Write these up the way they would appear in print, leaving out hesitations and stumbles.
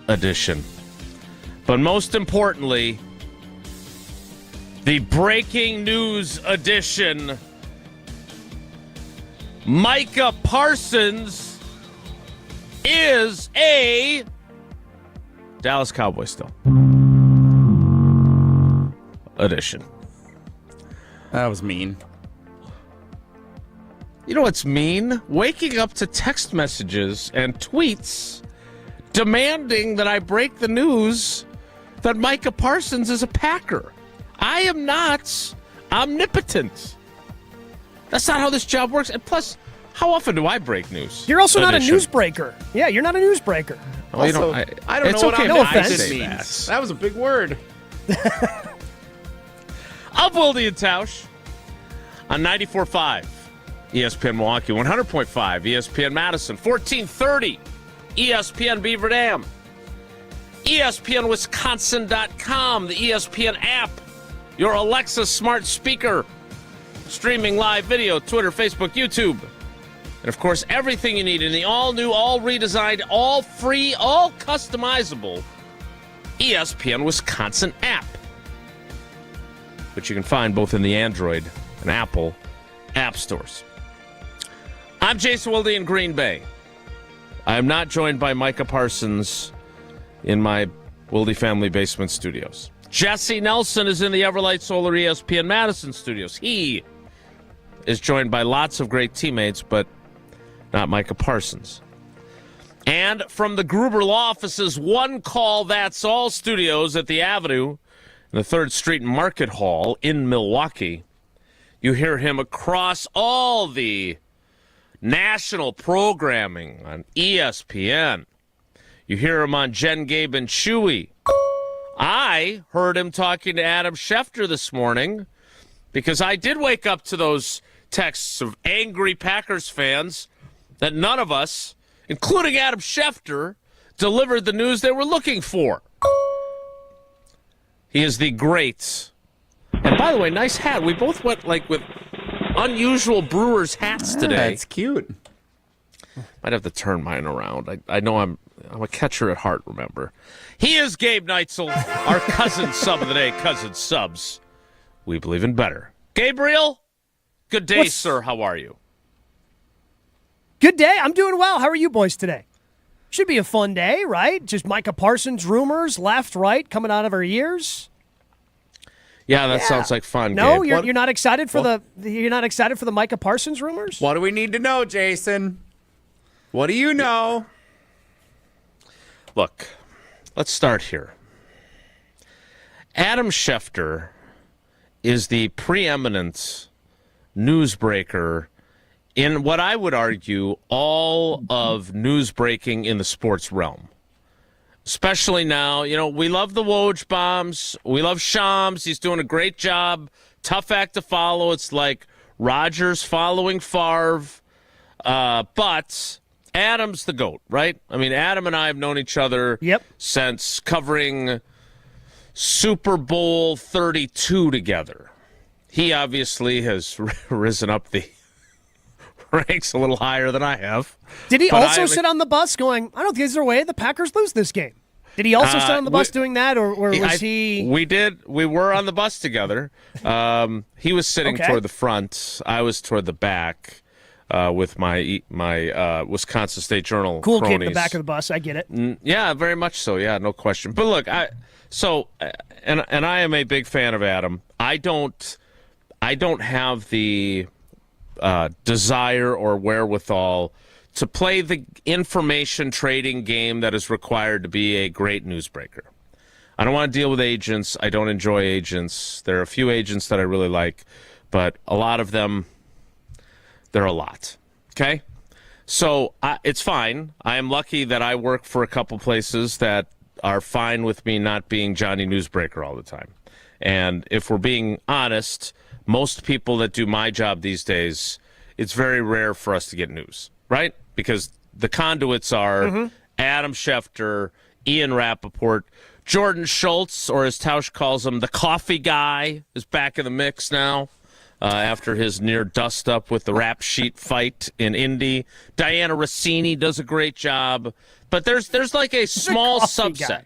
edition. But most importantly, the breaking news edition. Micah Parsons is a Dallas Cowboys still. Edition. That was mean. You know what's mean? Waking up to text messages and tweets demanding that I break the news that Micah Parsons is a Packer. I am not omnipotent. That's not how this job works. And plus, how often do I break news? You're also not a newsbreaker. Yeah, you're not a newsbreaker. Well, Also, I don't know what no offense. means. That was a big word. I'm Wilde Tausch on 94.5 ESPN Milwaukee, 100.5 ESPN Madison, 1430 ESPN Beaver Dam, ESPNWisconsin.com, the ESPN app, your Alexa smart speaker, streaming live video, Twitter, Facebook, YouTube, and of course everything you need in the all-new, all-redesigned, all-free, all-customizable ESPN Wisconsin app, which you can find both in the Android and Apple app stores. I'm Jason Wilde in Green Bay. I am not joined by Micah Parsons in my Wilde family basement studios. Jesse Nelson is in the Everlight Solar ESPN Madison studios. He is joined by lots of great teammates, but not Micah Parsons. And from the Gruber Law Office's One Call That's All studios at the Avenue, in the 3rd Street Market Hall in Milwaukee, you hear him across all the national programming on ESPN. You hear him on Jen, Gabe, and Chewy. I heard him talking to Adam Schefter this morning because I did wake up to those texts of angry Packers fans that none of us, including Adam Schefter, delivered the news they were looking for. He is the great. And by the way, nice hat. We both went with unusual Brewers hats today. That's cute. Might have to turn mine around. I know I'm a catcher at heart, remember. He is Gabe Neitzel, our cousin sub of the day, cousin subs. We believe in better. Gabriel, good day, sir. How are you? Good day. I'm doing well. How are you boys today? Should be a fun day, right? Just Micah Parsons rumors left, right, coming out of our ears. Yeah, that sounds like fun. No, Gabe. you're not excited for you're not excited for the Micah Parsons rumors? What do we need to know, Jason? What do you know? Look, let's start here. Adam Schefter is the preeminent newsbreaker in what I would argue all of news breaking in the sports realm. Especially now, we love the Woj bombs. We love Shams. He's doing a great job. Tough act to follow. It's like Rodgers following Favre. But Adam's the GOAT, right? I mean, Adam and I have known each other since covering Super Bowl 32 together. He obviously has risen up the ranks a little higher than I have. Did he also sit on the bus going, I don't think there's a way the Packers lose this game? Did he also sit on the bus doing that, or was he? We did. We were on the bus together. He was sitting toward the front. I was toward the back with my Wisconsin State Journal cool cronies. kid in the back of the bus. I get it. Yeah, very much so. Yeah, no question. But look, I am a big fan of Adam. I don't have the desire or wherewithal to play the information trading game that is required to be a great newsbreaker. I don't want to deal with agents. I don't enjoy agents. There are a few agents that I really like, but a lot of them, they're a lot. Okay? So it's fine. I am lucky that I work for a couple places that are fine with me not being Johnny Newsbreaker all the time. And if we're being honest, most people that do my job these days, it's very rare for us to get news, right? Because the conduits are Adam Schefter, Ian Rappaport, Jordan Schultz, or as Tausch calls him, the coffee guy, is back in the mix now. after his near dust-up with the rap sheet fight in Indy. Diana Rossini does a great job. But there's like a small subset. Guy.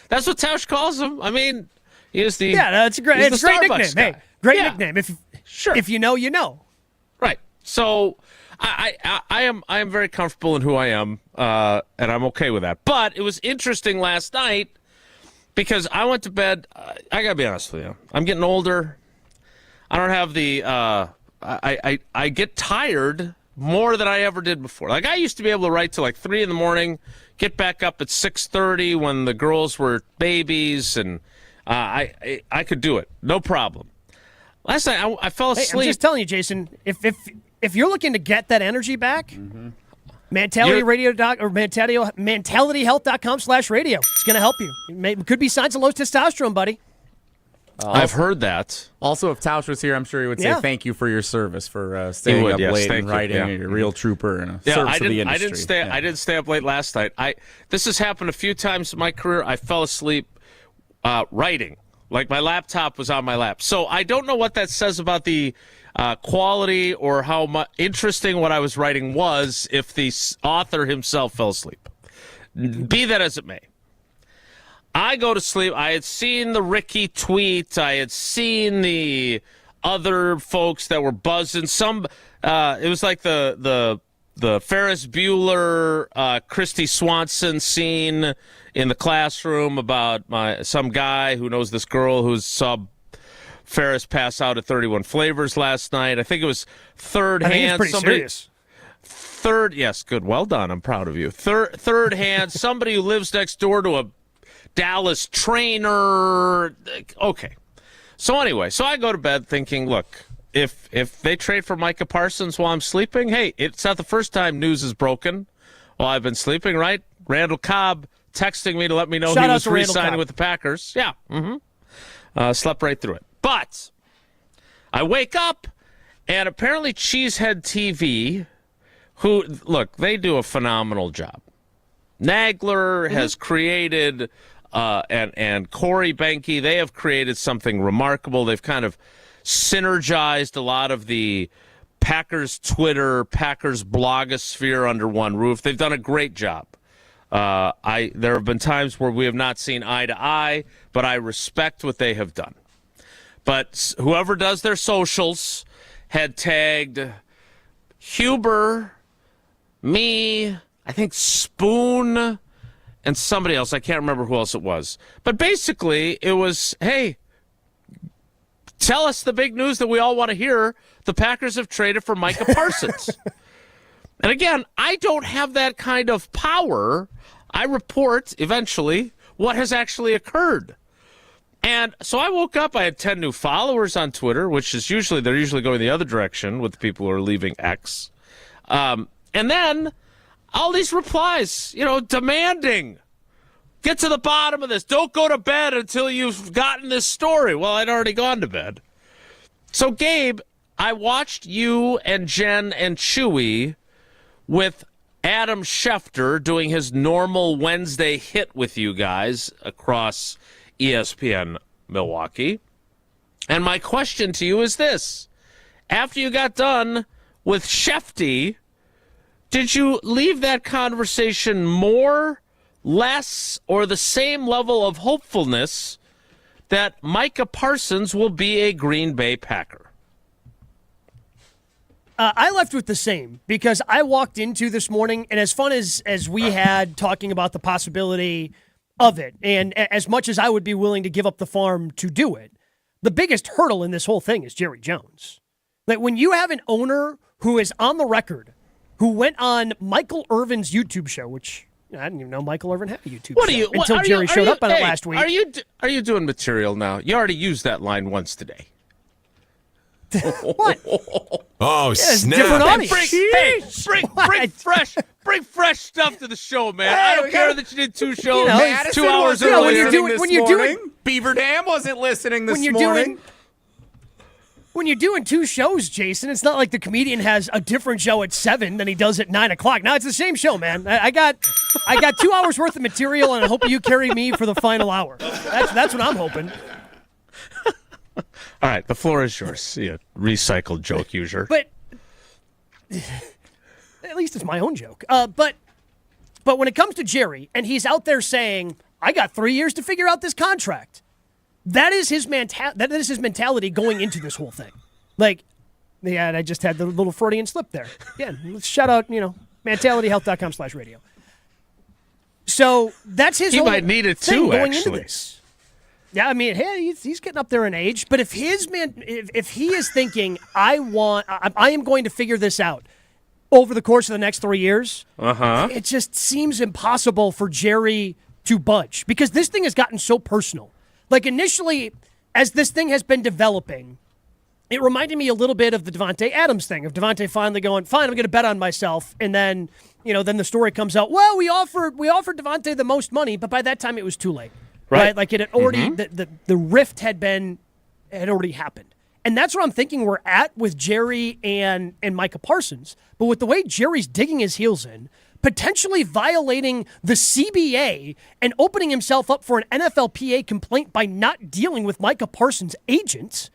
That's what Tausch calls him. I mean, he is the that's a great nickname. Guy. Hey, great nickname. If you know, you know. Right. So I am very comfortable in who I am, and I'm okay with that. But it was interesting last night because I went to bed. I gotta be honest with you. I'm getting older. I don't have the. I get tired more than I ever did before. Like I used to be able to write till like 3 a.m, get back up at 6:30 when the girls were babies, and I could do it, no problem. Last night I fell asleep. Hey, I'm just telling you, Jason. If you're looking to get that energy back, mentalityhealth.com/radio. It's going to help you. It could be signs of low testosterone, buddy. I've heard that. Also, if Tausch was here, I'm sure he would say thank you for your service, for staying up late and writing. You're a real trooper and a service to the industry. I didn't stay up late last night. This has happened a few times in my career. I fell asleep writing. Like my laptop was on my lap. So I don't know what that says about the quality or how interesting what I was writing was if the author himself fell asleep. Be that as it may. I go to sleep. I had seen the Ricky tweet. I had seen the other folks that were buzzing. It was like the Ferris Bueller, Christy Swanson scene in the classroom about some guy who knows this girl who saw Ferris pass out at 31 Flavors last night. I think it was third hand. I think it's pretty serious. Yes, good. Well done. I'm proud of you. Third hand, somebody who lives next door to a Dallas trainer. Okay. So anyway, I go to bed thinking, look, if they trade for Micah Parsons while I'm sleeping, hey, it's not the first time news is broken while I've been sleeping, right? Randall Cobb texting me to let me know he was re-signing with the Packers. Yeah. Slept right through it. But I wake up, and apparently Cheesehead TV, who, look, they do a phenomenal job. Nagler has created, and Corey Benke, they have created something remarkable. They've kind of synergized a lot of the Packers Twitter, Packers blogosphere under one roof. They've done a great job. There have been times where we have not seen eye to eye, but I respect what they have done. But whoever does their socials had tagged Huber, me, I think Spoon, and somebody else. I can't remember who else it was. But basically, it was, hey, tell us the big news that we all want to hear. The Packers have traded for Micah Parsons. And again, I don't have that kind of power. I report, eventually, what has actually occurred. And so I woke up, I had 10 new followers on Twitter, which is they're usually going the other direction with the people who are leaving X. And then all these replies, demanding, get to the bottom of this. Don't go to bed until you've gotten this story. Well, I'd already gone to bed. So, Gabe, I watched you and Jen and Chewy with Adam Schefter doing his normal Wednesday hit with you guys across ESPN Milwaukee. And my question to you is this. After you got done with Shefty, did you leave that conversation more, less, or the same level of hopefulness that Micah Parsons will be a Green Bay Packer? I left with the same because I walked into this morning, and as fun as we had talking about the possibility of it, and as much as I would be willing to give up the farm to do it, the biggest hurdle in this whole thing is Jerry Jones. Like when you have an owner who is on the record, who went on Michael Irvin's YouTube show, which I didn't even know Michael Irvin had a YouTube show until Jerry showed up on it last week. Are you doing material now? You already used that line once today. What? Oh, snap. Different audience. Bring fresh stuff to the show, man. I don't care that you did 2 shows, Madison 2 hours wasn't earlier. when you're doing Beaver Dam wasn't listening this morning. When you're doing 2 shows, Jason, it's not like the comedian has a different show at 7 than he does at 9 o'clock. Now it's the same show, man. I got 2 hours worth of material, and I hope you carry me for the final hour. That's what I'm hoping. All right, the floor is yours. Yeah, recycled joke user. But at least it's my own joke. But when it comes to Jerry, and he's out there saying, I got 3 years to figure out this contract. That is his mentality going into this whole thing. Like, yeah, and I just had the little Freudian slip there. Again, let's shout out, mentalityhealth.com/radio. So that's his whole might need it too, going actually. into this. Yeah, I mean, hey, he's getting up there in age. But if he is thinking, I am going to figure this out over the course of the next 3 years, it just seems impossible for Jerry to budge because this thing has gotten so personal. Like initially, as this thing has been developing, it reminded me a little bit of the Davante Adams thing, of Davante finally going, fine, I'm going to bet on myself. And then, then the story comes out, well, we offered Davante the most money, but by that time it was too late. Right? Like it had already, the rift had already happened. And that's what I'm thinking we're at with Jerry and Micah Parsons. But with the way Jerry's digging his heels in, potentially violating the CBA and opening himself up for an NFLPA complaint by not dealing with Micah Parsons' agents,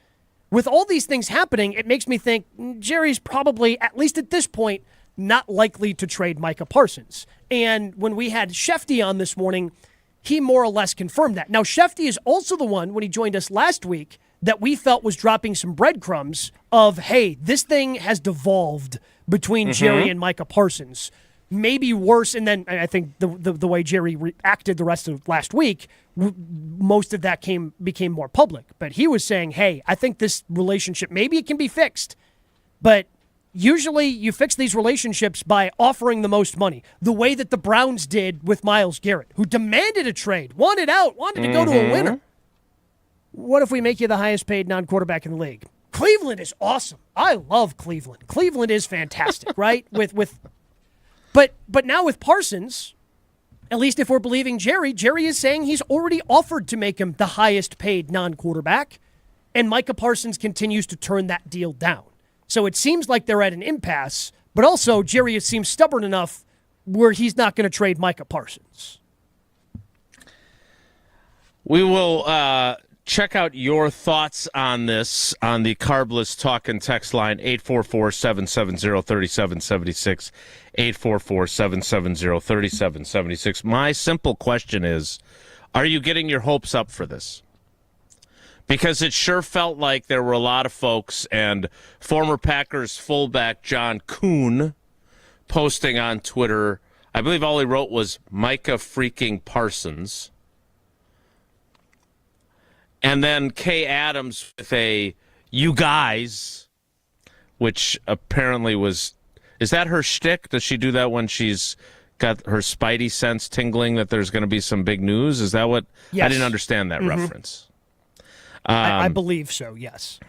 with all these things happening, it makes me think Jerry's probably, at least at this point, not likely to trade Micah Parsons. And when we had Shefty on this morning, he more or less confirmed that. Now, Shefty is also the one, when he joined us last week, that we felt was dropping some breadcrumbs of, hey, this thing has devolved between Jerry and Micah Parsons. Maybe worse, and then I think the way Jerry reacted the rest of last week, most of that became more public. But he was saying, hey, I think this relationship, maybe it can be fixed, but usually you fix these relationships by offering the most money, the way that the Browns did with Myles Garrett, who demanded a trade, wanted out, wanted to go to a winner. What if we make you the highest paid non-quarterback in the league? Cleveland is awesome. I love Cleveland. Cleveland is fantastic, right? But now with Parsons, at least if we're believing Jerry is saying he's already offered to make him the highest paid non-quarterback, and Micah Parsons continues to turn that deal down. So it seems like they're at an impasse, but also Jerry seems stubborn enough where he's not going to trade Micah Parsons. We will check out your thoughts on this on the Carbless Talk and Text line, 844-770-3776, 844-770-3776. My simple question is, are you getting your hopes up for this? Because it sure felt like there were a lot of folks, and former Packers fullback John Kuhn posting on Twitter, I believe all he wrote was Micah freaking Parsons. And then Kay Adams with a "you guys," which apparently was, is that her shtick? Does she do that when she's got her spidey sense tingling that there's going to be some big news? Is that what? Yes. I didn't understand that reference. I believe so, yes.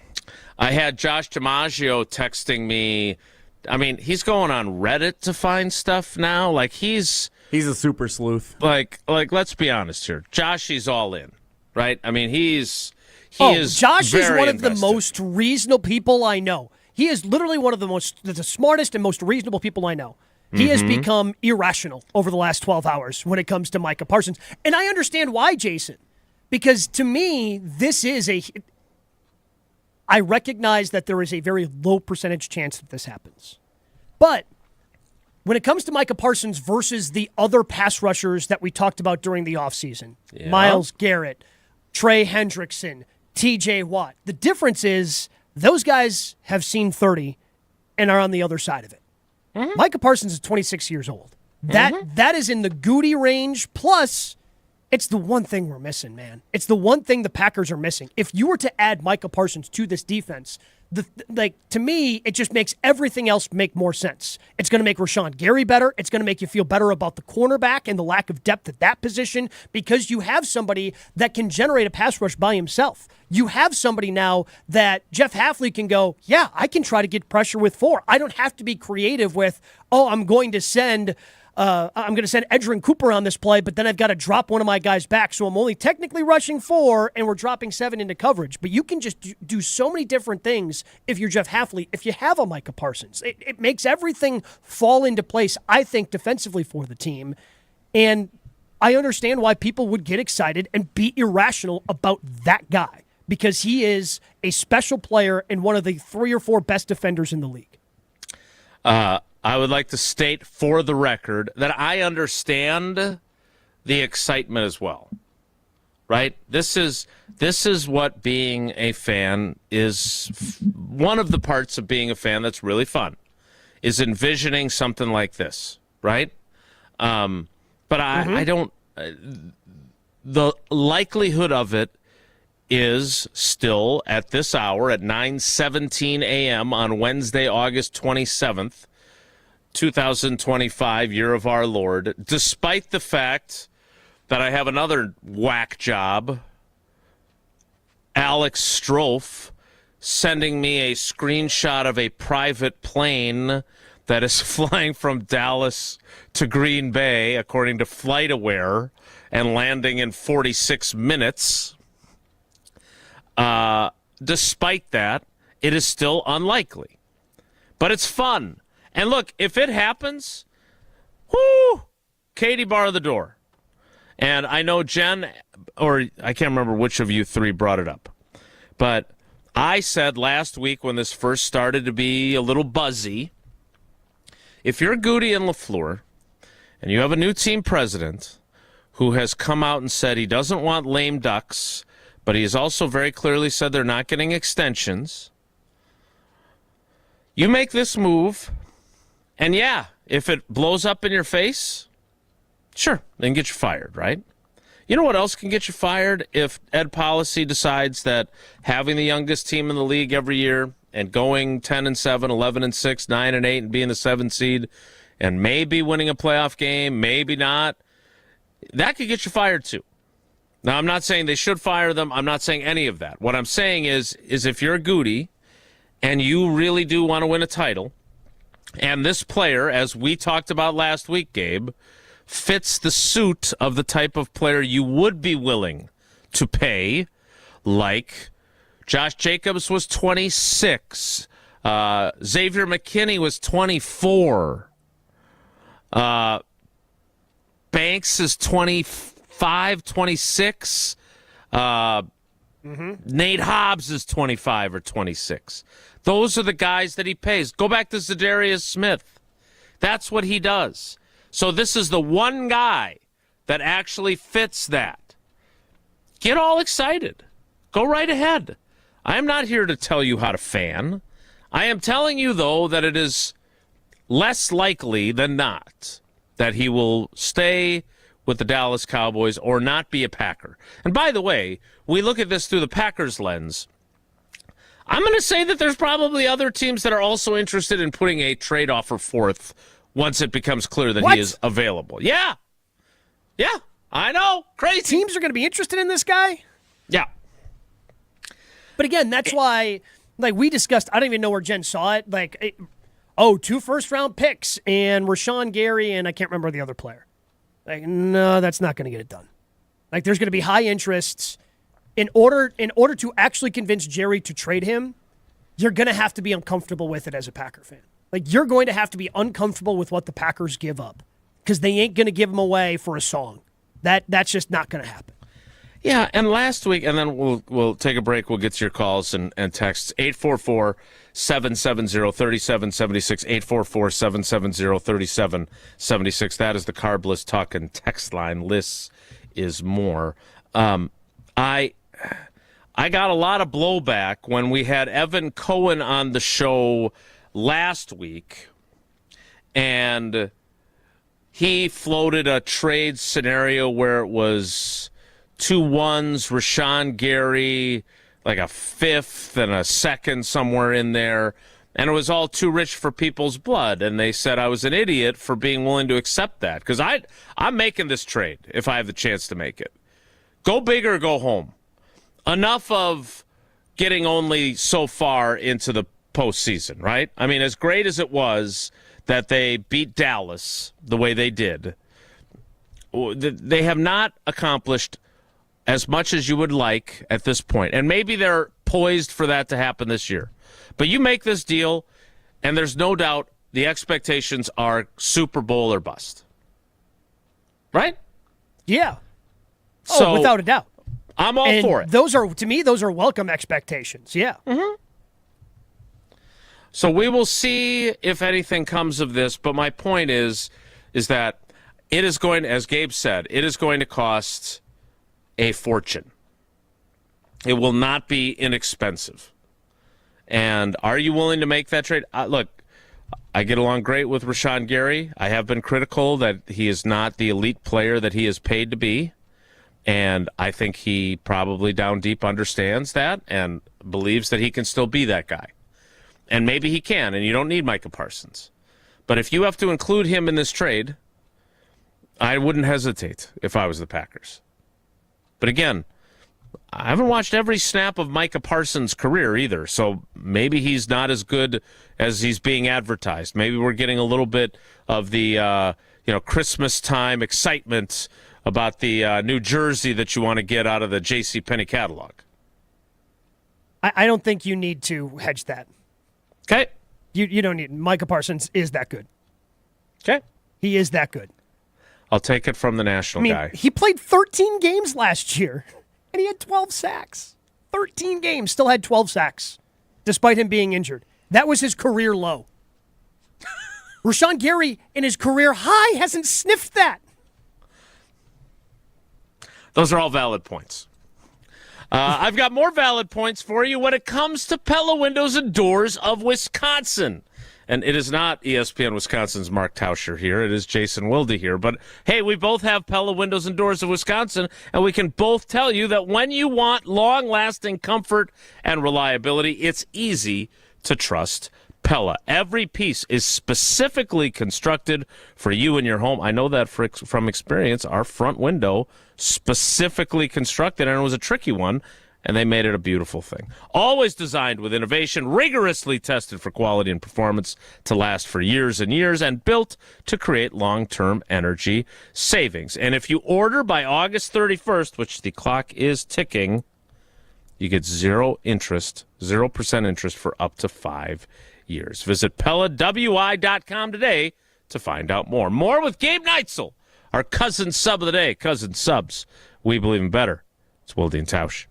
I had Josh DiMaggio texting me. I mean, he's going on Reddit to find stuff now. Like he's a super sleuth. Like let's be honest here. Josh, he's all in. Right? I mean, he is Josh is one invested. of the most reasonable people I know. He is literally one of the smartest and most reasonable people I know. He has become irrational over the last 12 hours when it comes to Micah Parsons. And I understand why, Jason. Because to me, I recognize that there is a very low percentage chance that this happens. But when it comes to Micah Parsons versus the other pass rushers that we talked about during the offseason, Myles Garrett, Trey Hendrickson, TJ Watt, the difference is those guys have seen 30 and are on the other side of it. Micah Parsons is 26 years old. That is in the Goody range, plus it's the one thing we're missing, man. It's the one thing the Packers are missing. If you were to add Micah Parsons to this defense, to me, it just makes everything else make more sense. It's going to make Rashawn Gary better. It's going to make you feel better about the cornerback and the lack of depth at that position because you have somebody that can generate a pass rush by himself. You have somebody now that Jeff Hafley can go, yeah, I can try to get pressure with 4. I don't have to be creative with, I'm going to send Edgerrin Cooper on this play, but then I've got to drop one of my guys back. So I'm only technically rushing 4, and we're dropping 7 into coverage. But you can just do so many different things if you're Jeff Hafley, if you have a Micah Parsons. It makes everything fall into place, I think, defensively for the team. And I understand why people would get excited and be irrational about that guy. because he is a special player and one of the 3 or 4 best defenders in the league. I would like to state for the record that I understand the excitement as well. Right? This is what being a fan is. One of the parts of being a fan that's really fun is envisioning something like this, right? But I don't. The likelihood of it is still at this hour at 9:17 a.m. on Wednesday, August 27th, 2025, year of our Lord, despite the fact that I have another whack job, Alex Strofe, sending me a screenshot of a private plane that is flying from Dallas to Green Bay, according to FlightAware, and landing in 46 minutes. Despite that, it is still unlikely. But it's fun. And look, if it happens, whoo, Katie bar the door. And I know Jen, or I can't remember which of you 3 brought it up, but I said last week when this first started to be a little buzzy, if you're Goody and LaFleur and you have a new team president who has come out and said he doesn't want lame ducks, but he has also very clearly said they're not getting extensions, you make this move, and yeah, if it blows up in your face, sure, then get you fired, right? You know what else can get you fired? If Ed Policy decides that having the youngest team in the league every year and going 10-7, 11-6, 9-8, and being the 7th seed, and maybe winning a playoff game, maybe not, that could get you fired too. Now, I'm not saying they should fire them. I'm not saying any of that. What I'm saying is if you're a Goody and you really do want to win a title, and this player, as we talked about last week, Gabe, fits the suit of the type of player you would be willing to pay, like Josh Jacobs was 26, Xavier McKinney was 24, Banks is 25, 26, Nate Hobbs is 25 or 26. Those are the guys that he pays. Go back to Zadarius Smith. That's what he does. So this is the one guy that actually fits that. Get all excited. Go right ahead. I am not here to tell you how to fan. I am telling you, though, that it is less likely than not that he will stay with the Dallas Cowboys or not be a Packer. And by the way, we look at this through the Packers lens. I'm going to say that there's probably other teams that are also interested in putting a trade offer forth once it becomes clear that he is available. Yeah, I know. Crazy. Teams are going to be interested in this guy? Yeah. But again, that's why, like we discussed, I don't even know where Jen saw it. 2 first-round picks and Rashawn Gary and I can't remember the other player. No, that's not going to get it done. There's going to be high interests. In order to actually convince Jerry to trade him, you're going to have to be uncomfortable with it as a Packer fan. You're going to have to be uncomfortable with what the Packers give up because they ain't going to give him away for a song. That's just not going to happen. Yeah, and last week, and then we'll take a break. We'll get to your calls and texts. 844-770-3776, 844-770-3776. That is the Carbless Talk and text line. Lists is more. I got a lot of blowback when we had Evan Cohen on the show last week, and he floated a trade scenario where it was 2 1s, Rashawn Gary, like a 5th and a 2nd somewhere in there, and it was all too rich for people's blood, and they said I was an idiot for being willing to accept that, because I'm making this trade if I have the chance to make it. Go big or go home. Enough of getting only so far into the postseason, right? I mean, as great as it was that they beat Dallas the way they did, they have not accomplished as much as you would like at this point. And maybe they're poised for that to happen this year. But you make this deal, and there's no doubt the expectations are Super Bowl or bust. Right? Yeah. So, without a doubt. I'm all for it. To me, those are welcome expectations. Yeah. Mm-hmm. So we will see if anything comes of this. But my point is that it is going, as Gabe said, it is going to cost a fortune. It will not be inexpensive. And are you willing to make that trade? Look, I get along great with Rashawn Gary. I have been critical that he is not the elite player that he is paid to be. And I think he probably down deep understands that and believes that he can still be that guy. And maybe he can, and you don't need Micah Parsons. But if you have to include him in this trade, I wouldn't hesitate if I was the Packers. But again, I haven't watched every snap of Micah Parsons' career either, so maybe he's not as good as he's being advertised. Maybe we're getting a little bit of the Christmas time excitement about the new jersey that you want to get out of the JCPenney catalog. I don't think you need to hedge that. Okay. You don't need. Micah Parsons is that good. Okay. He is that good. I'll take it from the national guy. He played 13 games last year, and he had 12 sacks. 13 games, still had 12 sacks, despite him being injured. That was his career low. Rashawn Gary, in his career high, hasn't sniffed that. Those are all valid points. I've got more valid points for you when it comes to Pella Windows and Doors of Wisconsin. And it is not ESPN Wisconsin's Mark Tauscher here. It is Jason Wilde here. But, hey, we both have Pella Windows and Doors of Wisconsin, and we can both tell you that when you want long-lasting comfort and reliability, it's easy to trust Pella. Every piece is specifically constructed for you and your home. I know that from experience. Our front window specifically constructed, and it was a tricky one, and they made it a beautiful thing. Always designed with innovation, rigorously tested for quality and performance to last for years and years, and built to create long-term energy savings. And if you order by August 31st, which the clock is ticking, you get 0% interest for up to 5 years. Visit PellaWI.com today to find out more. More with Gabe Neitzel, our cousin sub of the day. Cousin subs, we believe in better. It's Wilde Tausch.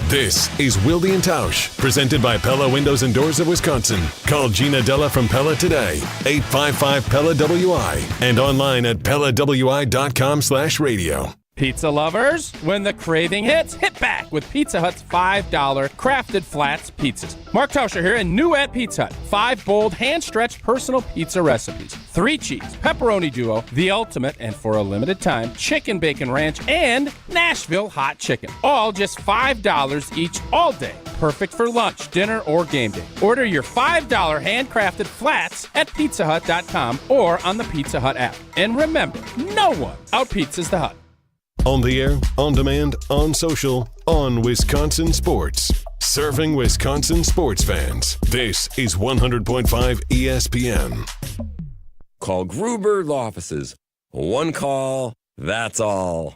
This is Wilde Tausch, presented by Pella Windows and Doors of Wisconsin. Call Gina Della from Pella today, 855-PELLA-WI, and online at PellaWI.com/radio. Pizza lovers, when the craving hits, hit back with Pizza Hut's $5 crafted flats pizzas. Mark Tauscher here, and new at Pizza Hut, 5 bold, hand-stretched personal pizza recipes. 3 cheese, pepperoni duo, the ultimate, and for a limited time, chicken bacon ranch, and Nashville hot chicken. All just $5 each all day. Perfect for lunch, dinner, or game day. Order your $5 handcrafted flats at PizzaHut.com or on the Pizza Hut app. And remember, no one out-pizzas the Hut. On the air, on demand, on social, on Wisconsin Sports. Serving Wisconsin sports fans. This is 100.5 ESPN. Call Gruber Law Offices. One call, that's all.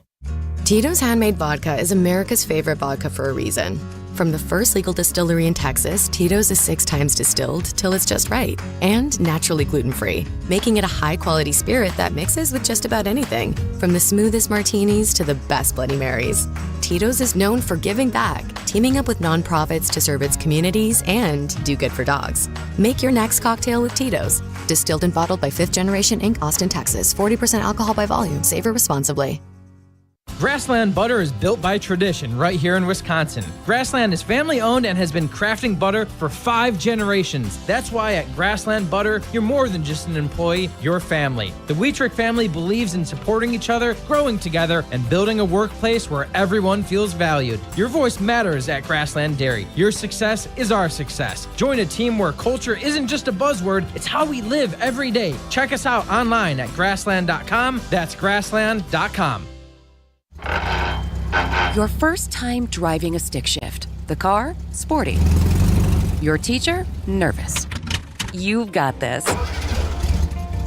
Tito's Handmade Vodka is America's favorite vodka for a reason. From the first legal distillery in Texas, Tito's is 6 times distilled till it's just right. And naturally gluten-free, making it a high-quality spirit that mixes with just about anything. From the smoothest martinis to the best Bloody Marys. Tito's is known for giving back, teaming up with nonprofits to serve its communities and do good for dogs. Make your next cocktail with Tito's. Distilled and bottled by 5th Generation Inc., Austin, Texas. 40% alcohol by volume. Savor responsibly. Grassland Butter is built by tradition right here in Wisconsin. Grassland is family-owned and has been crafting butter for 5 generations. That's why at Grassland Butter, you're more than just an employee, you're family. The Wietrich family believes in supporting each other, growing together, and building a workplace where everyone feels valued. Your voice matters at Grassland Dairy. Your success is our success. Join a team where culture isn't just a buzzword, it's how we live every day. Check us out online at grassland.com. That's grassland.com. Your first time driving a stick shift. The car, sporty. Your teacher, nervous. You've got this.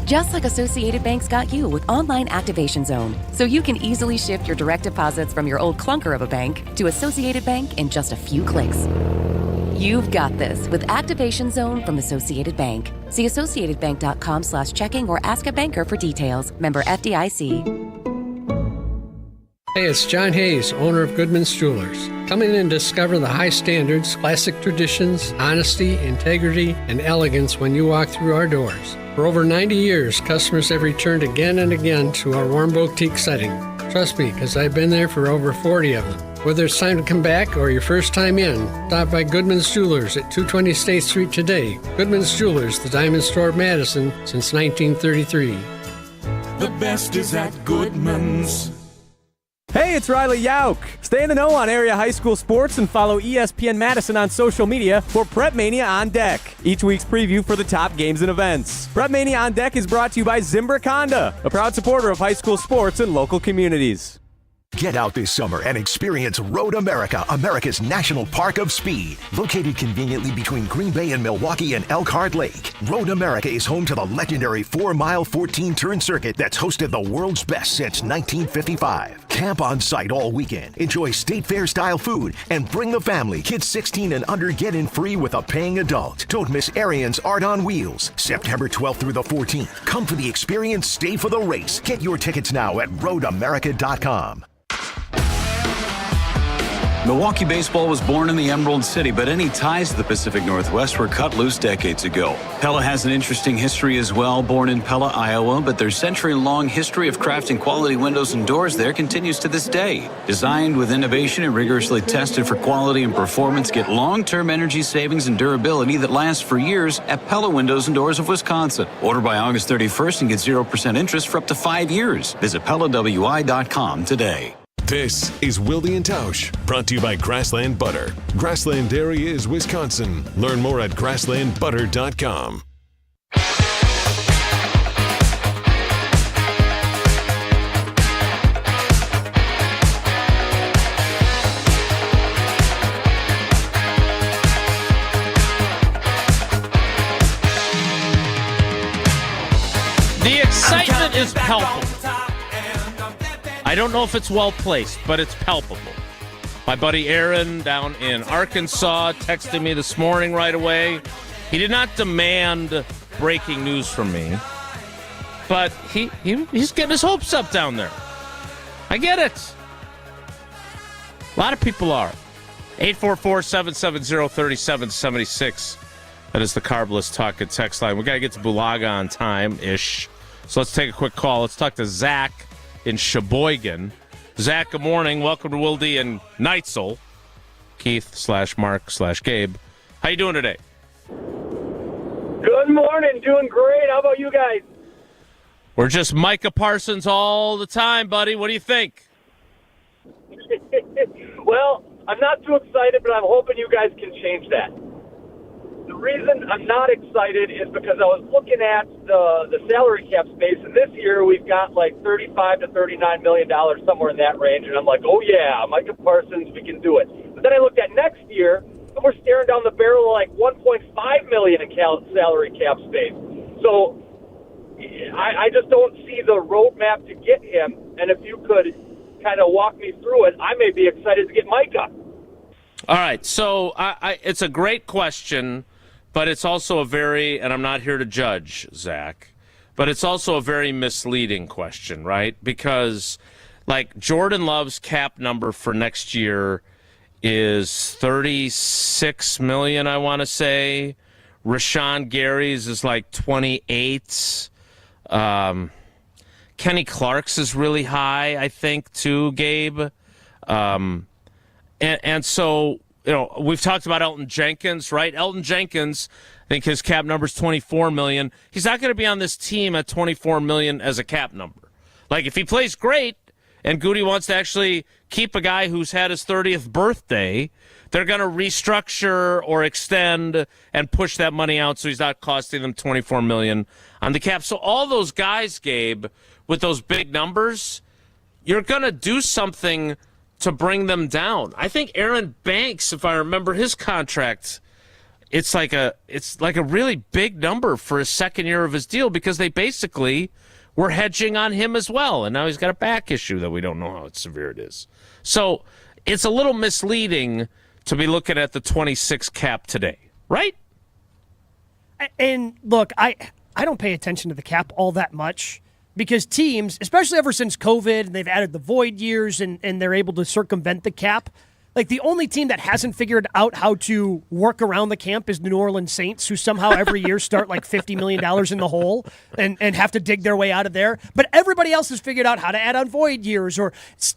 Just like Associated Bank's got you with Online Activation Zone, so you can easily shift your direct deposits from your old clunker of a bank to Associated Bank in just a few clicks. You've got this with Activation Zone from Associated Bank. See associatedbank.com/checking or ask a banker for details. Member FDIC. Hey, it's John Hayes, owner of Goodman's Jewelers. Come in and discover the high standards, classic traditions, honesty, integrity, and elegance when you walk through our doors. For over 90 years, customers have returned again and again to our warm boutique setting. Trust me, because I've been there for over 40 of them. Whether it's time to come back or your first time in, stop by Goodman's Jewelers at 220 State Street today. Goodman's Jewelers, the Diamond Store of Madison since 1933. The best is at Goodman's. Hey, it's Riley Yauk. Stay in the know on area high school sports and follow ESPN Madison on social media for Prep Mania on Deck, each week's preview for the top games and events. Prep Mania on Deck is brought to you by Zimbrick Honda, a proud supporter of high school sports and local communities. Get out this summer and experience Road America, America's national park of speed. Located conveniently between Green Bay and Milwaukee and Elkhart Lake, Road America is home to the legendary 4-mile 14-turn circuit that's hosted the world's best since 1955. Camp on site all weekend, enjoy state fair-style food, and bring the family. Kids 16 and under get in free with a paying adult. Don't miss Arian's Art on Wheels, September 12th through the 14th. Come for the experience, stay for the race. Get your tickets now at roadamerica.com. Milwaukee baseball was born in the Emerald City, but any ties to the Pacific Northwest were cut loose decades ago. Pella has an interesting history as well. Born in Pella, Iowa, but their century-long history of crafting quality windows and doors there continues to this day. Designed with innovation and rigorously tested for quality and performance, get long-term energy savings and durability that lasts for years at Pella Windows and Doors of Wisconsin. Order by August 31st and get 0% interest for up to 5 years. Visit PellaWI.com today. This is Wilde Tausch, brought to you by Grassland Butter. Grassland Dairy is Wisconsin. Learn more at grasslandbutter.com. The excitement is palpable. I don't know if it's well placed, but it's palpable. My buddy Aaron down in Arkansas texted me this morning right away. He did not demand breaking news from me, but he's getting his hopes up down there. I get it. A lot of people are. 844-770-3776. That is the Carbless Talk and Text line. We got to get to Bulaga on time-ish. So let's take a quick call. Let's talk to Zach in Sheboygan. Zach, good morning. Welcome to Wilde and Neitzel. Keith/Mark/Gabe. How you doing today? Good morning. Doing great. How about you guys? We're just Micah Parsons all the time, buddy. What do you think? Well, I'm not too excited, but I'm hoping you guys can change that. The reason I'm not excited is because I was looking at the salary cap space, and this year we've got like $35 to $39 million, somewhere in that range, and I'm like, oh yeah, Micah Parsons, we can do it. But then I looked at next year, and we're staring down the barrel of like $1.5 million in salary cap space. So I just don't see the roadmap to get him, and if you could kind of walk me through it, I may be excited to get Micah. All right, so it's a great question. But it's also a very, and I'm not here to judge, Zach, but it's also a very misleading question, right? Because, like, Jordan Love's cap number for next year is $36 million, I want to say. Rashawn Gary's is like 28. Kenny Clark's is really high, I think, too, Gabe. And so, you know, we've talked about Elton Jenkins, right? Elton Jenkins, I think his cap number is $24 million. He's not going to be on this team at $24 million as a cap number. Like, if he plays great and Goody wants to actually keep a guy who's had his 30th birthday, they're going to restructure or extend and push that money out so he's not costing them $24 million on the cap. So all those guys, Gabe, with those big numbers, you're going to do something to bring them down. I think Aaron Banks, if I remember his contract, it's like a really big number for his second year of his deal because they basically were hedging on him as well, and now he's got a back issue that we don't know how severe it is. So it's a little misleading to be looking at the 26 cap today, right? And look, I don't pay attention to the cap all that much, because teams, especially ever since COVID, and they've added the void years and they're able to circumvent the cap. Like, the only team that hasn't figured out how to work around the camp is the New Orleans Saints, who somehow every year start like $50 million in the hole and have to dig their way out of there. But everybody else has figured out how to add on void years or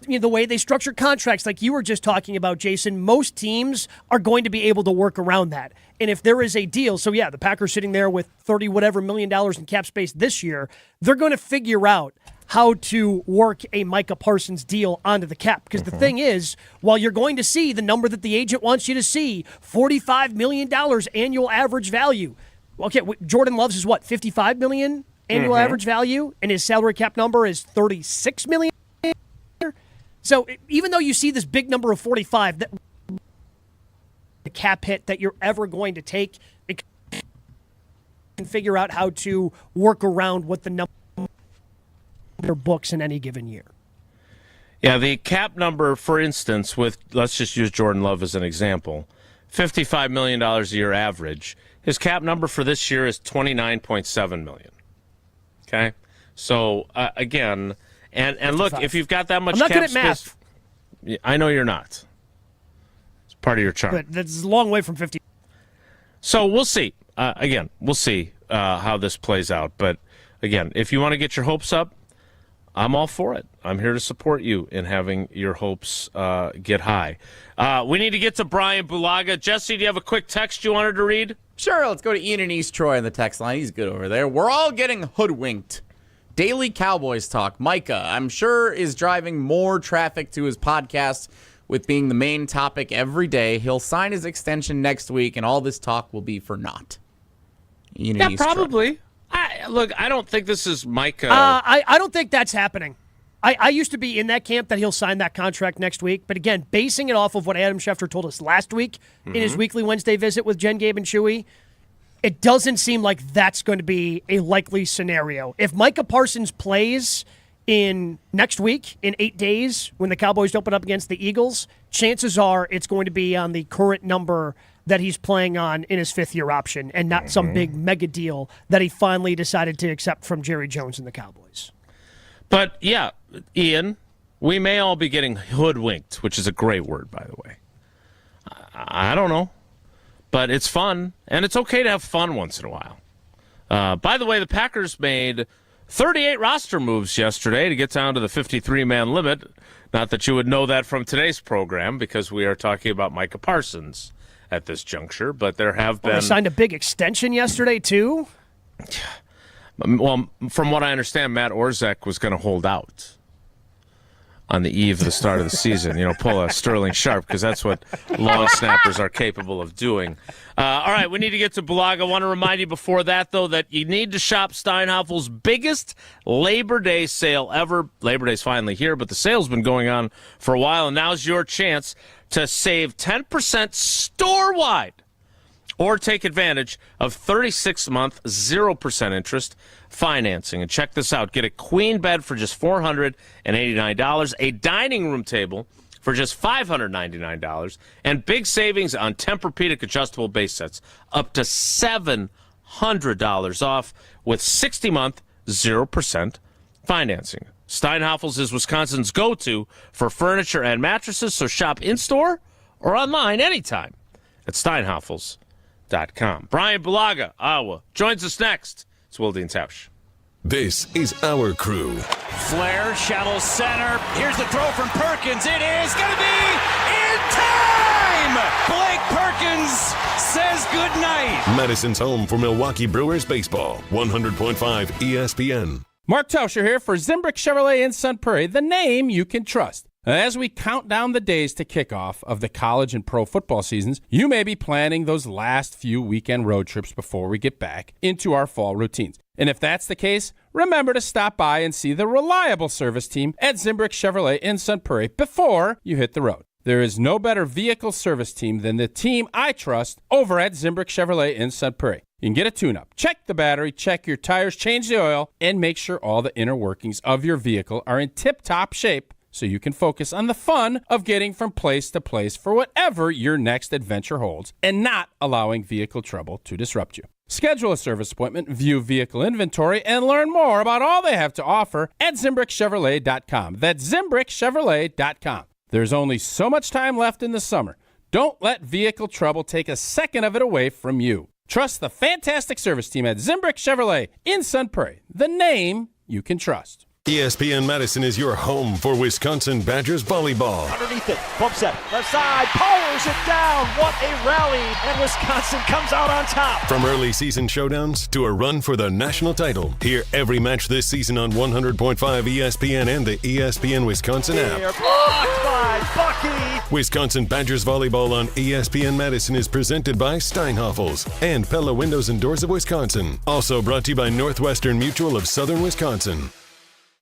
the way they structure contracts, like you were just talking about, Jason. Most teams are going to be able to work around that. And if there is a deal, so yeah, the Packers sitting there with $30 million in cap space this year, they're going to figure out how to work a Micah Parsons deal onto the cap. Because the thing is, while you're going to see the number that the agent wants you to see, $45 million annual average value. Okay, Jordan Love's is what, $55 million annual average value? And his salary cap number is $36 million? So even though you see this big number of 45, that the cap hit that you're ever going to take, it can figure out how to work around what the number their books in any given year. Yeah, the cap number, for instance, with, let's just use Jordan Love as an example, $55 million a year average. His cap number for this year is $29.7 million. Okay? So, again, and look, if you've got that much I'm not cap good at math. space, I know you're not. It's part of your charm. But that's a long way from 50. So we'll see. Again, we'll see how this plays out. But, again, if you want to get your hopes up, I'm all for it. I'm here to support you in having your hopes get high. We need to get to Brian Bulaga. Jesse, do you have a quick text you wanted to read? Sure, let's go to Ian in East Troy on the text line. He's good over there. We're all getting hoodwinked. Daily Cowboys talk. Micah, I'm sure, is driving more traffic to his podcast with being the main topic every day. He'll sign his extension next week, and all this talk will be for naught. Ian in East probably. Troy. Look, I don't think this is Micah. I don't think that's happening. I used to be in that camp that he'll sign that contract next week. But again, basing it off of what Adam Schefter told us last week in his weekly Wednesday visit with Jen, Gabe, and Chewy, it doesn't seem like that's going to be a likely scenario. If Micah Parsons plays in next week, in 8 days, when the Cowboys open up against the Eagles, chances are it's going to be on the current number that he's playing on in his fifth-year option and not some big mega deal that he finally decided to accept from Jerry Jones and the Cowboys. But, yeah, Ian, we may all be getting hoodwinked, which is a great word, by the way. I don't know, but it's fun, and it's okay to have fun once in a while. By the way, the Packers made 38 roster moves yesterday to get down to the 53-man limit. Not that you would know that from today's program because we are talking about Micah Parsons at this juncture, but there have been... They signed a big extension yesterday, too? Well, from what I understand, Matt Orzech was going to hold out on the eve of the start of the season. Pull a Sterling Sharp, because that's what long snappers are capable of doing. All right, we need to get to Bulaga. I want to remind you before that, though, that you need to shop Steinhaffel's biggest Labor Day sale ever. Labor Day's finally here, but the sale's been going on for a while, and now's your chance to save 10% store-wide or take advantage of 36-month 0% interest financing. And check this out. Get a queen bed for just $489, a dining room table for just $599, and big savings on Tempur-Pedic adjustable base sets, up to $700 off with 60-month 0% financing. Steinhaffel's is Wisconsin's go-to for furniture and mattresses, so shop in-store or online anytime at steinhaffels.com. Brian Bulaga, Iowa, joins us next. It's Wilde Tausch. This is our crew. Flair, shallow center. Here's the throw from Perkins. It is going to be in time! Blake Perkins says goodnight. Madison's home for Milwaukee Brewers baseball. 100.5 ESPN. Mark Tauscher here for Zimbrick Chevrolet in Sun Prairie, the name you can trust. As we count down the days to kickoff of the college and pro football seasons, you may be planning those last few weekend road trips before we get back into our fall routines. And if that's the case, remember to stop by and see the reliable service team at Zimbrick Chevrolet in Sun Prairie before you hit the road. There is no better vehicle service team than the team I trust over at Zimbrick Chevrolet in Sun Prairie. You can get a tune-up, check the battery, check your tires, change the oil, and make sure all the inner workings of your vehicle are in tip-top shape so you can focus on the fun of getting from place to place for whatever your next adventure holds and not allowing vehicle trouble to disrupt you. Schedule a service appointment, view vehicle inventory, and learn more about all they have to offer at ZimbrickChevrolet.com. That's ZimbrickChevrolet.com. There's only so much time left in the summer. Don't let vehicle trouble take a second of it away from you. Trust the fantastic service team at Zimbrick Chevrolet in Sun Prairie, the name you can trust. ESPN Madison is your home for Wisconsin Badgers volleyball. Underneath it, bump set, left side, powers it down. What a rally, and Wisconsin comes out on top. From early season showdowns to a run for the national title, hear every match this season on 100.5 ESPN and the ESPN Wisconsin app. Blocked by Bucky. Wisconsin Badgers volleyball on ESPN Madison is presented by Steinhoffels and Pella Windows and Doors of Wisconsin. Also brought to you by Northwestern Mutual of Southern Wisconsin.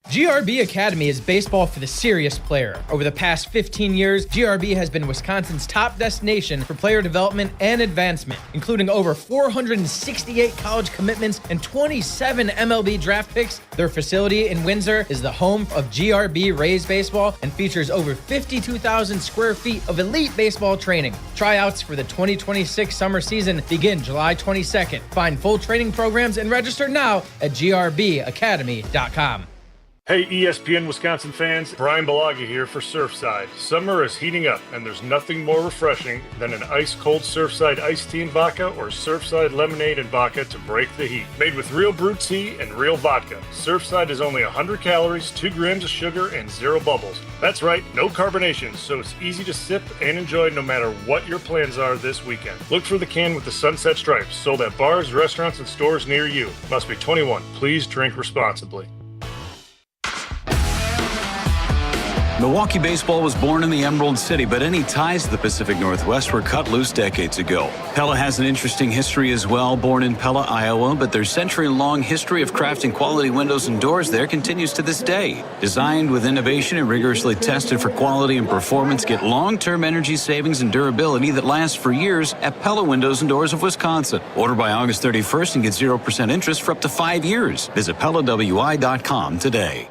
GRB Academy is baseball for the serious player. Over the past 15 years, GRB has been Wisconsin's top destination for player development and advancement, including over 468 college commitments and 27 MLB draft picks. Their facility in Windsor is the home of GRB Rays baseball and features over 52,000 square feet of elite baseball training. Tryouts for the 2026 summer season begin July 22nd. Find full training programs and register now at grbacademy.com. Hey ESPN Wisconsin fans, Brian Bulaga here for Surfside. Summer is heating up and there's nothing more refreshing than an ice-cold Surfside iced tea and vodka or Surfside lemonade and vodka to break the heat. Made with real brewed tea and real vodka. Surfside is only 100 calories, 2 grams of sugar, and 0 bubbles. That's right, no carbonation, so it's easy to sip and enjoy no matter what your plans are this weekend. Look for the can with the sunset stripes, sold at bars, restaurants, and stores near you. Must be 21. Please drink responsibly. Milwaukee baseball was born in the Emerald City, but any ties to the Pacific Northwest were cut loose decades ago. Pella has an interesting history as well. Born in Pella, Iowa, but their century-long history of crafting quality windows and doors there continues to this day. Designed with innovation and rigorously tested for quality and performance, get long-term energy savings and durability that lasts for years at Pella Windows and Doors of Wisconsin. Order by August 31st and get 0% interest for up to 5 years. Visit PellaWI.com today.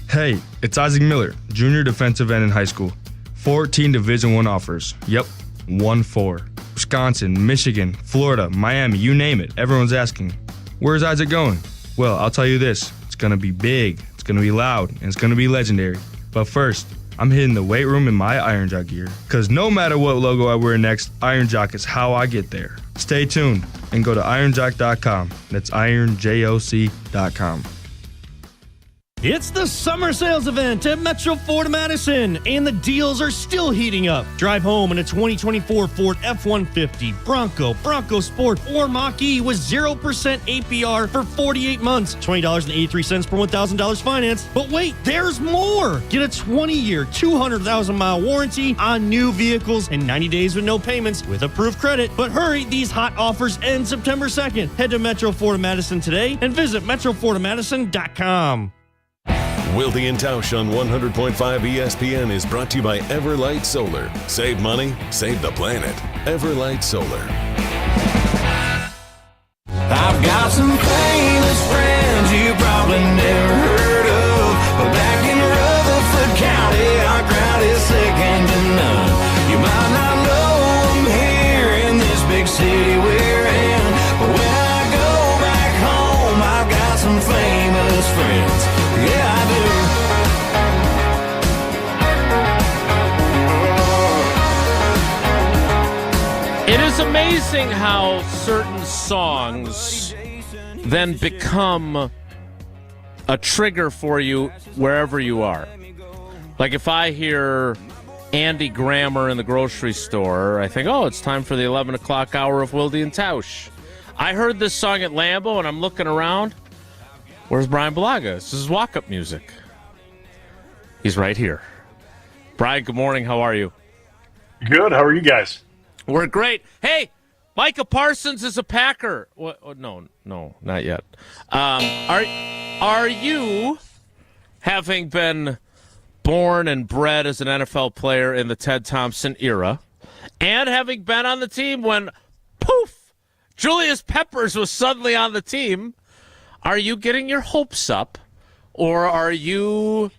Hey, it's Isaac Miller, junior defensive end in high school. 14 Division I offers. Yep, 1-4. Wisconsin, Michigan, Florida, Miami, you name it. Everyone's asking, where's Isaac going? Well, I'll tell you this. It's going to be big, it's going to be loud, and it's going to be legendary. But first, I'm hitting the weight room in my Iron Jock gear. Because no matter what logo I wear next, Iron Jock is how I get there. Stay tuned and go to ironjock.com. That's ironjoc.com. It's the summer sales event at Metro Ford Madison, and the deals are still heating up. Drive home in a 2024 Ford F-150, Bronco Sport, or Mach-E with 0% APR for 48 months, $20.83 per $1,000 finance. But wait, there's more! Get a 20-year, 200,000-mile warranty on new vehicles and 90 days with no payments with approved credit. But hurry, these hot offers end September 2nd. Head to Metro Ford Madison today and visit metrofordmadison.com. Wilde Tausch on 100.5 ESPN is brought to you by Everlight Solar. Save money, save the planet. Everlight Solar. I've got some famous friends you probably never heard of, but back in Rutherford County, our crowd is second to none. You might not know them here in this big city we're in, but when I go back home, I've got some famous friends. Yeah, I do. It is amazing how certain songs then become a trigger for you wherever you are. Like if I hear Andy Grammer in the grocery store, I think, oh, it's time for the 11 o'clock hour of Wilde Tausch. I heard this song at Lambeau, and I'm looking around. Where's Brian Bulaga? This is walk-up music. He's right here. Brian, good morning. How are you? Good. How are you guys? We're great. Hey, Micah Parsons is a Packer. What? No, not yet. Are you, having been born and bred as an NFL player in the Ted Thompson era, and having been on the team when, poof, Julius Peppers was suddenly on the team, are you getting your hopes up, or are you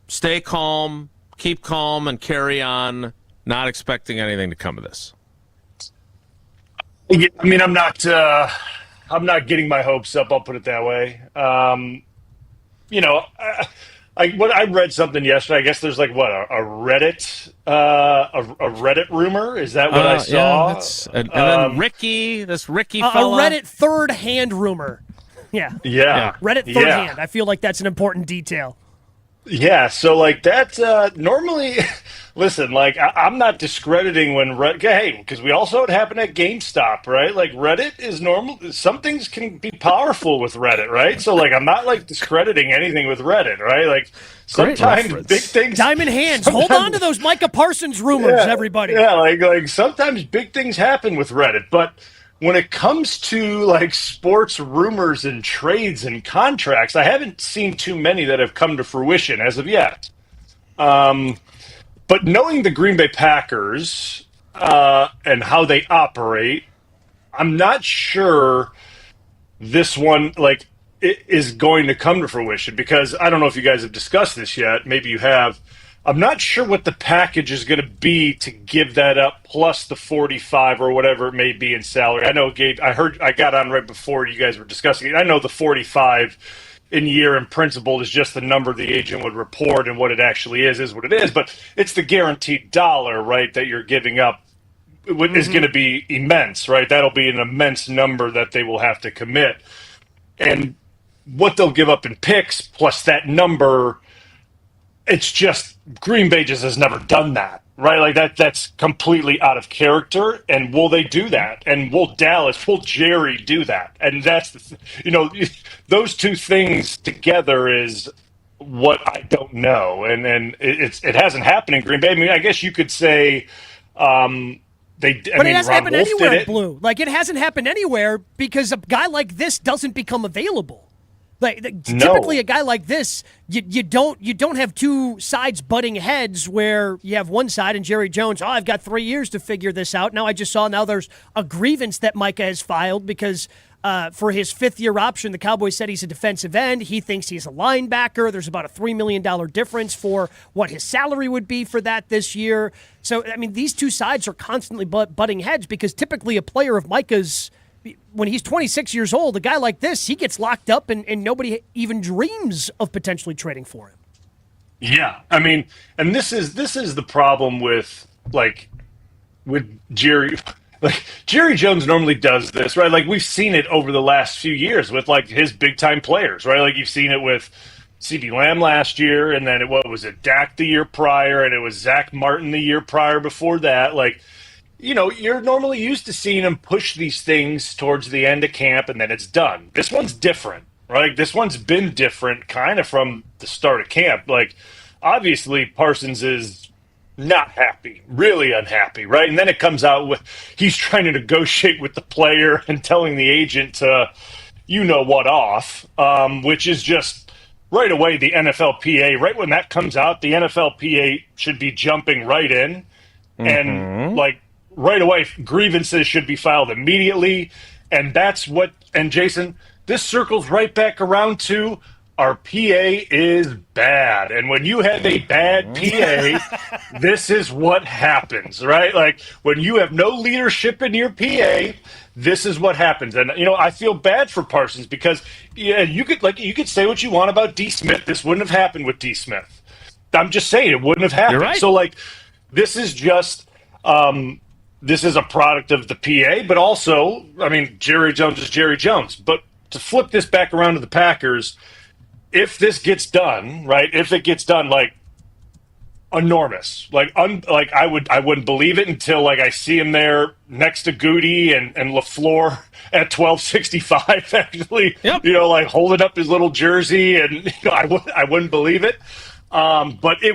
stay calm, keep calm, and carry on, not expecting anything to come of this? Yeah, I mean, I'm not getting my hopes up. I'll put it that way. I read something yesterday. I guess there's like what a Reddit Reddit rumor. Is that what I saw? Yeah, and then Ricky fella. A Reddit third hand rumor. Yeah. Reddit third hand. I feel like that's an important detail. Yeah, so like that's normally, listen, like I'm not discrediting when because we also it happened at GameStop, right? Like Reddit is normal. Some things can be powerful with Reddit, right? So like I'm not like discrediting anything with Reddit, right? Like sometimes big things. Diamond hands. Hold on to those Micah Parsons rumors, everybody. Yeah, like sometimes big things happen with Reddit, but when it comes to like sports rumors and trades and contracts, I haven't seen too many that have come to fruition as of yet. But knowing the Green Bay Packers and how they operate, I'm not sure this one is going to come to fruition, because I don't know if you guys have discussed this yet. Maybe you have. I'm not sure what the package is going to be to give that up, plus the 45 or whatever it may be in salary. I know, Gabe, I got on right before you guys were discussing it. I know the 45 in year in principle is just the number the agent would report, and what it actually is what it is. But it's the guaranteed dollar, right, that you're giving up is going to be immense, right? That'll be an immense number that they will have to commit. And what they'll give up in picks plus that number, it's just Green Bay just has never done that, right? Like that's completely out of character. And will they do that? And will Jerry do that? And that's those two things together is what I don't know. And it hasn't happened in Green Bay. I mean, I guess you could say it hasn't happened anywhere, Blue. Like it hasn't happened anywhere because a guy like this doesn't become available. Typically, a guy like this, you don't have two sides butting heads where you have one side and Jerry Jones. Oh, I've got 3 years to figure this out. Now there's a grievance that Micah has filed because for his fifth-year option, the Cowboys said he's a defensive end. He thinks he's a linebacker. There's about a $3 million difference for what his salary would be for that this year. So, I mean, these two sides are constantly butting heads because typically a player of Micah's, when he's 26 years old, a guy like this, he gets locked up and nobody even dreams of potentially trading for him. Yeah. I mean, and this is the problem with Jerry. Like Jerry Jones normally does this, right? Like we've seen it over the last few years with like his big time players, right? Like you've seen it with CeeDee Lamb last year, and then Dak the year prior, and it was Zach Martin the year prior before that. Like, you're normally used to seeing him push these things towards the end of camp, and then it's done. This one's different, right? This one's been different kind of from the start of camp. Like, obviously, Parsons is not happy, really unhappy, right? And then it comes out with he's trying to negotiate with the player and telling the agent to, what off, which is just right away the NFLPA. Right when that comes out, the NFLPA should be jumping right in and right away, grievances should be filed immediately. And Jason, this circles right back around to our PA is bad. And when you have a bad PA, this is what happens, right? Like when you have no leadership in your PA, this is what happens. And, I feel bad for Parsons because you could say what you want about D. Smith. This wouldn't have happened with D. Smith. I'm just saying it wouldn't have happened. You're right. So this is just, this is a product of the PA, but also, I mean, Jerry Jones is Jerry Jones. But to flip this back around to the Packers, if this gets done, right, enormous. I wouldn't believe it until I see him there next to Goody and LaFleur at 1265 actually, holding up his little jersey, and I wouldn't believe it. But it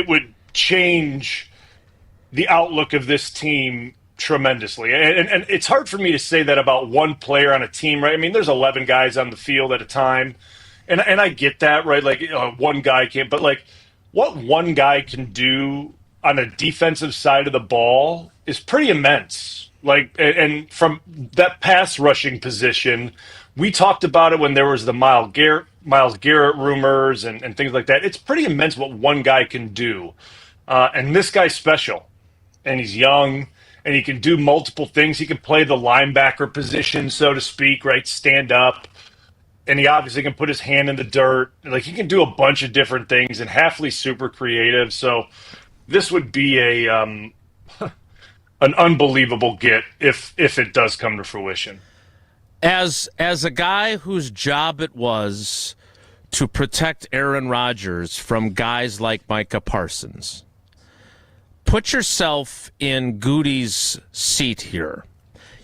would change the outlook of this team tremendously. And it's hard for me to say that about one player on a team, right? I mean, there's 11 guys on the field at a time. And I get that, right? One guy can't, but what one guy can do on a defensive side of the ball is pretty immense. And from that pass rushing position, we talked about it when there was the Myles Garrett rumors and things like that. It's pretty immense what one guy can do. And this guy's special, and he's young, and he can do multiple things. He can play the linebacker position, so to speak, right? Stand up. And he obviously can put his hand in the dirt. Like, he can do a bunch of different things, and Hafley's super creative. So this would be an unbelievable get if it does come to fruition. As a guy whose job it was to protect Aaron Rodgers from guys like Micah Parsons, put yourself in Goody's seat here.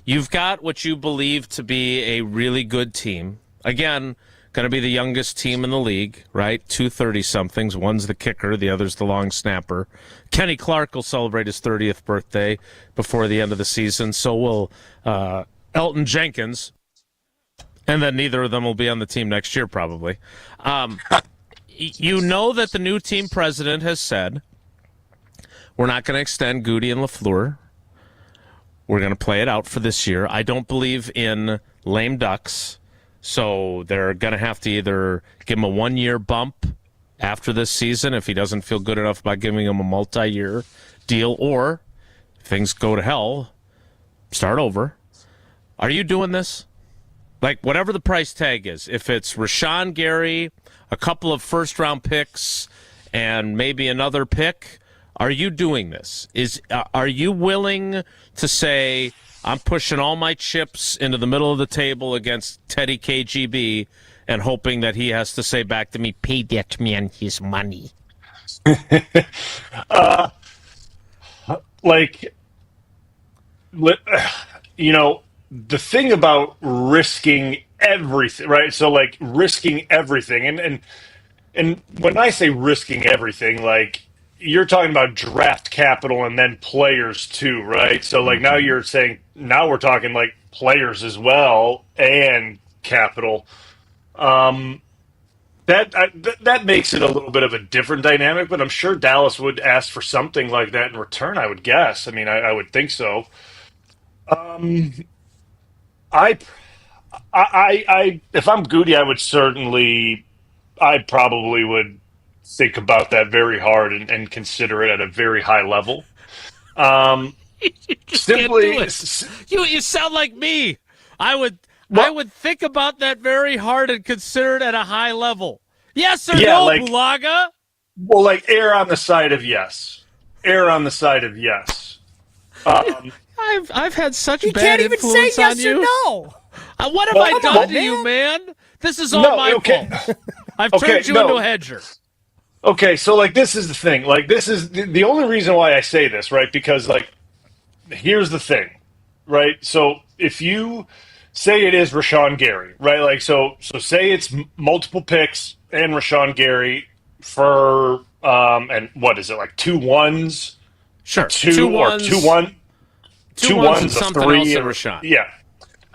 You've got what you believe to be a really good team. Again, going to be the youngest team in the league, right? 2 30-somethings. One's the kicker, the other's the long snapper. Kenny Clark will celebrate his 30th birthday before the end of the season. So will Elton Jenkins. And then neither of them will be on the team next year, probably. You know that the new team president has said, we're not going to extend Goody and LaFleur. We're going to play it out for this year. I don't believe in lame ducks. So they're going to have to either give him a 1-year bump after this season if he doesn't feel good enough about giving him a multi-year deal, or if things go to hell, start over. Are you doing this? Like, whatever the price tag is, if it's Rashawn Gary, a couple of first-round picks, and maybe another pick, are you doing this? Are you willing to say, I'm pushing all my chips into the middle of the table against Teddy KGB and hoping that he has to say back to me, pay that man his money? The thing about risking everything, right? So, like, risking everything. And when I say risking everything, like, you're talking about draft capital and then players too, right? So, like, now you're saying, now we're talking, like, players as well and capital. That makes it a little bit of a different dynamic, but I'm sure Dallas would ask for something like that in return, I would guess. I mean, I would think so. If I'm Goody, I probably would think about that very hard and consider it at a very high level. You sound like me. I would think about that very hard and consider it at a high level. Yes or no, like, Bulaga? Well, like, err on the side of yes. Err on the side of yes. I've had such bad influence on you. You can't even say yes or no. What have I done to you, man? This is all my fault. I've turned you into a hedger. Okay, so, like, this is the thing. Like, this is the only reason why I say this, right? Because, like, here's the thing, right? So if you say it is Rashawn Gary, right? Like, so say it's multiple picks and Rashawn Gary for and what is it, like 2 1s? Sure, 2 1s, 2 1s, and something else in Rashawn. Yeah.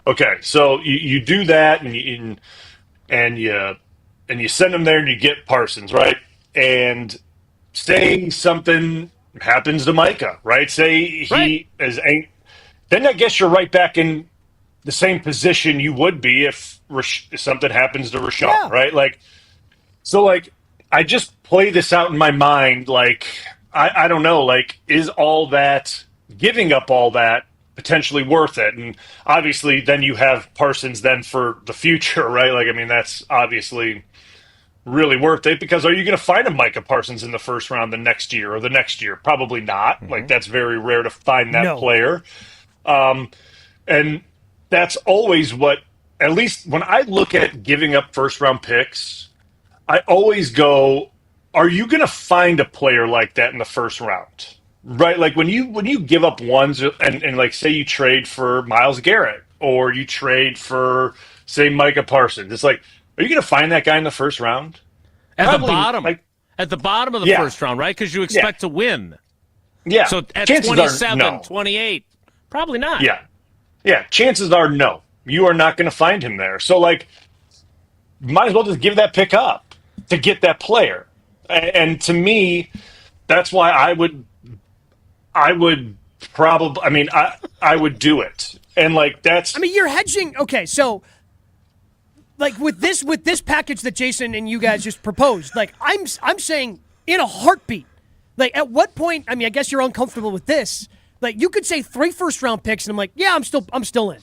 Okay, so you do that and you send them there and you get Parsons, right? And say something happens to Micah, right? Say he is, then I guess you're right back in the same position you would be if something happens to Rashawn, right? Like, so, like, I just play this out in my mind. Like, I don't know, like, is all that, giving up all that, potentially worth it? And obviously then you have Parsons then for the future, right? Like, I mean, that's obviously really worth it, because are you going to find a Micah Parsons in the first round the next year or the next year? Probably not. Mm-hmm. Like, that's very rare to find that player. And that's always what, at least when I look at giving up first round picks, I always go, are you going to find a player like that in the first round? Right? Like, when you give up ones and like, say you trade for Myles Garrett or you trade for, say, Micah Parsons, it's like, are you going to find that guy in the first round? At the bottom of the first round, right? Because you expect to win. Yeah. So at chances 27, are, no. 28, probably not. Yeah. Yeah. Chances are no. You are not going to find him there. So, like, you might as well just give that pick up to get that player. And to me, that's why I would probably, I mean, I would do it. And, like, that's, I mean, you're hedging. Okay, so, like, with this package that Jason and you guys just proposed, like, I'm saying in a heartbeat, like, at what point, I mean, I guess you're uncomfortable with this, Like, you could say 3 first-round picks, and I'm like, yeah, I'm still in.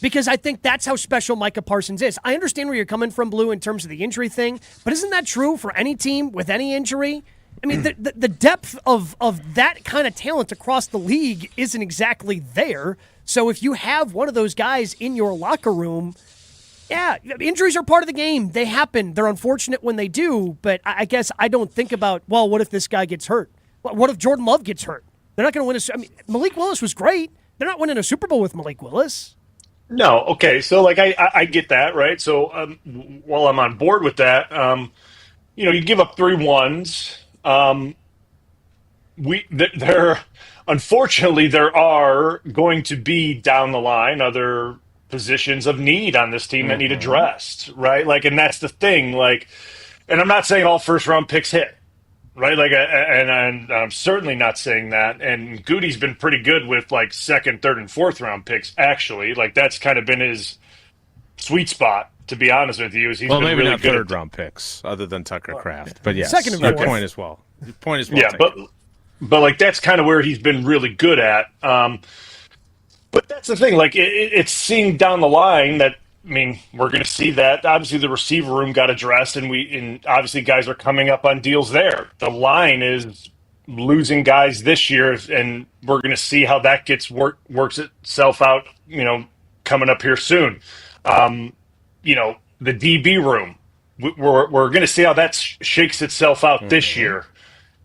Because I think that's how special Micah Parsons is. I understand where you're coming from, Blue, in terms of the injury thing, but isn't that true for any team with any injury? I mean, the depth of that kind of talent across the league isn't exactly there. So if you have one of those guys in your locker room, yeah, injuries are part of the game. They happen. They're unfortunate when they do, but I guess I don't think about, well, what if this guy gets hurt? What if Jordan Love gets hurt? They're not going to win I mean, Malik Willis was great. They're not winning a Super Bowl with Malik Willis. No, okay. So, like, I get that, right? So, while I'm on board with that, you give up 3 ones. Unfortunately, there are going to be down the line other positions of need on this team that need addressed, right? Like, and that's the thing. Like, and I'm not saying all first round picks hit, right? Like, and I'm certainly not saying that. And Goody's been pretty good with like 2nd, 3rd, and 4th round picks. Actually, like that's kind of been his sweet spot. To be honest with you, he's been maybe really not good 3rd round picks, other than Tucker Kraft. But yes, 2nd and 4th. Your point as well. Your point as well. Yeah, but like that's kind of where he's been really good at. But that's the thing. Like it's seeing down the line that we're going to see that. Obviously, the receiver room got addressed, and obviously guys are coming up on deals there. The line is losing guys this year, and we're going to see how that works itself out. Coming up here soon. The DB room, we're going to see how that shakes itself out this year.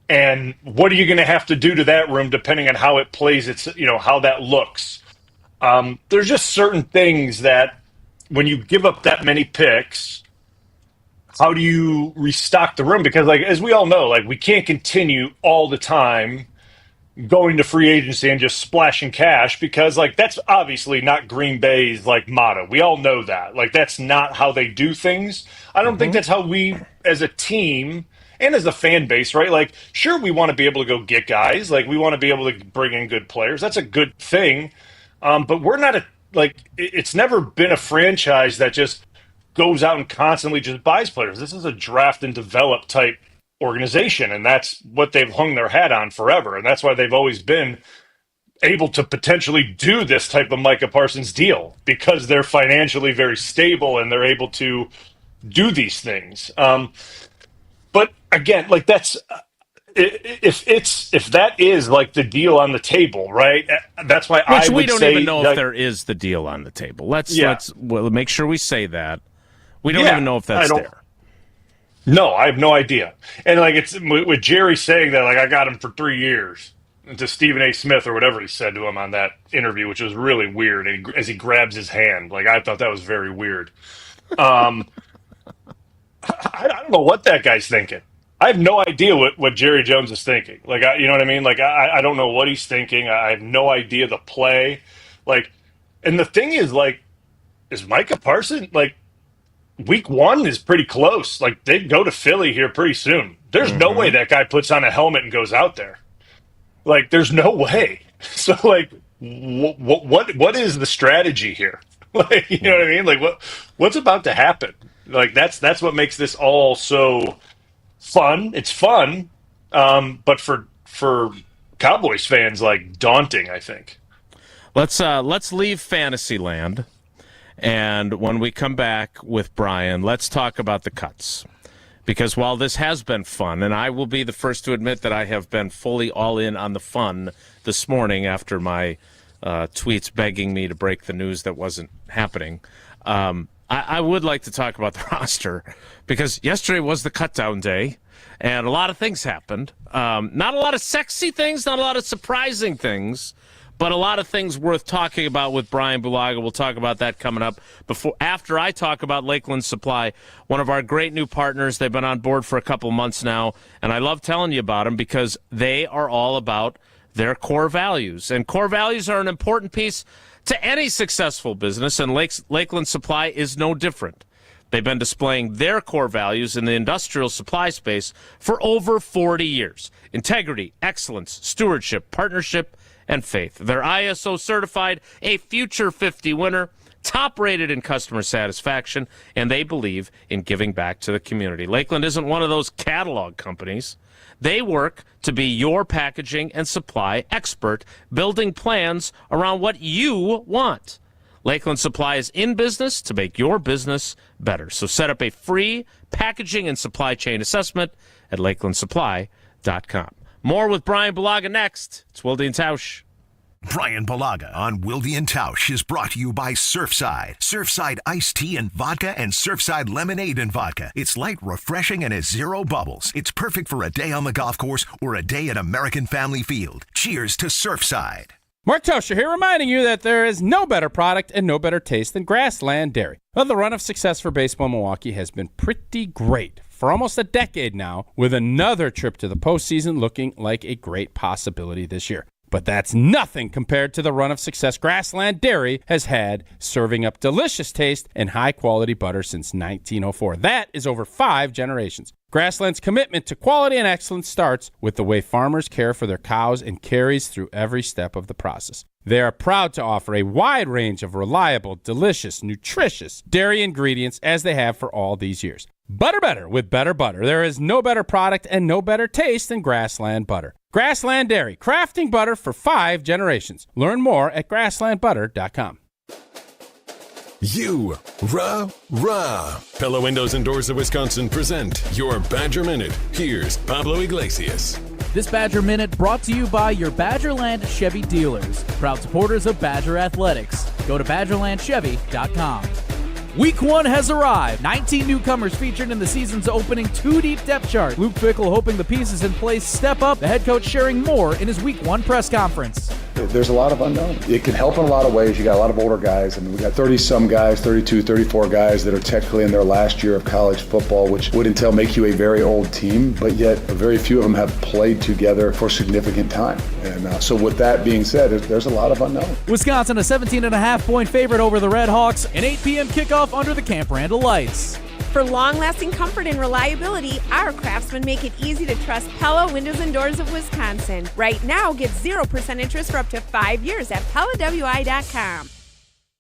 And what are you going to have to do to that room depending on how it plays, how that looks. There's just certain things that when you give up that many picks, how do you restock the room? Because like, as we all know, like we can't continue all the time going to free agency and just splashing cash because like that's obviously not Green Bay's like motto. We all know that. Like that's not how they do things. I don't think that's how we as a team and as a fan base, right? Like sure we want to be able to go get guys. Like we want to be able to bring in good players. That's a good thing. But we're not it's never been a franchise that just goes out and constantly just buys players. This is a draft and develop type organization, and that's what they've hung their hat on forever, and that's why they've always been able to potentially do this type of Micah Parsons deal because they're financially very stable and they're able to do these things. But again, like that's if that is like the deal on the table, right? That's why I would say we don't even know if there is the deal on the table. Let's make sure we say that we don't even know if that's there. No, I have no idea. And like it's with Jerry saying that, like I got him for 3 years, to Stephen A. Smith or whatever he said to him on that interview, which was really weird. And as he grabs his hand, like I thought that was very weird. I don't know what that guy's thinking. I have no idea what Jerry Jones is thinking. Like you know what I mean? Like I don't know what he's thinking. I have no idea the play. Like, and the thing is, like, is Micah Parson like? Week 1 is pretty close. Like they go to Philly here pretty soon. There's no way that guy puts on a helmet and goes out there. Like there's no way. So like, what is the strategy here? Like you know what I mean? Like what's about to happen? Like that's what makes this all so fun. It's fun, but for Cowboys fans, like daunting. I think. Let's leave Fantasyland. And when we come back with Brian, let's talk about the cuts. Because while this has been fun, and I will be the first to admit that I have been fully all in on the fun this morning after my tweets begging me to break the news that wasn't happening, I would like to talk about the roster. Because yesterday was the cut-down day, and a lot of things happened. Not a lot of sexy things, not a lot of surprising things, but a lot of things worth talking about with Brian Bulaga. We'll talk about that coming up after I talk about Lakeland Supply, one of our great new partners. They've been on board for a couple months now, and I love telling you about them because they are all about their core values. And core values are an important piece to any successful business, and Lakeland Supply is no different. They've been displaying their core values in the industrial supply space for over 40 years. Integrity, excellence, stewardship, partnership, and faith. They're ISO certified, a Future 50 winner, top rated in customer satisfaction, and they believe in giving back to the community. Lakeland isn't one of those catalog companies. They work to be your packaging and supply expert, building plans around what you want. Lakeland Supply is in business to make your business better. So set up a free packaging and supply chain assessment at lakelandsupply.com. More with Brian Bulaga next. It's Wilde Tausch. Brian Bulaga on Wilde Tausch is brought to you by Surfside. Surfside iced tea and vodka and Surfside lemonade and vodka. It's light, refreshing, and has zero bubbles. It's perfect for a day on the golf course or a day at American Family Field. Cheers to Surfside. Mark Tauscher here, reminding you that there is no better product and no better taste than Grassland Dairy. Well, the run of success for baseball in Milwaukee has been pretty great for almost a decade now, with another trip to the postseason looking like a great possibility this year. But that's nothing compared to the run of success Grassland Dairy has had, serving up delicious taste and high-quality butter since 1904. That is over 5 generations. Grassland's commitment to quality and excellence starts with the way farmers care for their cows and carries through every step of the process. They are proud to offer a wide range of reliable, delicious, nutritious dairy ingredients as they have for all these years. Butter better with better butter. There is no better product and no better taste than Grassland butter. Grassland Dairy, crafting butter for 5 generations. Learn more at grasslandbutter.com. Rah. Pella Windows and Doors of Wisconsin present your Badger Minute. Here's Pablo Iglesias. This Badger Minute brought to you by your Badgerland Chevy dealers, proud supporters of Badger Athletics. Go to BadgerlandChevy.com. Week 1 has arrived. 19 newcomers featured in the season's opening 2-deep depth chart. Luke Fickell hoping the pieces in place step up. The head coach sharing more in his Week 1 press conference. There's a lot of unknown. It can help in a lot of ways. You got a lot of older guys. I mean, we got 30-some guys, 32, 34 guys that are technically in their last year of college football, which would entail make you a very old team, but yet very few of them have played together for significant time. And so with that being said, there's a lot of unknown. Wisconsin, a 17.5-point favorite over the Red Hawks, an 8 p.m. kickoff under the Camp Randall lights. For long-lasting comfort and reliability, our craftsmen make it easy to trust Pella Windows and Doors of Wisconsin. Right now, get 0% interest for up to 5 years at PellaWI.com.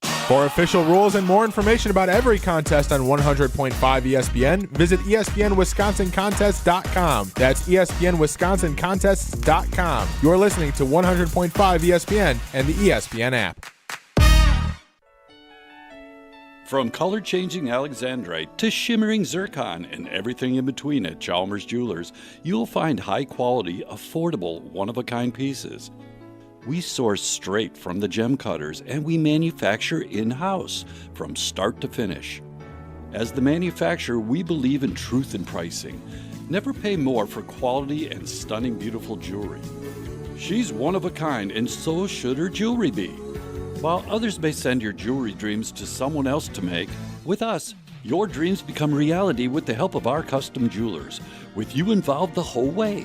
For official rules and more information about every contest on 100.5 ESPN, visit ESPNWisconsinContests.com. That's ESPNWisconsinContests.com. You're listening to 100.5 ESPN and the ESPN app. From color-changing alexandrite to shimmering zircon and everything in between at Chalmers Jewelers, you'll find high-quality, affordable, one-of-a-kind pieces. We source straight from the gem cutters, and we manufacture in-house from start to finish. As the manufacturer, we believe in truth in pricing. Never pay more for quality and stunning, beautiful jewelry. She's one of a kind, and so should her jewelry be. While others may send your jewelry dreams to someone else to make, with us, your dreams become reality with the help of our custom jewelers, with you involved the whole way.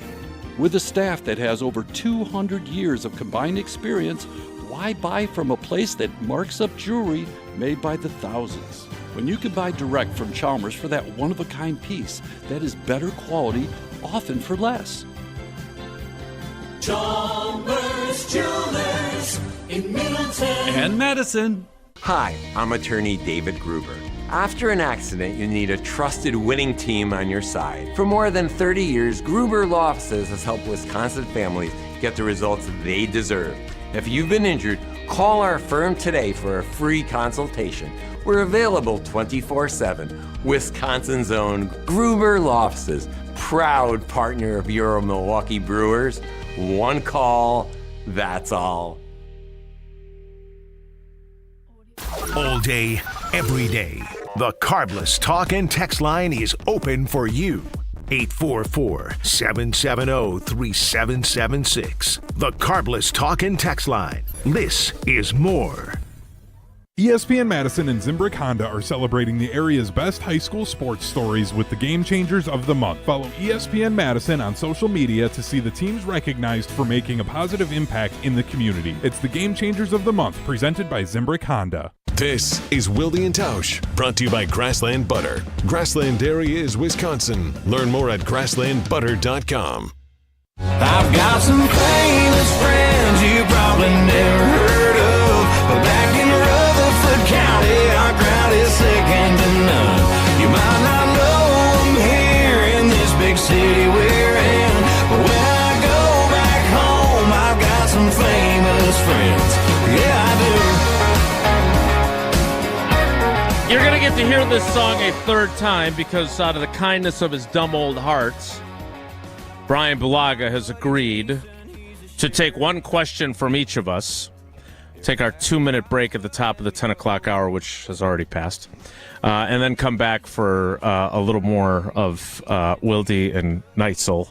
With a staff that has over 200 years of combined experience, why buy from a place that marks up jewelry made by the thousands? When you can buy direct from Chalmers for that one-of-a-kind piece that is better quality, often for less. Chalmers Jewelers in Middleton and Madison. Hi, I'm attorney David Gruber. After an accident, you need a trusted winning team on your side. For more than 30 years, Gruber Law Offices has helped Wisconsin families get the results they deserve. If you've been injured, call our firm today for a free consultation. We're available 24/7. Wisconsin's own Gruber Law Offices, proud partner of your Milwaukee Brewers. One call, that's all. All day, every day. The Carbless Talk and Text line is open for you. 844-770-3776. The Carbless Talk and Text line. This is more. ESPN Madison and Zimbrick Honda are celebrating the area's best high school sports stories with the Game Changers of the Month. Follow ESPN Madison on social media to see the teams recognized for making a positive impact in the community. It's the Game Changers of the Month, presented by Zimbrick Honda. This is Wilde Tausch, brought to you by Grassland Butter. Grassland Dairy is Wisconsin. Learn more at grasslandbutter.com. I've got some famous friends you probably never heard of, but back in Rutherford County, our crowd is second to none. You might not know them here in this big city we're in, some famous friends. Yeah, I You're going to get to hear this song a third time because out of the kindness of his dumb old heart, Brian Bulaga has agreed to take one question from each of us, take our 2-minute break at the top of the 10 o'clock hour, which has already passed, and then come back for a little more of Wilde and Neitzel,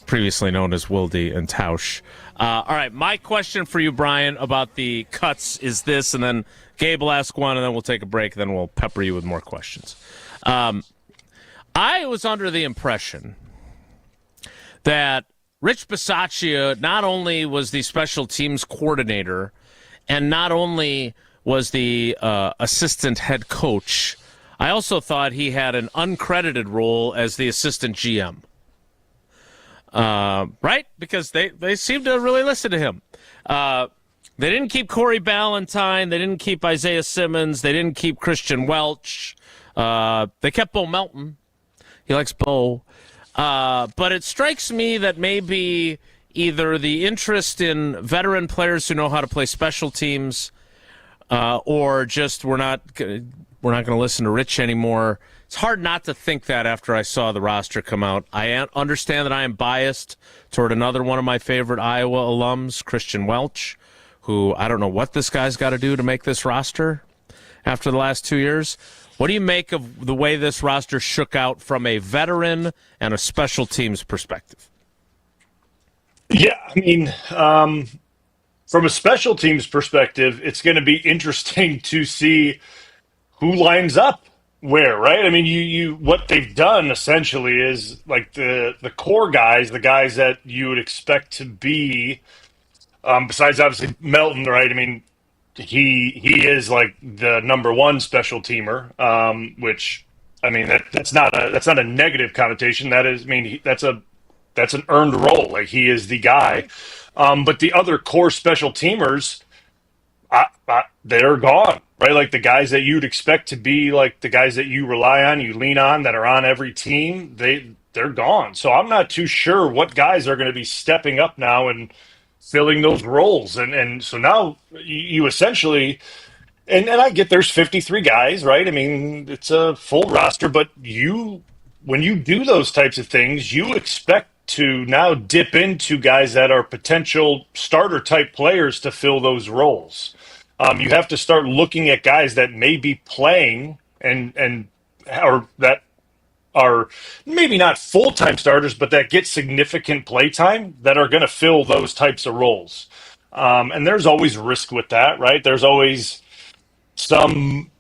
previously known as Wilde and Tausch. All right, my question for you, Brian, about the cuts is this, and then Gabe will ask one, and then we'll take a break, then we'll pepper you with more questions. I was under the impression that Rich Bisaccia not only was the special teams coordinator and not only was the assistant head coach, I also thought he had an uncredited role as the assistant GM. Right? Because they seem to really listen to him. They didn't keep Corey Ballantyne. They didn't keep Isaiah Simmons. They didn't keep Christian Welch. They kept Bo Melton. He likes Bo. But it strikes me that maybe either the interest in veteran players who know how to play special teams or just we're not going to listen to Rich anymore. It's hard not to think that after I saw the roster come out. I understand that I am biased toward another one of my favorite Iowa alums, Christian Welch, who I don't know what this guy's got to do to make this roster after the last 2 years. What do you make of the way this roster shook out from a veteran and a special teams perspective? Yeah, I mean, from a special teams perspective, it's going to be interesting to see who lines up where, right? I mean, you what they've done essentially is like the core guys, the guys that you would expect to be, besides obviously Melton, right? I mean, he is like the number one special teamer, which I mean that's not a negative connotation. That is, I mean, that's an earned role. Like he is the guy, but the other core special teamers, they're gone, right? Like the guys that you'd expect to be like the guys that you rely on, you lean on, that are on every team, they're gone. So I'm not too sure what guys are going to be stepping up now and filling those roles. And so now you essentially, and I get there's 53 guys, right? I mean, it's a full roster, but when you do those types of things, you expect to now dip into guys that are potential starter type players to fill those roles. You have to start looking at guys that may be playing or that are maybe not full-time starters, but that get significant play time that are going to fill those types of roles. And there's always risk with that, right? There's always some,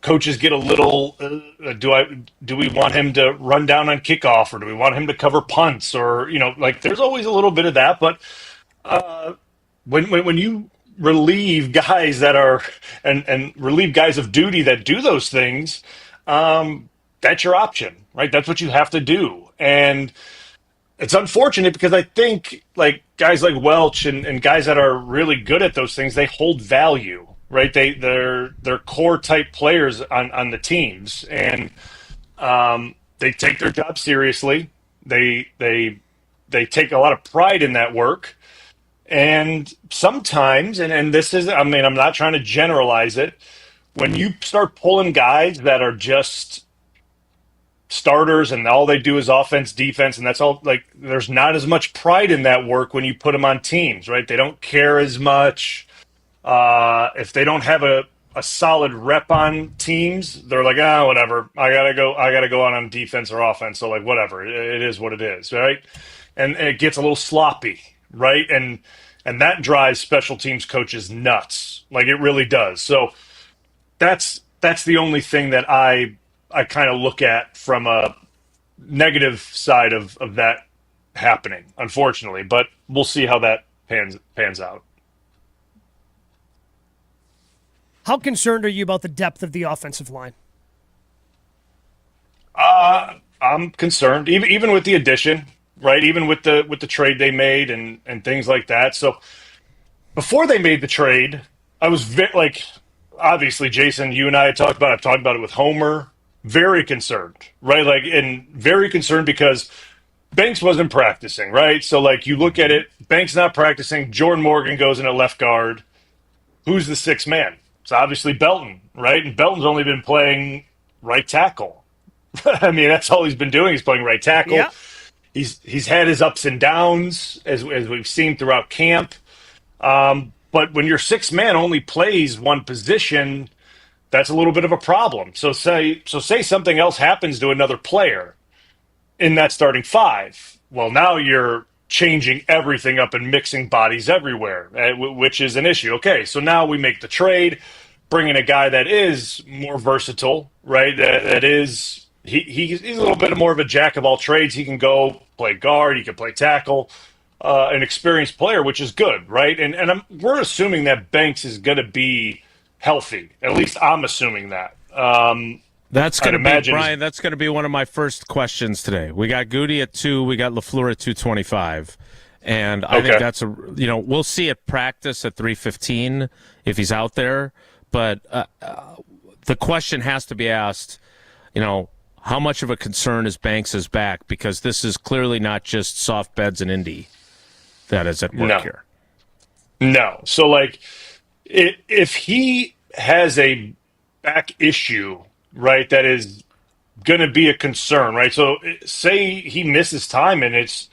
coaches get a little, do we want him to run down on kickoff, or do we want him to cover punts, or, there's always a little bit of that. But when you relieve guys that are, and relieve guys of duty that do those things, that's your option, right? That's what you have to do. And it's unfortunate because I think like guys like Welch and guys that are really good at those things, they hold value, right? They're core type players on the teams, and they take their job seriously. They take a lot of pride in that work. And sometimes, and this is, I mean, I'm not trying to generalize it, when you start pulling guys that are just starters and all they do is offense, defense, and that's all, like, there's not as much pride in that work when you put them on teams, right? They don't care as much. If they don't have a solid rep on teams, they're like, whatever. I gotta go on defense or offense. So like, whatever, it is what it is, right? And it gets a little sloppy, right? And that drives special teams coaches nuts. Like it really does. So that's the only thing that I kind of look at from a negative side of that happening, unfortunately. But we'll see how that pans out. How concerned are you about the depth of the offensive line? I'm concerned, even with the addition, right? Even with the trade they made and things like that. So before they made the trade, I was obviously, Jason, you and I had talked about it. I've talked about it with Homer. Very concerned, right? And very concerned because Banks wasn't practicing, right? So, like, you look at it, Banks not practicing, Jordan Morgan goes in at left guard. Who's the sixth man? It's obviously Belton, right? And Belton's only been playing right tackle. I mean, that's all he's been doing. He's playing right tackle. Yeah. He's had his ups and downs, as we've seen throughout camp. But when your sixth man only plays one position, that's a little bit of a problem. So say something else happens to another player in that starting five. Well, now you're changing everything up and mixing bodies everywhere, which is an issue. Okay, so now we make the trade, bring in a guy that is more versatile, right? That is he's a little bit more of a jack of all trades. He can go play guard, he can play tackle, an experienced player, which is good, right? And we're assuming that Banks is going to be healthy. At least I'm assuming that. That's going to be, Brian, that's going to be one of my first questions today. We got Goody at 2, we got LaFleur at 225. And I think that's we'll see at practice at 3:15 if he's out there. But the question has to be asked, how much of a concern is Banks' back? Because this is clearly not just soft beds in Indy that is at work here. No. So, like, if he has a back issue, right, that is going to be a concern, right? So say he misses time and it's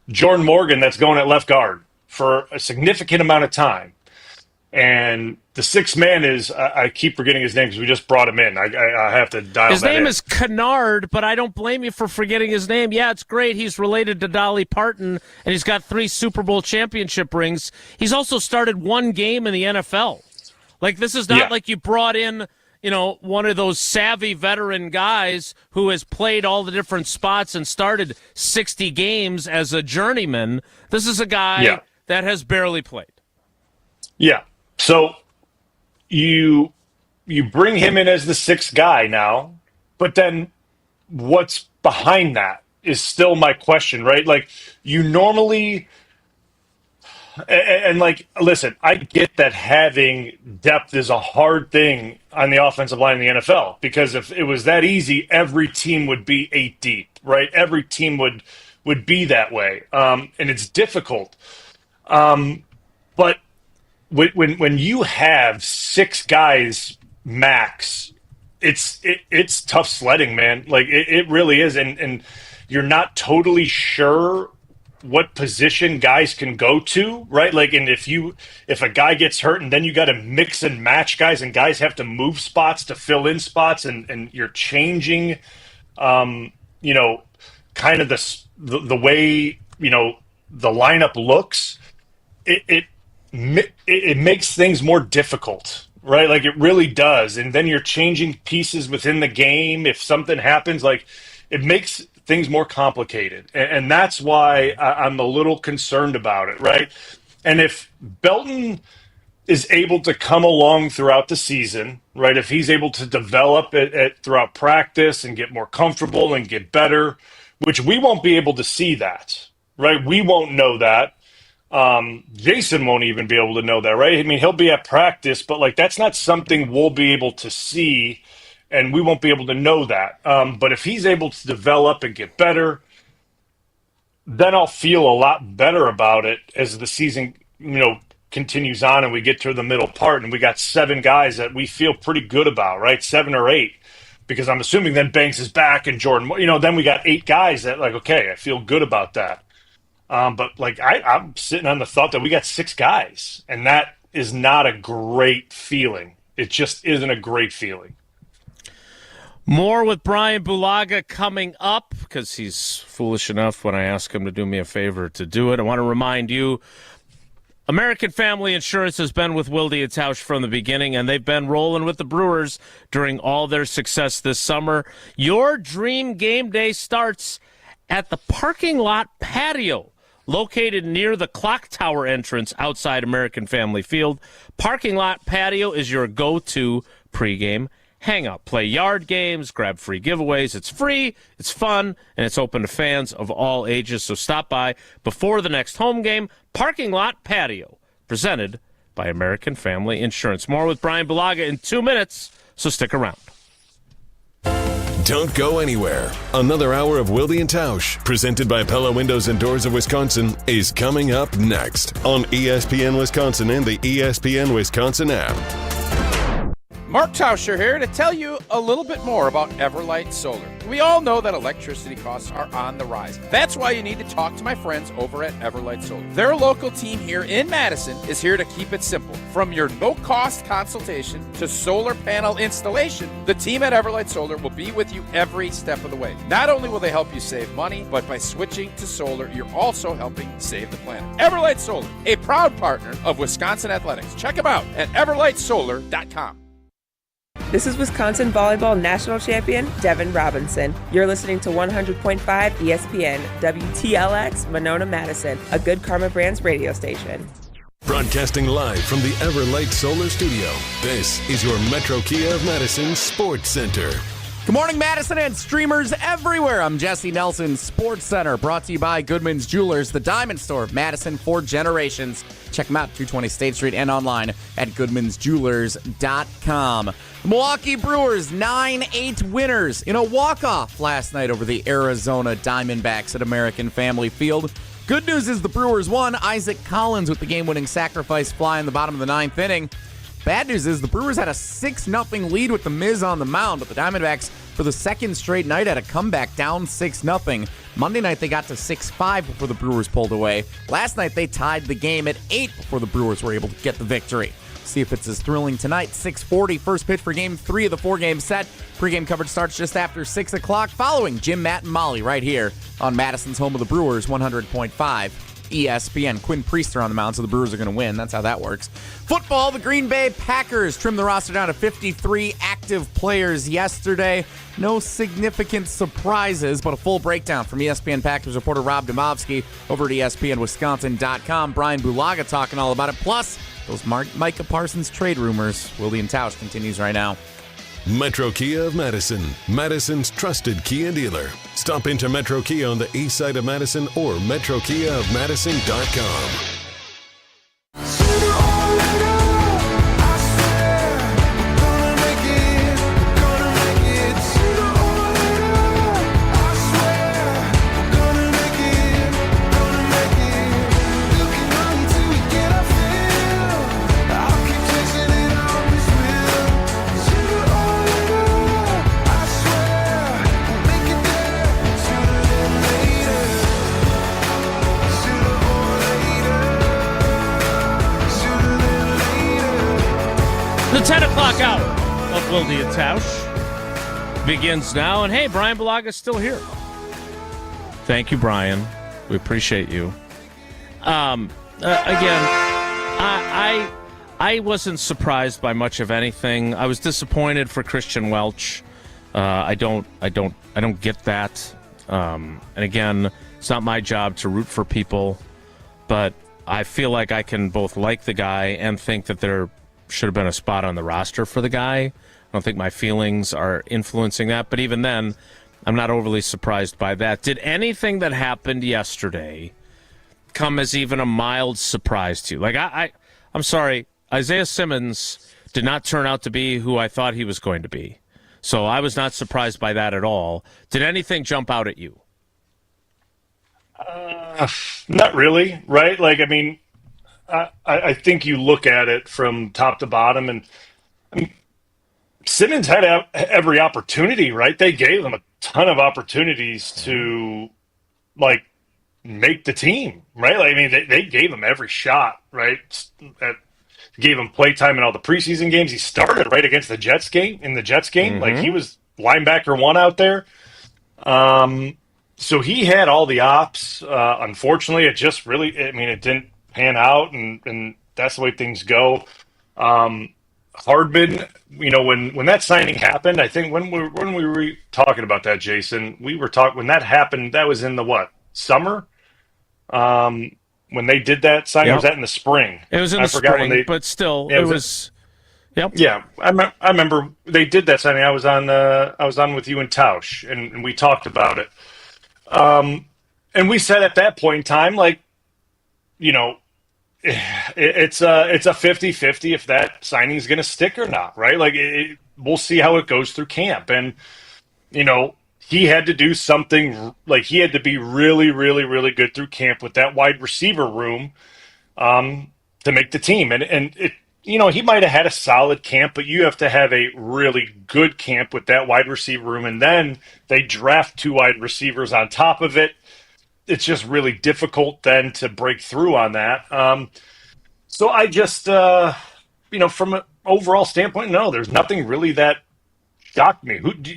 Jordan Morgan that's going at left guard for a significant amount of time. And the sixth man is, I keep forgetting his name because we just brought him in. I have to dial his that in. name is Kennard, but I don't blame you for forgetting his name. Yeah, it's great. He's related to Dolly Parton, and he's got 3 Super Bowl championship rings. He's also started 1 game in the NFL. Like, this is not like you brought in, one of those savvy veteran guys who has played all the different spots and started 60 games as a journeyman. This is a guy that has barely played. Yeah. So you bring him in as the sixth guy now, but then what's behind that is still my question, right? Like, you normally and like, listen, I get that having depth is a hard thing on the offensive line in the NFL, because if it was that easy, every team would be 8 deep, right? Every team would be that way. And it's difficult. But when you have 6 guys max, it's tough sledding, man. Like, it really is. And you're not totally sure what position guys can go to, right? Like, and if a guy gets hurt and then you got to mix and match guys, and guys have to move spots to fill in spots, and you're changing, kind of the way, the lineup looks, it makes things more difficult, right? Like, it really does. And then you're changing pieces within the game. If something happens, like, it makes things more complicated. And that's why I'm a little concerned about it, right? And if Belton is able to come along throughout the season, right, if he's able to develop it throughout practice and get more comfortable and get better, which we won't be able to see that, right? We won't know that. Jason won't even be able to know that, right? I mean, he'll be at practice, but, like, that's not something we'll be able to see, and we won't be able to know that. But if he's able to develop and get better, then I'll feel a lot better about it as the season, continues on and we get to the middle part, and we got 7 guys that we feel pretty good about, right? 7 or 8, because I'm assuming then Banks is back and Jordan, then we got 8 guys that, like, okay, I feel good about that. But, like, I'm sitting on the thought that we got 6 guys, and that is not a great feeling. It just isn't a great feeling. More with Brian Bulaga coming up, because he's foolish enough when I ask him to do me a favor to do it. I want to remind you, American Family Insurance has been with Wilde Tausch from the beginning, and they've been rolling with the Brewers during all their success this summer. Your dream game day starts at the parking lot patio, located near the clock tower entrance outside American Family Field. Parking lot patio is your go-to pregame hang out, play yard games, grab free giveaways. It's free, it's fun, and it's open to fans of all ages. So stop by before the next home game. Parking Lot Patio, presented by American Family Insurance. More with Brian Bulaga in 2 minutes, so stick around. Don't go anywhere. Another hour of Wilde Tausch, presented by Pella Windows and Doors of Wisconsin, is coming up next on ESPN Wisconsin and the ESPN Wisconsin app. Mark Tauscher here to tell you a little bit more about Everlight Solar. We all know that electricity costs are on the rise. That's why you need to talk to my friends over at Everlight Solar. Their local team here in Madison is here to keep it simple. From your no-cost consultation to solar panel installation, the team at Everlight Solar will be with you every step of the way. Not only will they help you save money, but by switching to solar, you're also helping save the planet. Everlight Solar, a proud partner of Wisconsin Athletics. Check them out at everlightsolar.com. This is Wisconsin Volleyball National Champion Devin Robinson. You're listening to 100.5 ESPN, WTLX, Monona, Madison, a Good Karma Brands radio station. Broadcasting live from the Everlight Solar Studio, this is your Metro Kia of Madison Sports Center. Good morning, Madison and streamers everywhere. I'm Jesse Nelson, Sports Center, brought to you by Goodman's Jewelers, the diamond store of Madison for generations. Check them out, 220 State Street, and online at goodmansjewelers.com. The Milwaukee Brewers, 9-8 winners in a walk-off last night over the Arizona Diamondbacks at American Family Field. Good news is the Brewers won. Isaac Collins with the game-winning sacrifice fly in the bottom of the ninth inning. Bad news is the Brewers had a 6-0 lead with the Miz on the mound, but the Diamondbacks, for the second straight night, had a comeback down 6-0. Monday night, they got to 6-5 before the Brewers pulled away. Last night, they tied the game at 8 before the Brewers were able to get the victory. See if it's as thrilling tonight. 6:40, first pitch for Game 3 of the 4-game set. Pre-game coverage starts just after 6 o'clock, following Jim, Matt, and Molly right here on Madison's home of the Brewers, 100.5 ESPN. Quinn Priester on the mound, so the Brewers are going to win. That's how that works. Football, the Green Bay Packers trimmed the roster down to 53 active players yesterday. No significant surprises, but a full breakdown from ESPN Packers reporter Rob Demovsky over at ESPNWisconsin.com. Brian Bulaga talking all about it. Plus, those Micah Parsons trade rumors. Wilde Tausch continues right now. Metro Kia of Madison, Madison's trusted Kia dealer. Stop into Metro Kia on the east side of Madison or metrokiaofmadison.com. The 10 o'clock hour of Wilde Tausch begins now. And hey, Brian Bulaga is still here. Thank you, Brian. We appreciate you. Again, I wasn't surprised by much of anything. I was disappointed for Christian Welch. I don't get that. And again, it's not my job to root for people, but I feel like I can both like the guy and think that there should have been a spot on the roster for the guy. I don't think my feelings are influencing that, but even then, I'm not overly surprised by that. Did anything that happened yesterday come as even a mild surprise to you? Like, I'm sorry, Isaiah Simmons did not turn out to be who I thought he was going to be. So I was not surprised by that at all. Did anything jump out at you? Not really, right? Like, I mean, I think you look at it from top to bottom, and I mean, Simmons had every opportunity, right? They gave him a ton of opportunities to, like, make the team, right? Like, I mean, they gave him every shot, right? Gave him play time in all the preseason games. He started right against the Jets game, Mm-hmm. Like, he was linebacker 1 out there. So he had all the ops. Unfortunately, it just really, I mean, it didn't pan out, and that's the way things go. Hardman, you know, when that signing happened, I think when we were talking about that, Jason, we were talking when that happened. That was in the summer. When they did that signing, Yep. was that in the spring? It was in the spring, but still, it was. Yep. Yeah, I remember they did that signing. I was on with you and Tausch, and we talked about it. And we said at that point in time, like, you know, it's a 50-50 if that signing is going to stick or not, right? Like, we'll see how it goes through camp. And, he had to do something, like he had to be really, really, really good through camp with that wide receiver room to make the team. And it, he might have had a solid camp, but you have to have a really good camp with that wide receiver room. And then they draft 2 wide receivers on top of it. It's just really difficult then to break through on that. So I just, from an overall standpoint, no, there's nothing really that shocked me. Who do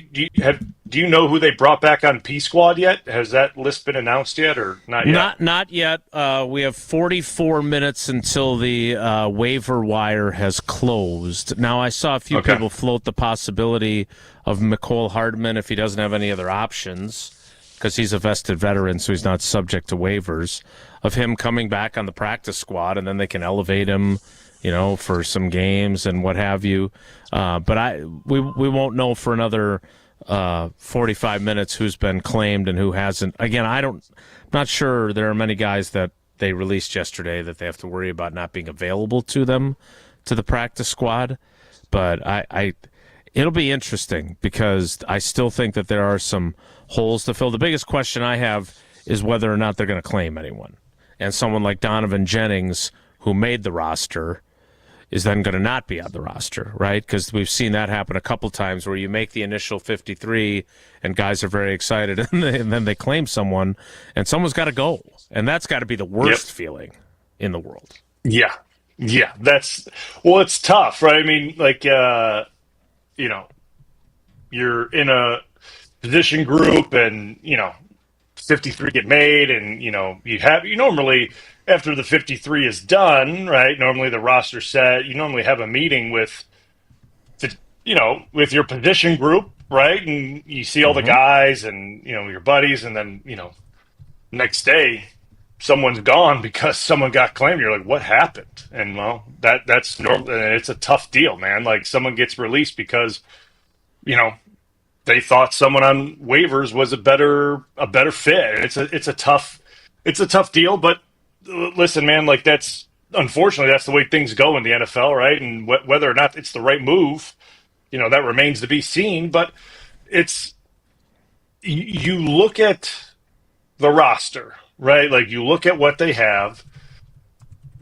you know who they brought back on P Squad yet? Has that list been announced yet, or not yet? Not yet. We have 44 minutes until the waiver wire has closed. Now, I saw a few people float the possibility of Mecole Hardman if he doesn't have any other options, because he's a vested veteran, so he's not subject to waivers, of him coming back on the practice squad, and then they can elevate him, for some games and what have you. But we won't know for another 45 minutes who's been claimed and who hasn't. Again, I'm not sure there are many guys that they released yesterday that they have to worry about not being available to them, to the practice squad. But it'll be interesting because I still think that there are some holes to fill. The biggest question I have is whether or not they're going to claim anyone. And someone like Donovan Jennings, who made the roster, is then going to not be on the roster, right? Because we've seen that happen a couple times where you make the initial 53 and guys are very excited, and then they claim someone, and someone's got to go. And that's got to be the worst feeling in the world. Yeah. It's tough, right? I mean, like, you're in a position group and, 53 get made, and, you normally, after the 53 is done, right, normally the roster's set, you normally have a meeting with your position group, right, and you see all the guys and, your buddies, and then, next day someone's gone because someone got claimed. You're like, what happened? And, well, that's normal. It's a tough deal, man. Like, someone gets released because, they thought someone on waivers was a better fit. It's a tough deal, but listen, man, like unfortunately that's the way things go in the NFL, right? And whether or not it's the right move, that remains to be seen. But you look at the roster, right? Like, you look at what they have.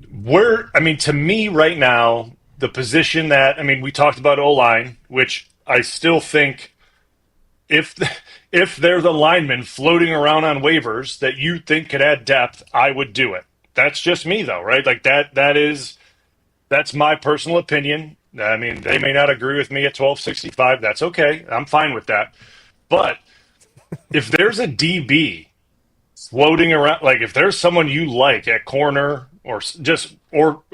To me right now, the position that, we talked about O-line, which I still think if there's a lineman floating around on waivers that you think could add depth, I would do it. That's just me, though, right? Like, that's my personal opinion. They may not agree with me at 1265. That's okay. I'm fine with that. But if there's a DB floating around, like if there's someone you like at corner, or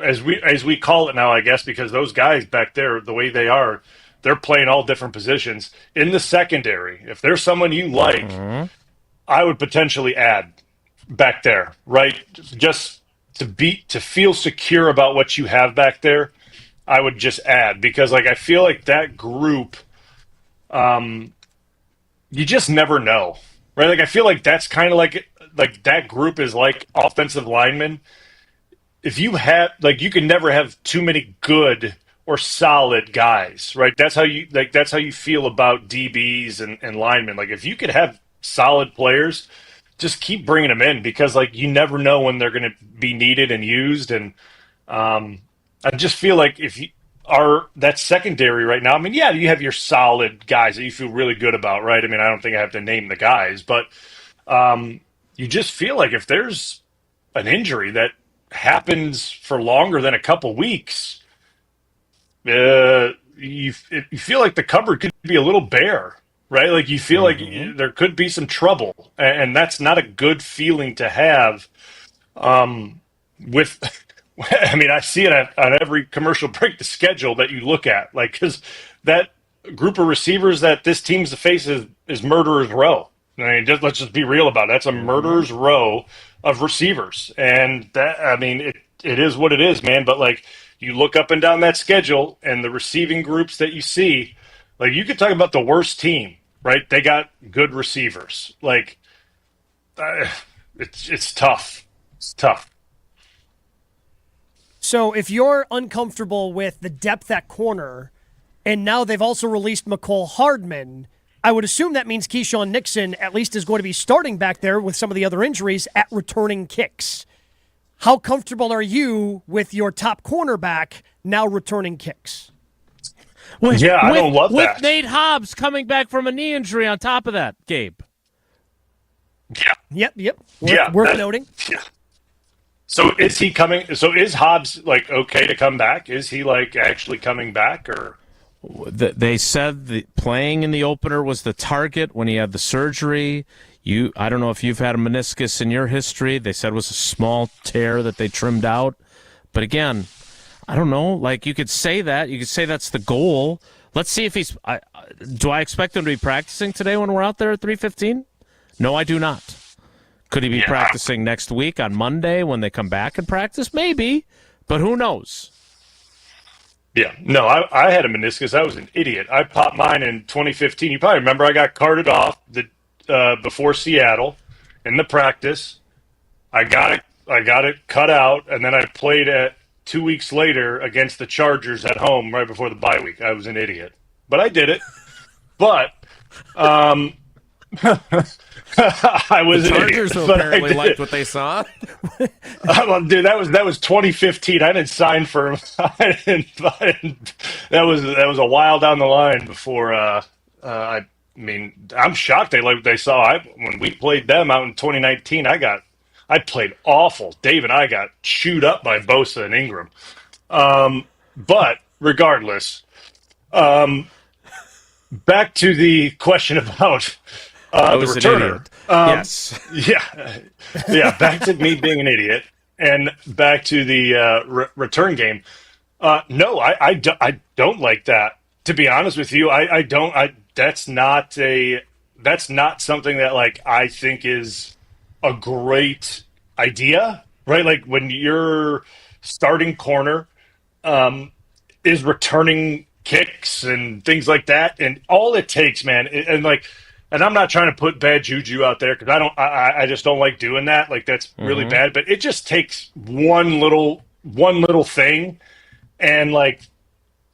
as we call it now, I guess, because those guys back there, the way they are, they're playing all different positions in the secondary. If there's someone you like, I would potentially add back there, right? Just to feel secure about what you have back there, I would just add, because I feel like that group, you just never know, right? Like, I feel like that's kind of like that group is like offensive linemen. If you have, you can never have too many good or solid guys, right? That's how you feel about DBs and linemen. Like, if you could have solid players, just keep bringing them in, because you never know when they're going to be needed and used. And I just feel like if you are that secondary right now, you have your solid guys that you feel really good about, right? I don't think I have to name the guys, but you just feel like if there's an injury that happens for longer than a couple weeks, you feel like the cupboard could be a little bare, right? Like, you feel like there could be some trouble, and that's not a good feeling to have. I see it on every commercial break, the schedule that you look at, because that group of receivers that this team's face is murderer's row. Let's just be real about it. That's a murderer's row of receivers, and that, it is what it is, man. But you look up and down that schedule and the receiving groups that you see, you could talk about the worst team, right? They got good receivers. It's tough. It's tough. So if you're uncomfortable with the depth at corner, and now they've also released Mecole Hardman, I would assume that means Keyshawn Nixon at least is going to be starting back there with some of the other injuries at returning kicks. How comfortable are you with your top cornerback now returning kicks? I don't love that. With Nate Hobbs coming back from a knee injury on top of that, Gabe. Yeah. Yep. Worth noting. Yeah. So is he coming? So is Hobbs like okay to come back? Is he like actually coming back or? They said the playing in the opener was the target when he had the surgery. I don't know if you've had a meniscus in your history. They said it was a small tear that they trimmed out. But again, I don't know. Like, you could say that. You could say that's the goal. Let's see if he's do I expect him to be practicing today when we're out there at 3:15? No, I do not. Could he be practicing next week on Monday when they come back and practice? Maybe, but who knows? Yeah, no, I had a meniscus. I was an idiot. I popped mine in 2015. You probably remember I got carted off before Seattle in the practice. I got it cut out, and then I played it 2 weeks later against the Chargers at home right before the bye week. I was an idiot, but I did it. But I was the Chargers an idiot, apparently liked what they saw. Well, dude, that was 2015. I didn't sign for him. That was a while down the line before. I mean, I'm shocked they liked what they saw. When we played them out in 2019, I played awful. Dave and I got chewed up by Bosa and Ingram. But regardless, back to the question about the returner. Yes. Yeah. Back to me being an idiot, and back to the return game. No, I don't like that. To be honest with you, I don't. That's not something that like I think is a great idea, right? Like when your starting corner is returning kicks and things like that, and all it takes, man, and I'm not trying to put bad juju out there because I just don't like doing that. Like that's really bad, but it just takes one little thing, and like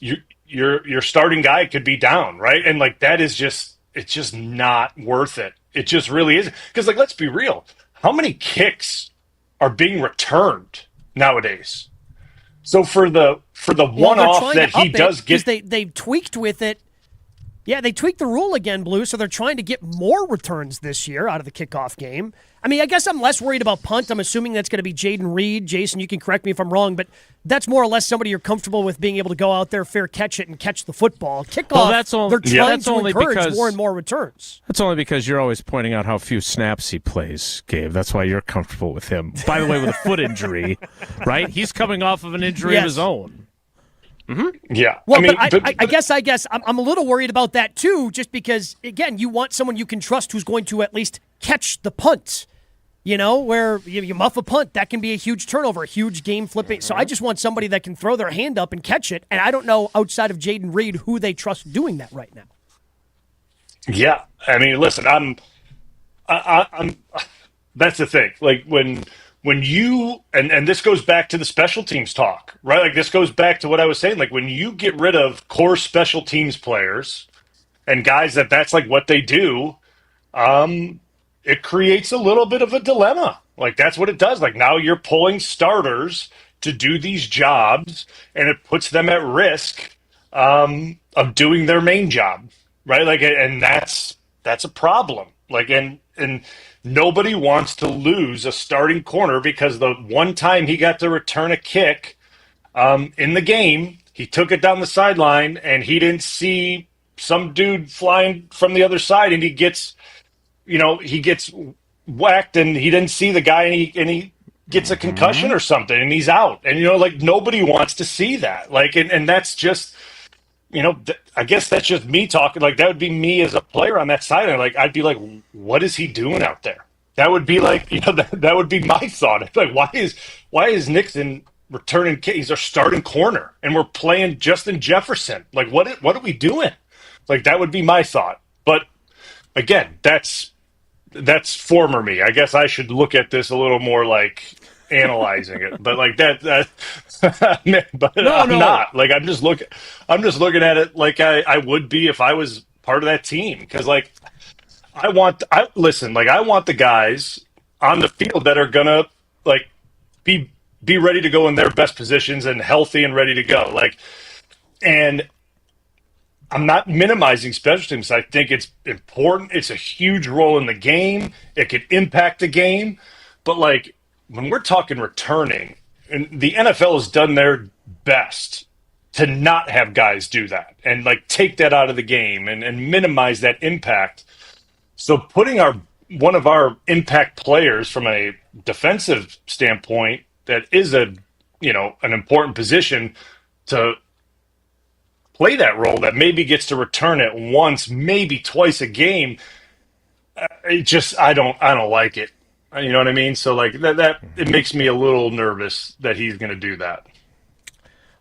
your starting guy could be down, right? And like that is it's just not worth it. It just really isn't. Because like let's be real, how many kicks are being returned nowadays? So for the one-off that he does get, they tweaked with it. Yeah, they tweaked the rule again, Blue, so they're trying to get more returns this year out of the kickoff game. I mean, I guess I'm less worried about punt. I'm assuming that's going to be Jaden Reed. Jason, you can correct me if I'm wrong, but that's more or less somebody you're comfortable with being able to go out there, fair catch it, and catch the football. Kickoff, they're trying to encourage more and more returns. That's only because you're always pointing out how few snaps he plays, Gabe. That's why you're comfortable with him. By the way, with a foot injury, right? He's coming off of an injury of his own. Mm-hmm. Yeah. Well, I guess I'm a little worried about that too, just because, again, you want someone you can trust who's going to at least catch the punt. You know, where you muff a punt, that can be a huge turnover, a huge game flipping. So I just want somebody that can throw their hand up and catch it. And I don't know outside of Jaden Reed who they trust doing that right now. Yeah. I mean, listen, I'm that's the thing. Like when you, and this goes back to the special teams talk, right? Like this goes back to what I was saying. Like when you get rid of core special teams players and guys that's like what they do, it creates a little bit of a dilemma. Like that's what it does. Like now you're pulling starters to do these jobs and it puts them at risk of doing their main job, right? Like, and that's a problem. Like, and nobody wants to lose a starting corner because the one time he got to return a kick in the game, he took it down the sideline and he didn't see some dude flying from the other side and he gets whacked and he didn't see the guy and he gets a concussion or something and he's out. And, like nobody wants to see that. Like, and that's just, I guess that's just me talking. Like that would be me as a player on that side. And like, I'd be like, what is he doing out there? That would be like, that would be my thought. Like, why is Nixon returning? He's our starting corner and we're playing Justin Jefferson. Like, what are we doing? Like, that would be my thought. But again, that's former me. I guess I should look at this a little more like analyzing it. But like that but I'm not. Like I'm just looking at it like I would be if I was part of that team. Because, like, I want the guys on the field that are going to, like, be ready to go in their best positions and healthy and ready to go. Like, and I'm not minimizing special teams. I think it's important. It's a huge role in the game. It could impact the game. But, like, when we're talking returning, and the NFL has done their best to not have guys do that and, like, take that out of the game and minimize that impact. So putting one of our impact players from a defensive standpoint that is an important position to play that role that maybe gets to return it once, maybe twice a game, I don't like it. You know what I mean? So, like, that it makes me a little nervous that he's going to do that.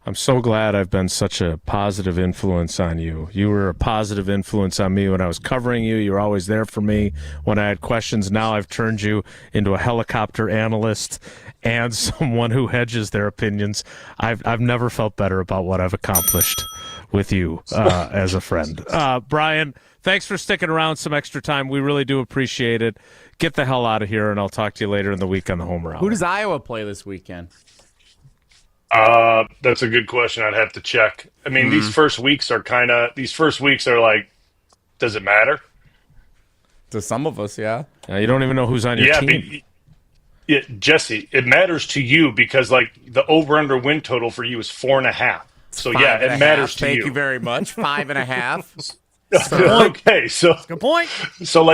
I'm so glad I've been such a positive influence on you. You were a positive influence on me when I was covering you. You were always there for me when I had questions. Now I've turned you into a helicopter analyst and someone who hedges their opinions. I've never felt better about what I've accomplished with you as a friend. Brian, thanks for sticking around some extra time. We really do appreciate it. Get the hell out of here, and I'll talk to you later in the week on the Homer Hour. Who does Iowa play this weekend? That's a good question. I'd have to check. I mean, these first weeks are like, does it matter? To some of us, yeah. You don't even know who's on your team. Jesse, it matters to you because, like, the over-under win total for you is 4.5. So, yeah, it matters to you. Thank you very much. 5.5. Okay, so good point. So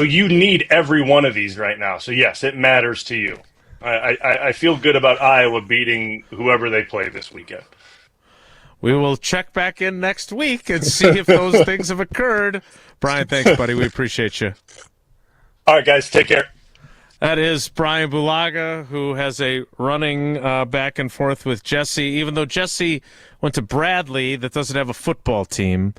you need every one of these right now. So yes, it matters to you. I feel good about Iowa beating whoever they play this weekend. We will check back in next week and see if those things have occurred. Brian, thanks, buddy. We appreciate you. All right, guys, take care. That is Brian Bulaga, who has a running back and forth with Jesse, even though Jesse went to Bradley that doesn't have a football team.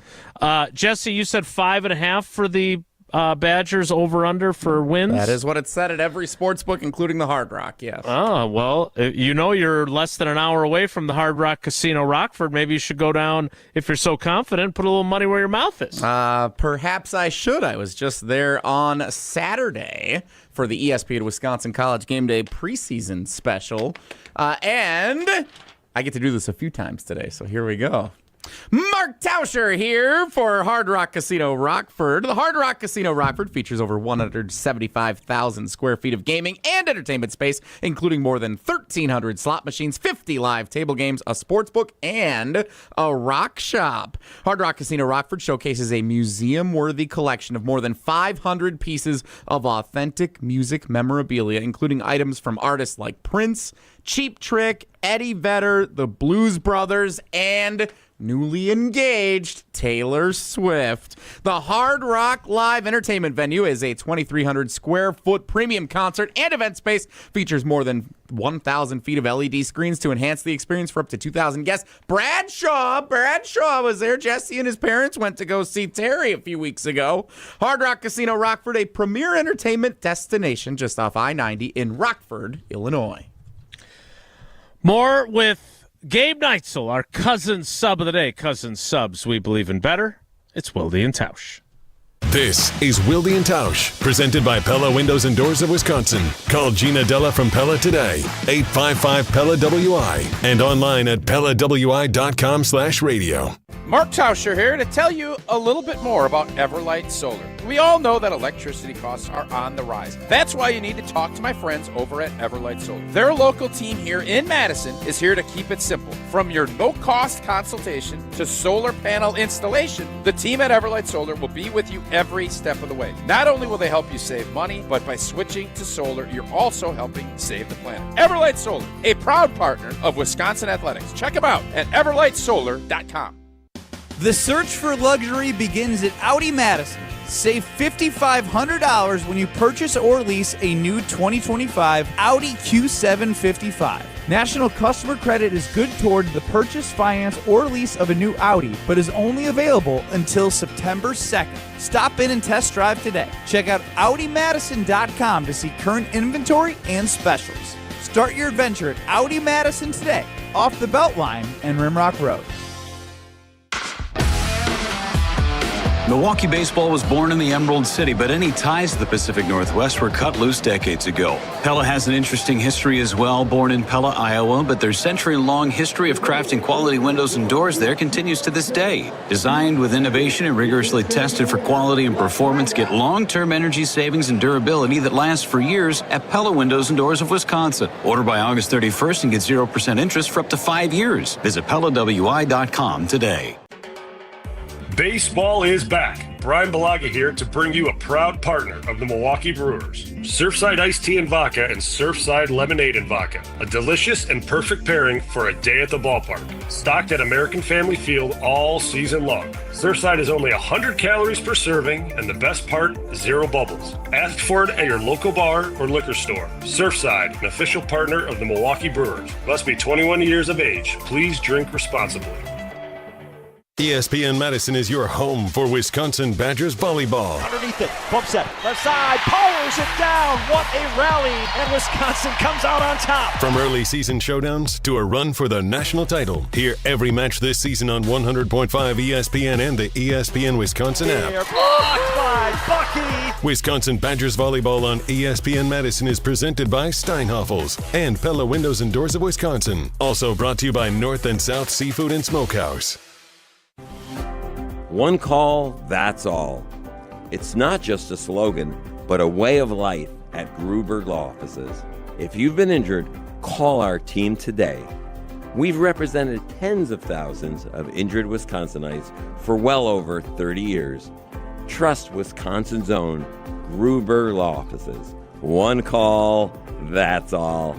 Jesse, you said 5.5 for the Badgers over-under for wins? That is what it said at every sports book, including the Hard Rock, yes. Oh, well, you're less than an hour away from the Hard Rock Casino Rockford. Maybe you should go down, if you're so confident, put a little money where your mouth is. Perhaps I should. I was just there on Saturday for the ESPN Wisconsin College Game Day preseason special. And I get to do this a few times today, so here we go. Mark Tauscher here for Hard Rock Casino Rockford. The Hard Rock Casino Rockford features over 175,000 square feet of gaming and entertainment space, including more than 1,300 slot machines, 50 live table games, a sports book, and a rock shop. Hard Rock Casino Rockford showcases a museum-worthy collection of more than 500 pieces of authentic music memorabilia, including items from artists like Prince, Cheap Trick, Eddie Vedder, the Blues Brothers, and newly engaged Taylor Swift. The Hard Rock Live Entertainment Venue is a 2,300 square foot premium concert and event space. Features more than 1,000 feet of LED screens to enhance the experience for up to 2,000 guests. Bradshaw was there. Jesse and his parents went to go see Terry a few weeks ago. Hard Rock Casino Rockford, a premier entertainment destination just off I-90 in Rockford, Illinois. More with Gabe Neitzel, our cousin sub of the day. Cousin subs, we believe in better. It's Wilde Tausch. This is Wilde Tausch, presented by Pella Windows and Doors of Wisconsin. Call Gina Della from Pella today, 855-PELLA-WI, and online at PellaWI.com/radio. Mark Tauscher here to tell you a little bit more about Everlight Solar. We all know that electricity costs are on the rise. That's why you need to talk to my friends over at Everlight Solar. Their local team here in Madison is here to keep it simple. From your no-cost consultation to solar panel installation, the team at Everlight Solar will be with you every step of the way. Not only will they help you save money, but by switching to solar, you're also helping save the planet. Everlight Solar, a proud partner of Wisconsin Athletics. Check them out at everlightsolar.com. The search for luxury begins at Audi Madison. Save $5,500 when you purchase or lease a new 2025 Audi Q7 55. National customer credit is good toward the purchase, finance, or lease of a new Audi, but is only available until September 2nd. Stop in and test drive today. Check out AudiMadison.com to see current inventory and specials. Start your adventure at Audi Madison today, off the Beltline and Rimrock Road. Milwaukee baseball was born in the Emerald City, but any ties to the Pacific Northwest were cut loose decades ago. Pella has an interesting history as well, born in Pella, Iowa, but their century-long history of crafting quality windows and doors there continues to this day. Designed with innovation and rigorously tested for quality and performance, get long-term energy savings and durability that lasts for years at Pella Windows and Doors of Wisconsin. Order by August 31st and get 0% interest for up to 5 years. Visit PellaWI.com today. Baseball is back. Brian Bulaga here to bring you a proud partner of the Milwaukee Brewers. Surfside Iced Tea and Vodka and Surfside Lemonade and Vodka. A delicious and perfect pairing for a day at the ballpark. Stocked at American Family Field all season long. Surfside is only 100 calories per serving, and the best part, 0 bubbles. Ask for it at your local bar or liquor store. Surfside, an official partner of the Milwaukee Brewers. Must be 21 years of age. Please drink responsibly. ESPN Madison is your home for Wisconsin Badgers volleyball. Underneath it, bump set, left side, powers it down. What a rally, and Wisconsin comes out on top. From early season showdowns to a run for the national title, hear every match this season on 100.5 ESPN and the ESPN Wisconsin app. Blocked by Bucky. Wisconsin Badgers volleyball on ESPN Madison is presented by Steinhoffels and Pella Windows and Doors of Wisconsin. Also brought to you by North and South Seafood and Smokehouse. One call, that's all. It's not just a slogan, but a way of life at Gruber Law Offices. If you've been injured, call our team today. We've represented tens of thousands of injured Wisconsinites for well over 30 years. Trust Wisconsin's own Gruber Law Offices. One call, that's all.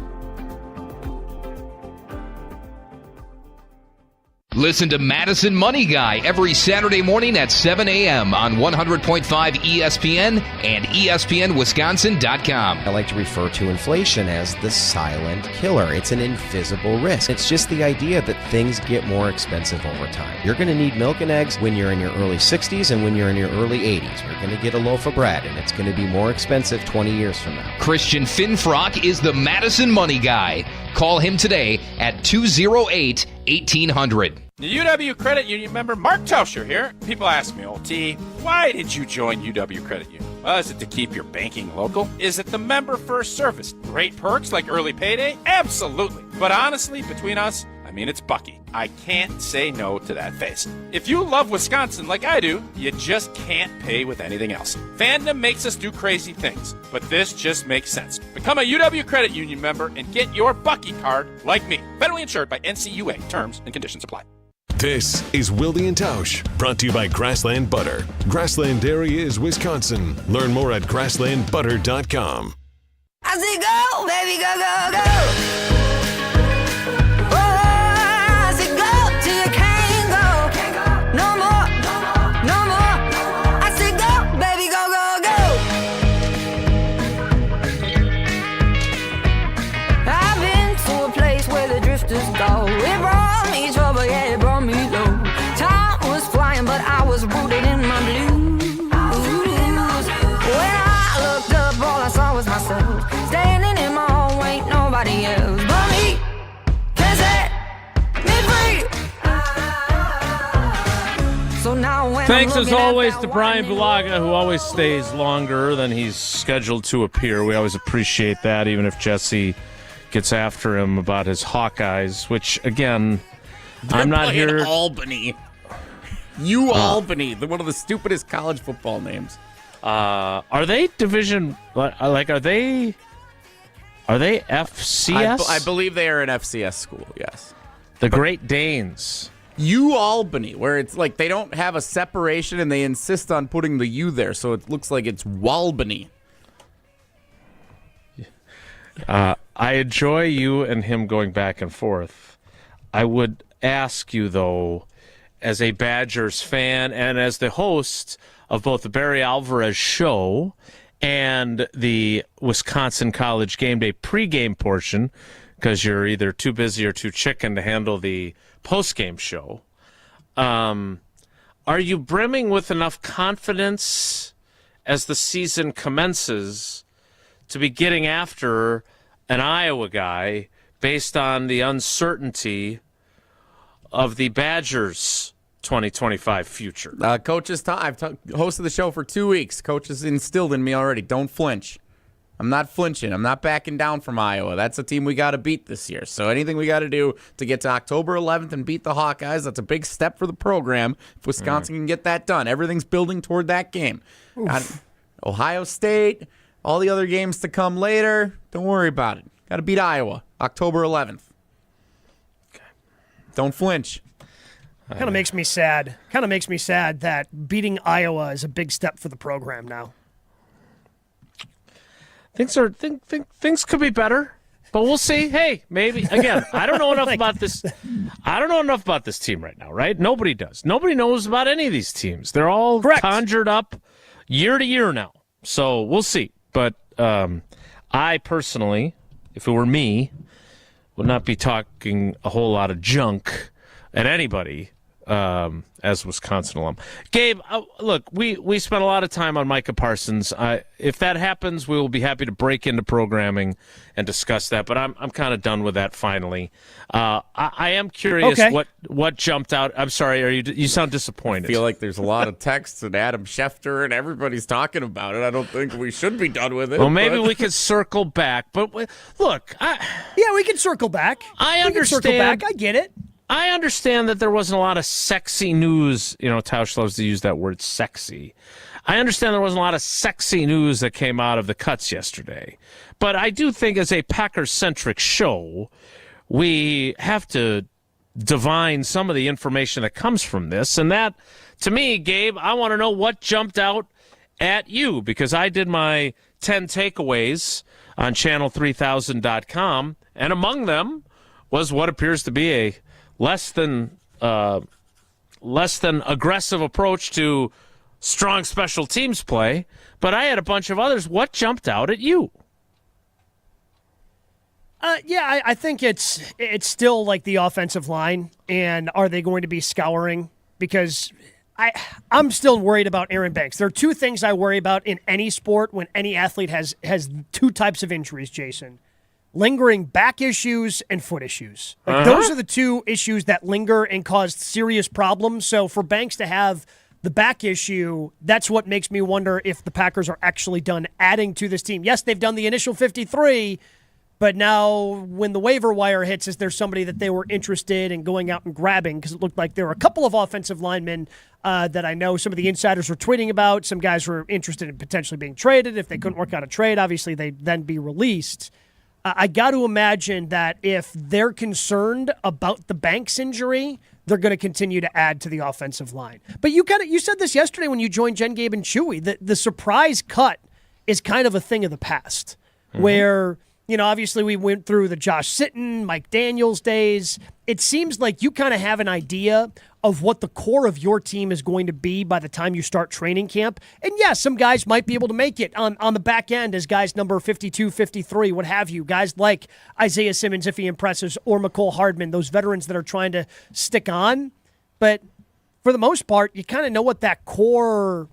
Listen to Madison Money Guy every Saturday morning at 7 a.m. on 100.5 ESPN and ESPNWisconsin.com. I like to refer to inflation as the silent killer. It's an invisible risk. It's just the idea that things get more expensive over time. You're going to need milk and eggs when you're in your early 60s and when you're in your early 80s. You're going to get a loaf of bread, and it's going to be more expensive 20 years from now. Christian Finfrock is the Madison Money Guy. Call him today at 208-1800. The UW Credit Union member Mark Tauscher here. People ask me, old T, why did you join UW Credit Union? Well, is it to keep your banking local? Is it the member first service? Great perks like early payday? Absolutely. But honestly, between us, I mean, it's Bucky. I can't say no to that face. If you love Wisconsin like I do, you just can't pay with anything else. Fandom makes us do crazy things, but this just makes sense. Become a UW Credit Union member and get your Bucky card like me. Federally insured by NCUA. Terms and conditions apply. This is Wilde Tausch, brought to you by Grassland Butter. Grassland Dairy is Wisconsin. Learn more at grasslandbutter.com. I say go, baby, go, go, go. Standing in my home, ain't nobody else but me. Can set me free. So now when thanks as always to Brian Bulaga, who always stays longer than he's scheduled to appear. We always appreciate that, even if Jesse gets after him about his Hawkeyes, which, again, I'm not here. Albany. Albany, one of the stupidest college football names. Are they division? Like, are they FCS? I believe they are an FCS school. Yes, the Great Danes. Albany, where it's like they don't have a separation and they insist on putting the U there, so it looks like it's Walbany. I enjoy you and him going back and forth. I would ask you, though, as a Badgers fan and as the host of both the Barry Alvarez show and the Wisconsin College Game Day pregame portion, because you're either too busy or too chicken to handle the postgame show, are you brimming with enough confidence as the season commences to be getting after an Iowa guy based on the uncertainty of the Badgers' 2025 future. Coach's time. I've hosted the show for 2 weeks. Coach has instilled in me already. Don't flinch. I'm not flinching. I'm not backing down from Iowa. That's a team we got to beat this year. So anything we got to do to get to October 11th and beat the Hawkeyes, that's a big step for the program. If Wisconsin can get that done, everything's building toward that game. Ohio State, all the other games to come later, don't worry about it. Got to beat Iowa, October 11th. Okay. Don't flinch. Kind of makes me sad. That beating Iowa is a big step for the program now. Things could be better, but we'll see. Hey, maybe again. I don't know enough about this. I don't know enough about this team right now. Right? Nobody does. Nobody knows about any of these teams. They're all conjured up year to year now. So we'll see. But I personally, if it were me, would not be talking a whole lot of junk at anybody. As Wisconsin alum. Gabe, look, we spent a lot of time on Micah Parsons. If that happens, we will be happy to break into programming and discuss that, but I'm kind of done with that finally. I am curious what jumped out. I'm sorry, you sound disappointed. I feel like there's a lot of texts and Adam Schefter and everybody's talking about it. I don't think we should be done with it. Well, maybe we could circle back, but look. Yeah, we can circle back. I understand. Circle back. I get it. I understand that there wasn't a lot of sexy news. Tausch loves to use that word sexy. I understand there wasn't a lot of sexy news that came out of the cuts yesterday. But I do think as a Packers-centric show, we have to divine some of the information that comes from this. And that, to me, Gabe, I want to know what jumped out at you, because I did my 10 takeaways on channel3000.com, and among them was what appears to be a less than aggressive approach to strong special teams play, but I had a bunch of others. What jumped out at you? I think it's still like the offensive line, and are they going to be scouring? Because I'm still worried about Aaron Banks. There are two things I worry about in any sport when any athlete has two types of injuries, Jason. Lingering back issues and foot issues. Those are the two issues that linger and cause serious problems. So for Banks to have the back issue, that's what makes me wonder if the Packers are actually done adding to this team. Yes, they've done the initial 53, but now when the waiver wire hits, is there somebody that they were interested in going out and grabbing? Because it looked like there were a couple of offensive linemen that I know some of the insiders were tweeting about. Some guys were interested in potentially being traded. If they couldn't work out a trade, obviously they'd then be released. I got to imagine that if they're concerned about the Banks injury, they're going to continue to add to the offensive line. But you said this yesterday when you joined Jen, Gabe, and Chewy, that the surprise cut is kind of a thing of the past, where, obviously we went through the Josh Sitton, Mike Daniels days. It seems like you kind of have an idea of what the core of your team is going to be by the time you start training camp. And yes, some guys might be able to make it on the back end as guys number 52, 53, what have you. Guys like Isaiah Simmons, if he impresses, or McCole Hardman, those veterans that are trying to stick on. But for the most part, you kind of know what that core,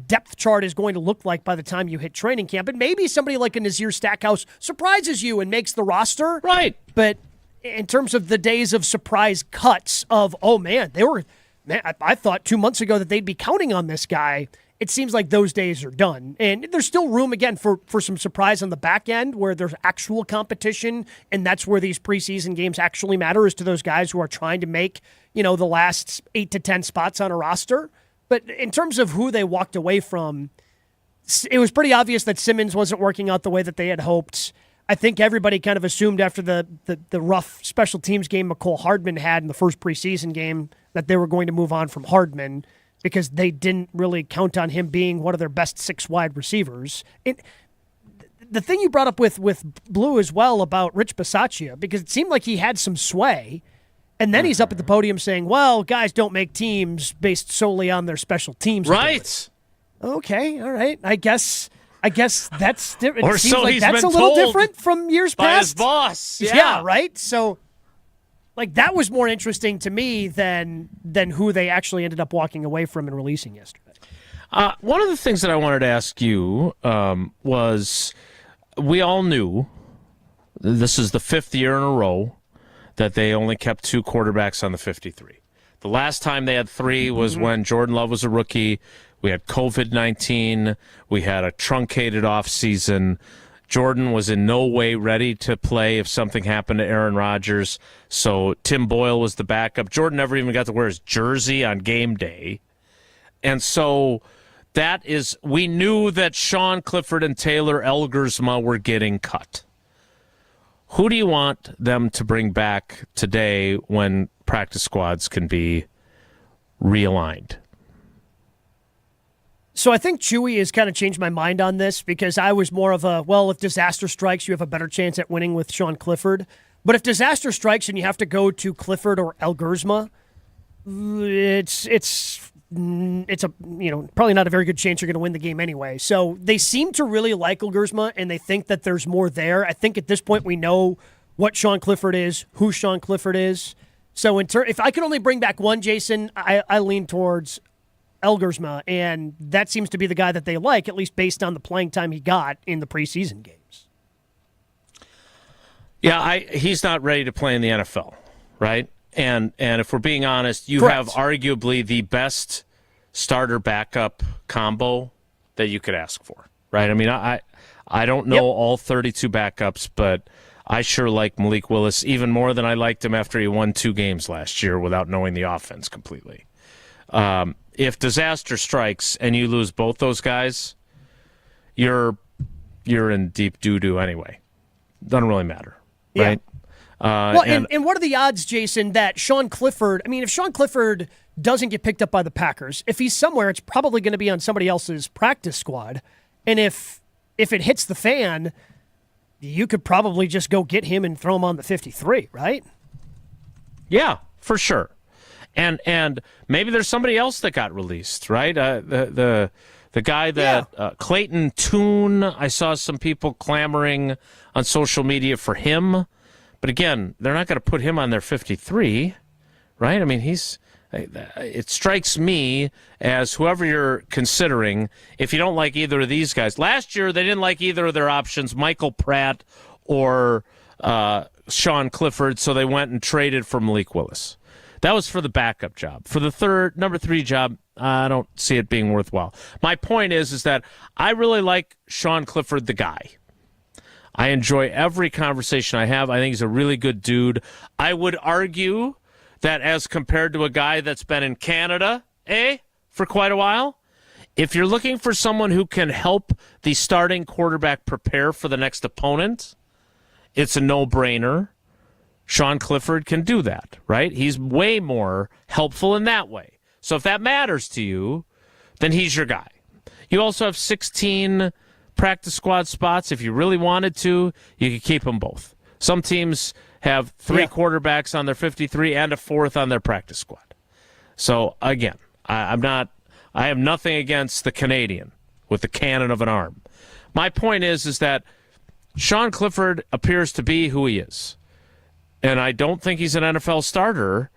depth chart is going to look like by the time you hit training camp. And maybe somebody like a Nazir Stackhouse surprises you and makes the roster. Right. But in terms of the days of surprise cuts of, I thought 2 months ago that they'd be counting on this guy. It seems like those days are done. And there's still room, again, for some surprise on the back end where there's actual competition, and that's where these preseason games actually matter, is to those guys who are trying to make, the last 8 to 10 spots on a roster. But in terms of who they walked away from, it was pretty obvious that Simmons wasn't working out the way that they had hoped. I think everybody kind of assumed after the rough special teams game McCole Hardman had in the first preseason game that they were going to move on from Hardman because they didn't really count on him being one of their best 6 wide receivers. The thing you brought up with Blue as well about Rich Bisaccia, because it seemed like he had some sway, and then he's up at the podium saying, well, guys don't make teams based solely on their special teams. Right. Okay, all right. I guess that's different. Or it seems so like he's that's been a little told different from years by past. his boss. Yeah, right? So, that was more interesting to me than who they actually ended up walking away from and releasing yesterday. One of the things that I wanted to ask you was, we all knew this is the 5th year in a row that they only kept 2 quarterbacks on the 53. The last time they had 3 was when Jordan Love was a rookie. We had COVID-19. We had a truncated offseason. Jordan was in no way ready to play if something happened to Aaron Rodgers. So Tim Boyle was the backup. Jordan never even got to wear his jersey on game day. And so we knew that Sean Clifford and Taylor Elgersma were getting cut. Who do you want them to bring back today when practice squads can be realigned? So I think Chewy has kind of changed my mind on this because I was more of if disaster strikes, you have a better chance at winning with Sean Clifford. But if disaster strikes and you have to go to Clifford or Elgersma, it's probably not a very good chance you're going to win the game anyway. So they seem to really like Elgersma, and they think that there's more there. I think at this point we know what Sean Clifford is, who Sean Clifford is. So if I could only bring back one, Jason, I lean towards Elgersma, and that seems to be the guy that they like, at least based on the playing time he got in the preseason games. Yeah, he's not ready to play in the NFL, right? And if we're being honest, you Correct. have arguably the best starter-backup combo that you could ask for, right? I mean, I don't know all 32 backups, but I sure like Malik Willis even more than I liked him after he won 2 games last year without knowing the offense completely. If disaster strikes and you lose both those guys, you're in deep doo-doo anyway. Doesn't really matter, right? And what are the odds, Jason, that Sean Clifford, if Sean Clifford doesn't get picked up by the Packers, if he's somewhere, it's probably going to be on somebody else's practice squad. And if it hits the fan, you could probably just go get him and throw him on the 53, right? Yeah, for sure. And maybe there's somebody else that got released, right? The guy that Clayton Tune, I saw some people clamoring on social media for him. But again, they're not going to put him on their 53, right? I mean, it strikes me as whoever you're considering, if you don't like either of these guys. Last year, they didn't like either of their options, Michael Pratt or Sean Clifford, so they went and traded for Malik Willis. That was for the backup job. For the number 3 job, I don't see it being worthwhile. My point is that I really like Sean Clifford, the guy. I enjoy every conversation I have. I think he's a really good dude. I would argue that as compared to a guy that's been in Canada, for quite a while, if you're looking for someone who can help the starting quarterback prepare for the next opponent, it's a no-brainer. Sean Clifford can do that, right? He's way more helpful in that way. So if that matters to you, then he's your guy. You also have 16 practice squad spots. If you really wanted to, you could keep them both. Some teams have 3 quarterbacks on their 53 and a 4th on their practice squad. So again, I have nothing against the Canadian with the cannon of an arm. My point is that Sean Clifford appears to be who he is. And I don't think he's an NFL starter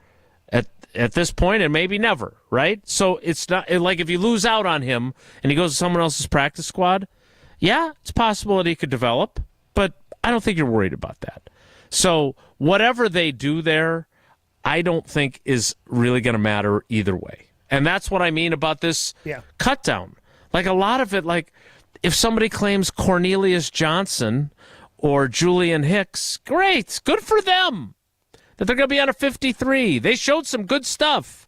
at this point, and maybe never, right? So it's not like if you lose out on him and he goes to someone else's practice squad, yeah, it's possible that he could develop, but I don't think you're worried about that. So whatever they do there, I don't think is really going to matter either way. And that's what I mean about this cut down. Like a lot of it, like if somebody claims Cornelius Johnson or Julian Hicks, great, good for them that they're going to be on a 53. They showed some good stuff.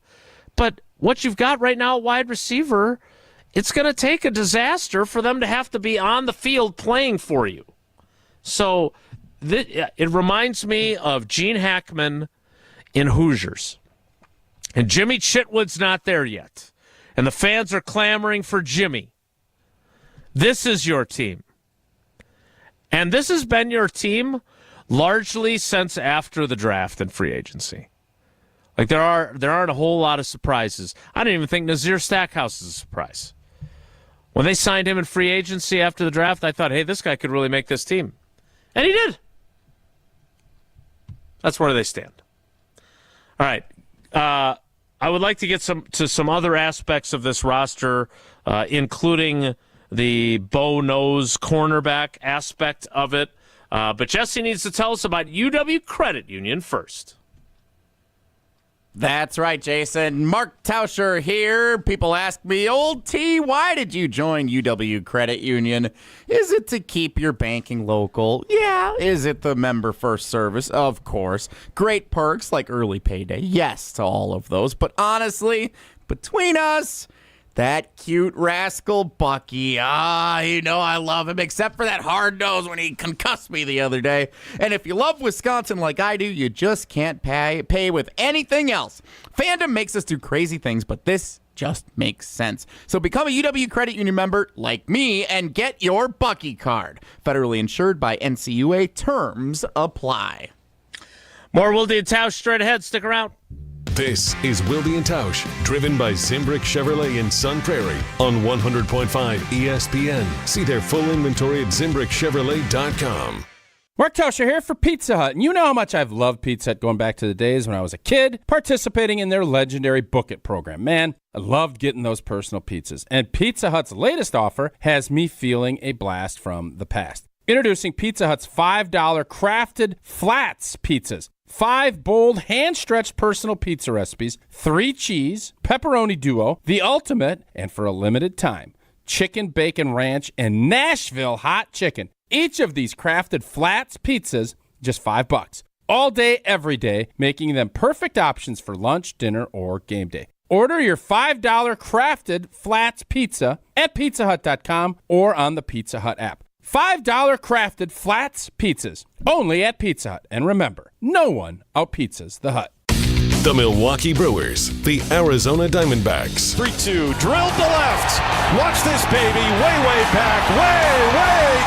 But what you've got right now, wide receiver, it's going to take a disaster for them to have to be on the field playing for you. So it reminds me of Gene Hackman in Hoosiers. And Jimmy Chitwood's not there yet. And the fans are clamoring for Jimmy. This is your team. And this has been your team largely since after the draft and free agency. Like there aren't a whole lot of surprises. I don't even think Nazir Stackhouse is a surprise. When they signed him in free agency after the draft, I thought, hey, this guy could really make this team. And he did. That's where they stand. All right. I would like to get to some other aspects of this roster, including the bow nose cornerback aspect of it. But Jesse needs to tell us about UW Credit Union first. That's right, Jason. Mark Tauscher here. People ask me, old T, why did you join UW Credit Union? Is it to keep your banking local? Yeah. Is it the member first service? Of course. Great perks like early payday? Yes to all of those. But honestly, between us, that cute rascal Bucky, I love him, except for that hard nose when he concussed me the other day. And if you love Wisconsin like I do, you just can't pay with anything else. Fandom makes us do crazy things, but this just makes sense. So become a UW Credit Union member like me and get your Bucky card. Federally insured by NCUA. Terms apply. More Wilde Tausch straight ahead. Stick around. This is Wilde Tausch, driven by Zimbrick Chevrolet in Sun Prairie on 100.5 ESPN. See their full inventory at ZimbrickChevrolet.com. Mark Tauscher here for Pizza Hut, and you know how much I've loved Pizza Hut going back to the days when I was a kid, participating in their legendary Book It program. Man, I loved getting those personal pizzas, and Pizza Hut's latest offer has me feeling a blast from the past. Introducing Pizza Hut's $5 crafted flats pizzas. 5 bold, hand-stretched personal pizza recipes, 3 cheese, pepperoni duo, the ultimate, and for a limited time, chicken bacon ranch and Nashville hot chicken. Each of these crafted flats pizzas, just $5. All day, every day, making them perfect options for lunch, dinner, or game day. Order your $5 crafted flats pizza at pizzahut.com or on the Pizza Hut app. $5 crafted flats pizzas, only at Pizza Hut. And remember, no one out-pizzas the Hut. The Milwaukee Brewers, the Arizona Diamondbacks. 3-2, drilled to left. Watch this baby, way back, way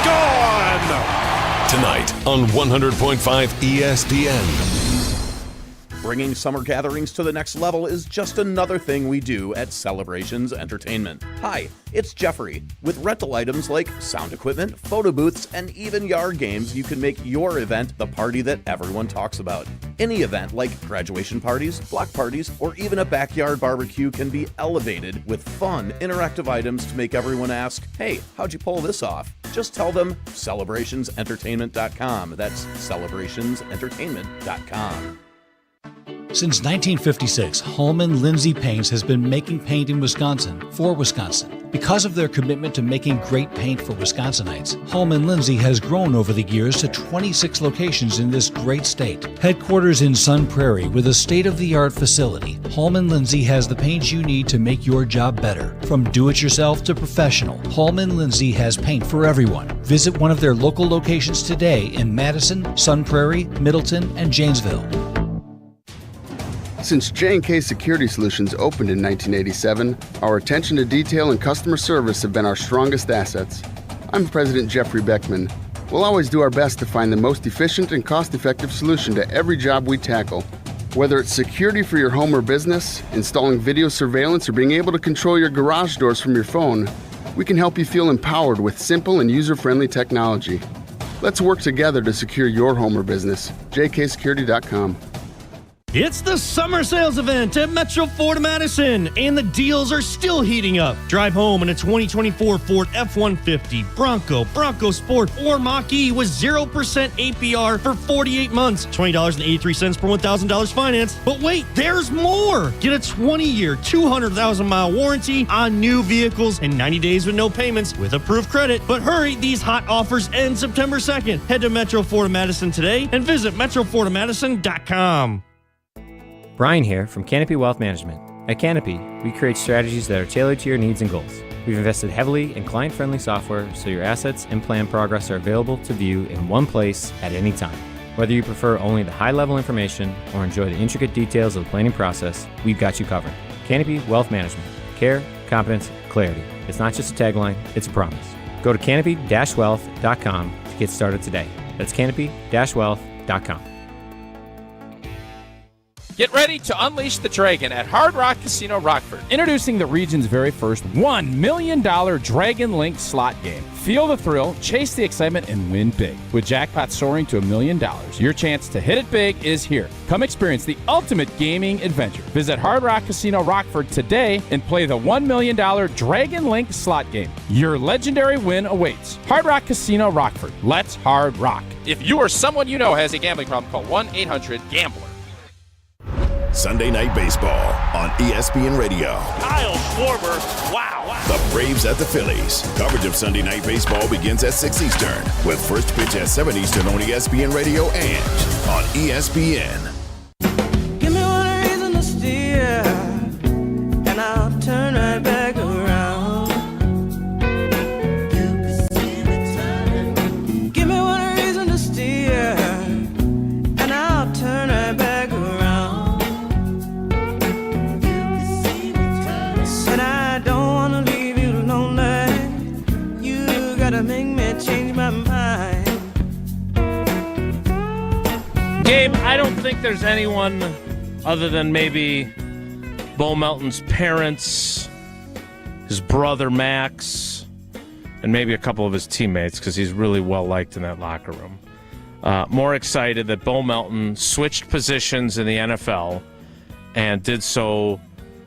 gone. Tonight on 100.5 ESPN. Bringing summer gatherings to the next level is just another thing we do at Celebrations Entertainment. Hi, it's Jeffrey. With rental items like sound equipment, photo booths, and even yard games, you can make your event the party that everyone talks about. Any event like graduation parties, block parties, or even a backyard barbecue can be elevated with fun, interactive items to make everyone ask, hey, how'd you pull this off? Just tell them celebrationsentertainment.com. That's celebrationsentertainment.com. Since 1956, Holman Lindsay Paints has been making paint in Wisconsin for Wisconsin. Because of their commitment to making great paint for Wisconsinites, Holman Lindsay has grown over the years to 26 locations in this great state. Headquarters in Sun Prairie with a state-of-the-art facility, Holman Lindsay has the paint you need to make your job better. From do-it-yourself to professional, Holman Lindsay has paint for everyone. Visit one of their local locations today in Madison, Sun Prairie, Middleton, and Janesville. Since J&K Security Solutions opened in 1987, our attention to detail and customer service have been our strongest assets. I'm President Jeffrey Beckman. We'll always do our best to find the most efficient and cost-effective solution to every job we tackle. Whether it's security for your home or business, installing video surveillance, or being able to control your garage doors from your phone, we can help you feel empowered with simple and user-friendly technology. Let's work together to secure your home or business. jksecurity.com. It's the summer sales event at Metro Ford Madison, and the deals are still heating up. Drive home in a 2024 Ford F-150, Bronco Sport, or Mach-E with 0% APR for 48 months, $20.83 per $1,000 finance. But wait, there's more! Get a 20-year, 200,000-mile warranty on new vehicles and 90 days with no payments with approved credit. But hurry, these hot offers end September 2nd. Head to Metro Ford Madison today and visit metrofordmadison.com. Brian here from Canopy Wealth Management. At Canopy, we create strategies that are tailored to your needs and goals. We've invested heavily in client-friendly software so your assets and plan progress are available to view in one place at any time. Whether you prefer only the high-level information or enjoy the intricate details of the planning process, we've got you covered. Canopy Wealth Management. Care, competence, clarity. It's not just a tagline, it's a promise. Go to canopy-wealth.com to get started today. That's canopy-wealth.com. Get ready to unleash the dragon at Hard Rock Casino Rockford. Introducing the region's very first $1 million Dragon Link slot game. Feel the thrill, chase the excitement, and win big. With jackpots soaring to $1 million, your chance to hit it big is here. Come experience the ultimate gaming adventure. Visit Hard Rock Casino Rockford today and play the $1 million Dragon Link slot game. Your legendary win awaits. Hard Rock Casino Rockford. Let's hard rock. If you or someone you know has a gambling problem, call 1-800-GAMBLER. Sunday Night Baseball on ESPN Radio. Kyle Schwarber, wow. The Braves at the Phillies. Coverage of Sunday Night Baseball begins at 6 Eastern, with first pitch at 7 Eastern on ESPN Radio and on ESPN. Give me one reason to steer, and I'll turn right back around. You can see me turning. Give me one reason to steer, and I'll turn right back around. You can see me turning. Said I don't want to leave you lonely. You gotta make me change my mind. Gabe, I don't think there's anyone other than maybe Bo Melton's parents, his brother Max, and maybe a couple of his teammates, because he's really well-liked in that locker room, more excited that Bo Melton switched positions in the NFL and did so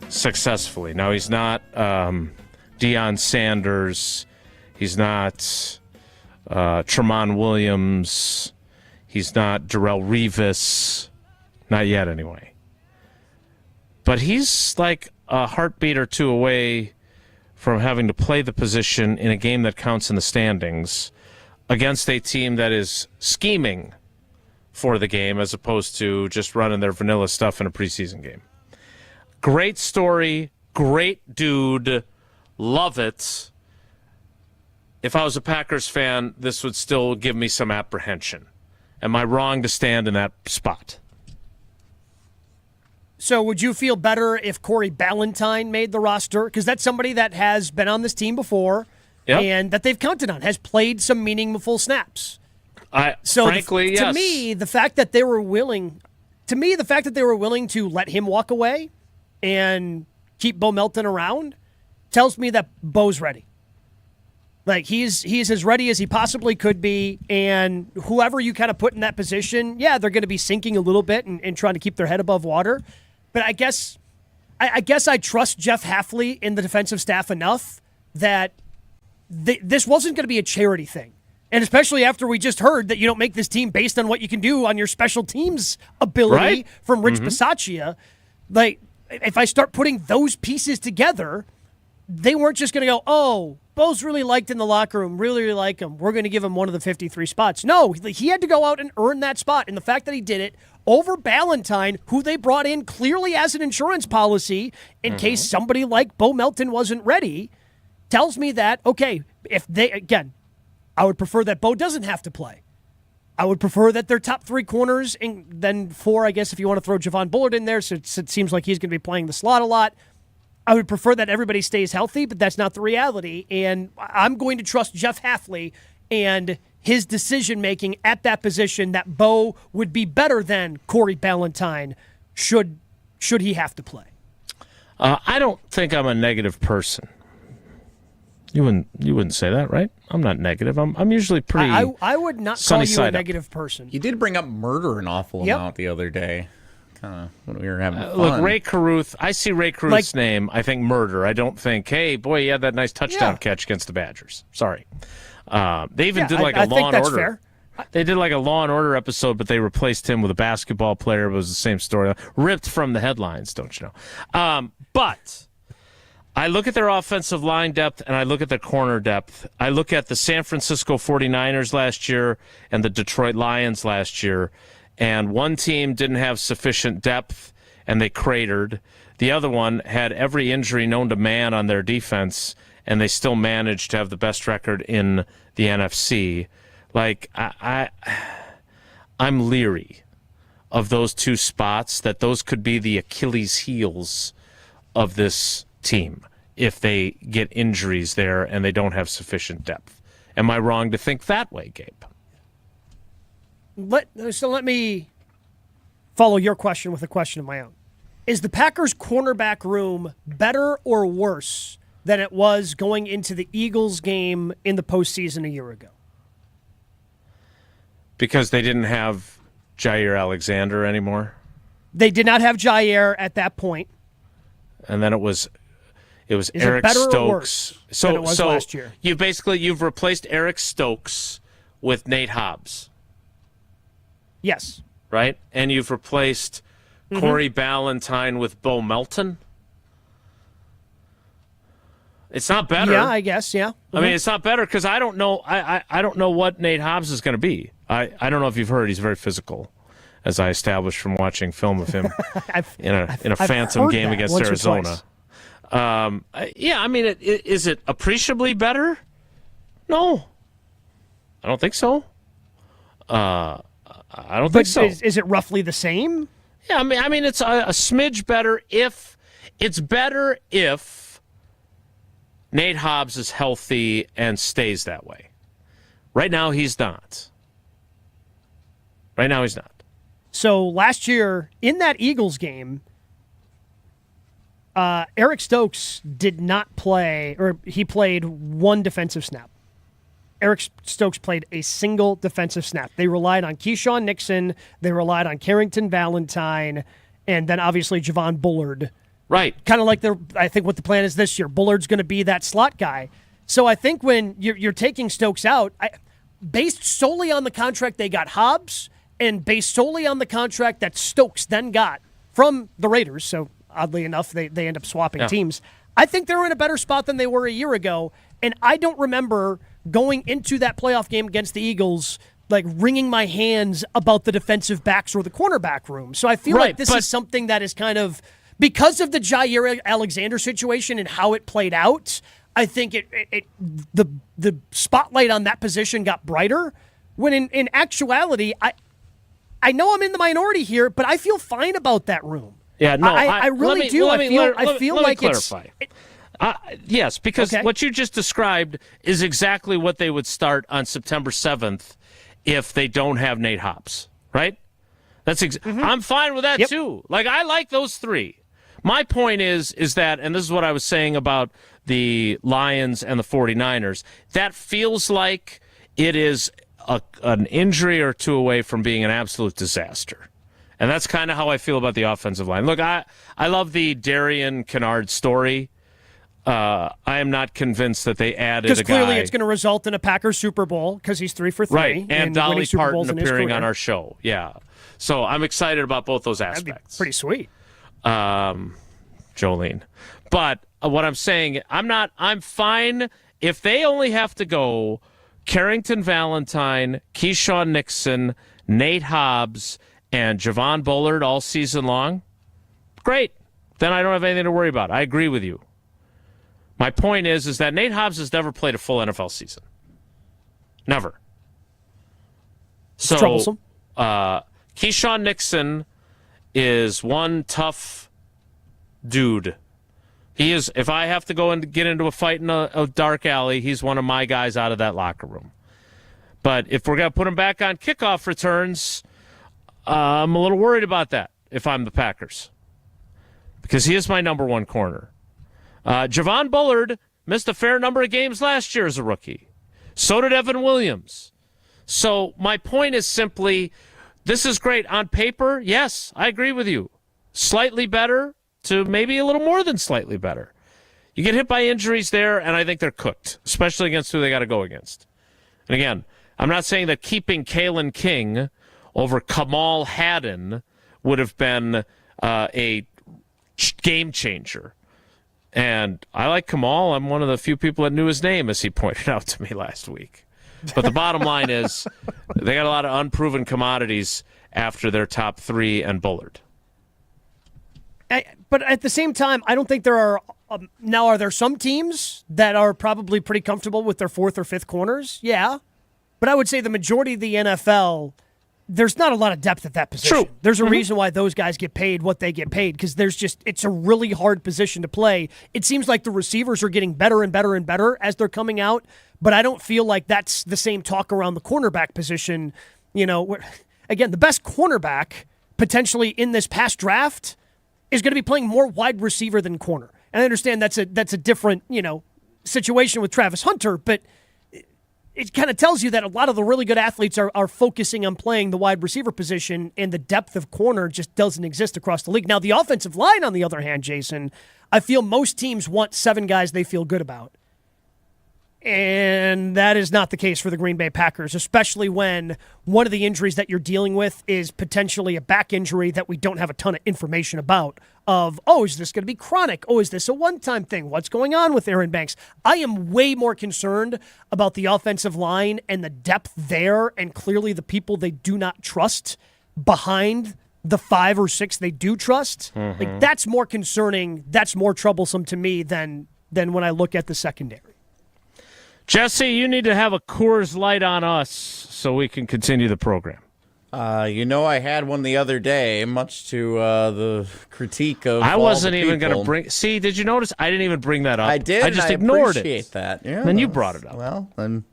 successfully. Now, he's not Deion Sanders. He's not Tremont Williams. He's not Darrelle Revis. Not yet, anyway. But he's like a heartbeat or two away from having to play the position in a game that counts in the standings against a team that is scheming for the game as opposed to just running their vanilla stuff in a preseason game. Great story. Great dude. Love it. If I was a Packers fan, this would still give me some apprehension. Am I wrong to stand in that spot? So would you feel better if Corey Ballantyne made the roster? Because that's somebody that has been on this team before and that they've counted on, has played some meaningful snaps. Frankly, yes. To me, the fact that they were willing to let him walk away and keep Bo Melton around tells me that Bo's ready. Like, he's as ready as he possibly could be, and whoever you kind of put in that position, yeah, they're going to be sinking a little bit and trying to keep their head above water. But I guess I trust Jeff Hafley in the defensive staff enough that this wasn't going to be a charity thing. And especially after we just heard that you don't make this team based on what you can do on your special teams ability from Rich Bisaccia. Like, if I start putting those pieces together, they weren't just going to go, oh, Bo's really liked in the locker room, really like him. We're going to give him one of the 53 spots. No, he had to go out and earn that spot. And the fact that he did it over Ballantyne, who they brought in clearly as an insurance policy in case somebody like Bo Melton wasn't ready, tells me that, okay, I would prefer that Bo doesn't have to play. I would prefer that their top three corners, and then four, I guess, if you want to throw Javon Bullard in there, so it seems like he's going to be playing the slot a lot. I would prefer that everybody stays healthy, but that's not the reality. And I'm going to trust Jeff Hafley and his decision-making at that position that Bo would be better than Corey Ballantyne should he have to play. I don't think I'm a negative person. You wouldn't say that, right? I'm not negative. I'm usually pretty. I would not call you a negative person. You did bring up murder an awful amount the other day. When we were having fun. Look, Ray Caruth, I see Ray Caruth's name, I think murder. I don't think, hey, boy, he had that nice touchdown catch against the Badgers. Sorry. They even did like a Law and Order. Fair. They did like a Law and Order episode, but they replaced him with a basketball player. It was the same story. Ripped from the headlines, don't you know? But I look at their offensive line depth, and I look at their corner depth. I look at the San Francisco 49ers last year and the Detroit Lions last year, and one team didn't have sufficient depth, and they cratered. The other one had every injury known to man on their defense, and they still managed to have the best record in the NFC. Like, I'm leery of those two spots, that those could be the Achilles heels of this team if they get injuries there and they don't have sufficient depth. Am I wrong to think that way, Gabe? Let me follow your question with a question of my own. Is the Packers' cornerback room better or worse than it was going into the Eagles game in the postseason a year ago? Because they didn't have Jair Alexander anymore? They did not have Jair at that point. And then it was Is Eric it better Stokes. Or worse than it was last year? You've replaced Eric Stokes with Nate Hobbs. Yes. Right? And you've replaced Corey Ballantyne with Bo Melton. It's not better. Yeah, I guess. Yeah. I mean, it's not better because I don't know. I don't know what Nate Hobbs is going to be. I don't know if you've heard. He's very physical, as I established from watching film of him in a phantom game against Arizona. Yeah, I mean, is it appreciably better? No, I don't think so. I don't think so. Is it roughly the same? Yeah, I mean, it's a smidge better if Nate Hobbs is healthy and stays that way. Right now, he's not. So last year, in that Eagles game, Eric Stokes did not play, or he played one defensive snap. Eric Stokes played a single defensive snap. They relied on Keyshawn Nixon, they relied on Carrington Valentine, and then obviously Javon Bullard. Right. Kind of like I think what the plan is this year. Bullard's going to be that slot guy. So I think when you're taking Stokes out, based solely on the contract they got Hobbs and based solely on the contract that Stokes then got from the Raiders, so oddly enough, they end up swapping teams, I think they're in a better spot than they were a year ago. And I don't remember going into that playoff game against the Eagles like wringing my hands about the defensive backs or the cornerback room. So I feel like this is something that is kind of, because of the Jair Alexander situation and how it played out, I think the spotlight on that position got brighter. When in actuality, I know I'm in the minority here, but I feel fine about that room. Yeah, no, I really do. I feel like clarify. Yes, because what you just described is exactly what they would start on September 7th if they don't have Nate Hobbs, right? That's I'm fine with that too. Like, I like those three. My point is that, and this is what I was saying about the Lions and the 49ers, that feels like it is an injury or two away from being an absolute disaster. And that's kind of how I feel about the offensive line. Look, I love the Darian Kennard story. I am not convinced that they added a guy. Because clearly it's going to result in a Packers Super Bowl because he's 3 for 3. Right, and Dolly Parton appearing on our show. Yeah. So I'm excited about both those aspects. That'd be pretty sweet. Jolene. But what I'm saying, I'm fine if they only have to go Carrington Valentine, Keyshawn Nixon, Nate Hobbs, and Javon Bullard all season long. Great. Then I don't have anything to worry about. I agree with you. My point is that Nate Hobbs has never played a full NFL season. Never. It's troublesome. Keyshawn Nixon is one tough dude. He is. If I have to go and get into a fight in a dark alley, he's one of my guys out of that locker room. But if we're going to put him back on kickoff returns, I'm a little worried about that if I'm the Packers. Because he is my number one corner. Javon Bullard missed a fair number of games last year as a rookie. So did Evan Williams. So my point is simply, this is great. On paper, yes, I agree with you. Slightly better to maybe a little more than slightly better. You get hit by injuries there, and I think they're cooked, especially against who they got to go against. And again, I'm not saying that keeping Kalen King over Kamal Haddon would have been a game changer. And I like Kamal. I'm one of the few people that knew his name, as he pointed out to me last week. But the bottom line is they got a lot of unproven commodities after their top three and Bullard. But at the same time, I don't think there are now, are there some teams that are probably pretty comfortable with their fourth or fifth corners? Yeah. But I would say the majority of the NFL, there's not a lot of depth at that position. True. There's a reason why those guys get paid what they get paid, because it's a really hard position to play. It seems like the receivers are getting better and better and better as they're coming out, but I don't feel like that's the same talk around the cornerback position. You know, again, the best cornerback potentially in this past draft is going to be playing more wide receiver than corner. And I understand that's a different, situation with Travis Hunter, but it kind of tells you that a lot of the really good athletes are focusing on playing the wide receiver position, and the depth of corner just doesn't exist across the league. Now, the offensive line, on the other hand, Jason, I feel most teams want 7 guys they feel good about. And that is not the case for the Green Bay Packers, especially when one of the injuries that you're dealing with is potentially a back injury that we don't have a ton of information about. Is this going to be chronic? Is this a one-time thing? What's going on with Aaron Banks? I am way more concerned about the offensive line and the depth there, and clearly the people they do not trust behind the 5 or 6 they do trust. Mm-hmm. Like, that's more concerning. That's more troublesome to me than when I look at the secondary. Jesse, you need to have a Coors Light on us so we can continue the program. I had one the other day, much to the critique of I wasn't even going to bring. See, did you notice? I didn't even bring that up. I did. I just and ignored I appreciate that. Yeah, then you brought it up. Well, then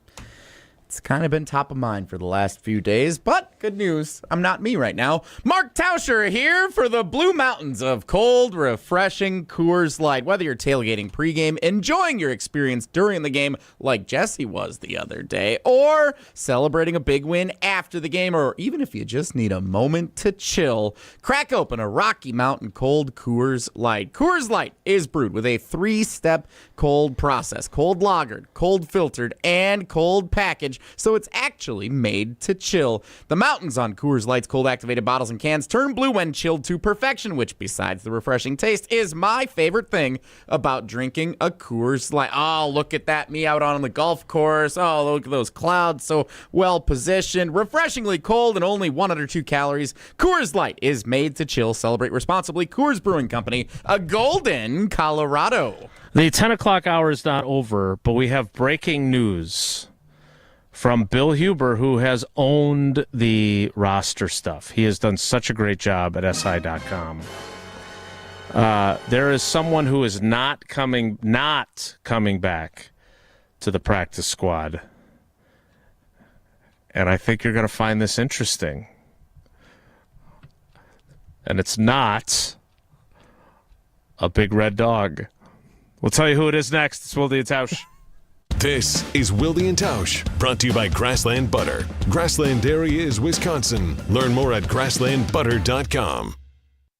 it's kind of been top of mind for the last few days, but good news. I'm not me right now. Mark Tauscher here for the Blue Mountains of cold, refreshing Coors Light. Whether you're tailgating pregame, enjoying your experience during the game like Jesse was the other day, or celebrating a big win after the game, or even if you just need a moment to chill, crack open a Rocky Mountain cold Coors Light. Coors Light is brewed with a 3-step cold process: cold lagered, cold filtered, and cold packaged. So it's actually made to chill. The mountains on Coors Light's cold activated bottles and cans turn blue when chilled to perfection, which besides the refreshing taste is my favorite thing about drinking a Coors Light. Oh, look at that, me out on the golf course. Oh, look at those clouds, so well positioned. Refreshingly cold and only 102 calories. Coors Light is made to chill. Celebrate responsibly. Coors Brewing Company, a Golden, Colorado. The 10 o'clock hour is not over, but we have breaking news from Bill Huber, who has owned the roster stuff. He has done such a great job at SI.com. There is someone who is not coming back to the practice squad. And I think you're going to find this interesting. And it's not a big red dog. We'll tell you who it is next. It's Wilde Tausch. This is Wilde Tausch, brought to you by Grassland Butter. Grassland Dairy is Wisconsin. Learn more at grasslandbutter.com.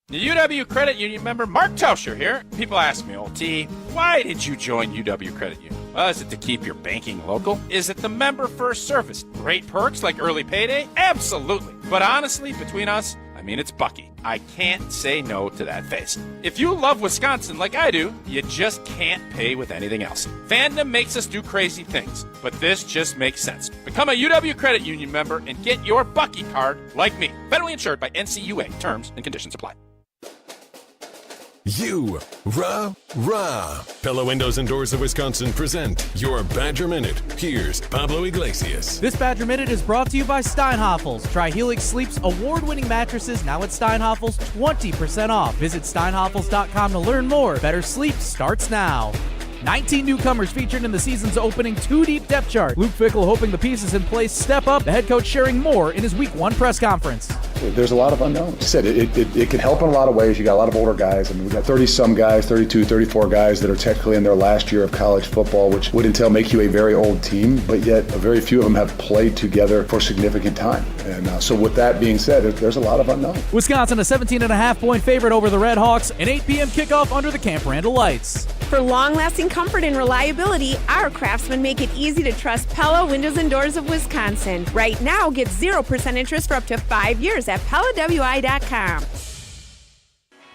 The UW Credit Union member Mark Tauscher here. People ask me, T, why did you join UW Credit Union? Well, is it to keep your banking local? Is it the member first service? Great perks like early payday? Absolutely. But honestly, between us, it's Bucky. I can't say no to that face. If you love Wisconsin like I do, you just can't pay with anything else. Fandom makes us do crazy things, but this just makes sense. Become a UW Credit Union member and get your Bucky card like me. Federally insured by NCUA. Terms and conditions apply. Pella Windows and Doors of Wisconsin present your Badger Minute. Here's Pablo Iglesias. This Badger Minute is brought to you by Steinhoffels. Try Helix Sleep's award-winning mattresses now at Steinhoffels, 20% off. Visit steinhoffels.com to learn more. Better sleep starts now. 19 newcomers featured in the season's opening two-deep depth chart. Luke Fickell hoping the pieces in place step up. The head coach sharing more in his Week 1 press conference. There's a lot of unknowns. I said it can help in a lot of ways. You got a lot of older guys. We got 30-some guys, 32, 34 guys that are technically in their last year of college football, which would entail make you a very old team, but yet a very few of them have played together for significant time. And so with that being said, there's a lot of unknowns. Wisconsin, a 17.5-point favorite over the Red Hawks, an 8 p.m. kickoff under the Camp Randall lights. For long-lasting comfort and reliability, our craftsmen make it easy to trust Pella Windows and Doors of Wisconsin. Right now, get 0% interest for up to 5 years at PellaWI.com.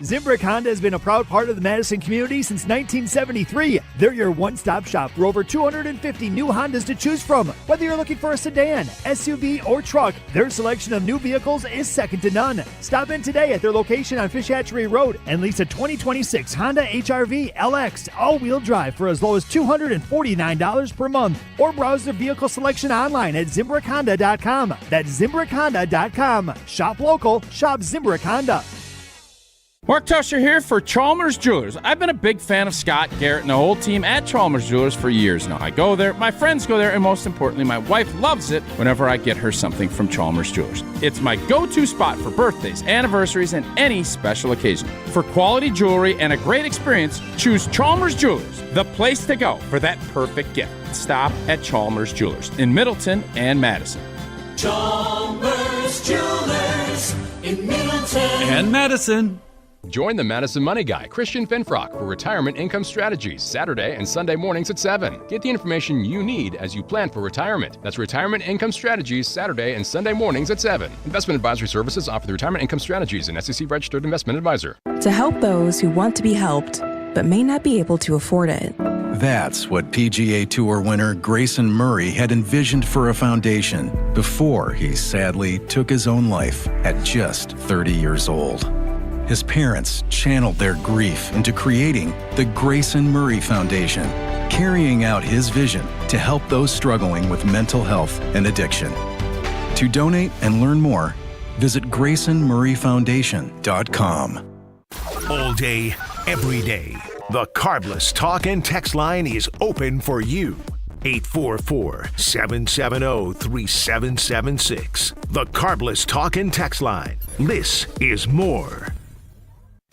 Zimbrick Honda has been a proud part of the Madison community since 1973. They're your one-stop shop for over 250 new Hondas to choose from. Whether you're looking for a sedan, SUV, or truck, their selection of new vehicles is second to none. Stop in today at their location on Fish Hatchery Road and lease a 2026 Honda HR-V LX all-wheel drive for as low as $249 per month. Or browse their vehicle selection online at ZimbrickHonda.com. That's ZimbrickHonda.com. Shop local, shop Zimbrick Honda. Mark Tauscher here for Chalmers Jewelers. I've been a big fan of Scott, Garrett, and the whole team at Chalmers Jewelers for years now. I go there, my friends go there, and most importantly, my wife loves it whenever I get her something from Chalmers Jewelers. It's my go-to spot for birthdays, anniversaries, and any special occasion. For quality jewelry and a great experience, choose Chalmers Jewelers, the place to go for that perfect gift. Stop at Chalmers Jewelers in Middleton and Madison. Chalmers Jewelers in Middleton and Madison. Join the Madison Money Guy, Christian Finfrock, for Retirement Income Strategies, Saturday and Sunday mornings at 7. Get the information you need as you plan for retirement. That's Retirement Income Strategies, Saturday and Sunday mornings at 7. Investment advisory services offer the Retirement Income Strategies, an SEC-registered investment advisor. To help those who want to be helped, but may not be able to afford it. That's what PGA Tour winner Grayson Murray had envisioned for a foundation before he sadly took his own life at just 30 years old. His parents channeled their grief into creating the Grayson Murray Foundation, carrying out his vision to help those struggling with mental health and addiction. To donate and learn more, visit GraysonMurrayFoundation.com. All day, every day, the Carbless Talk and Text line is open for you. 844-770-3776. The Carbless Talk and Text line. This is more.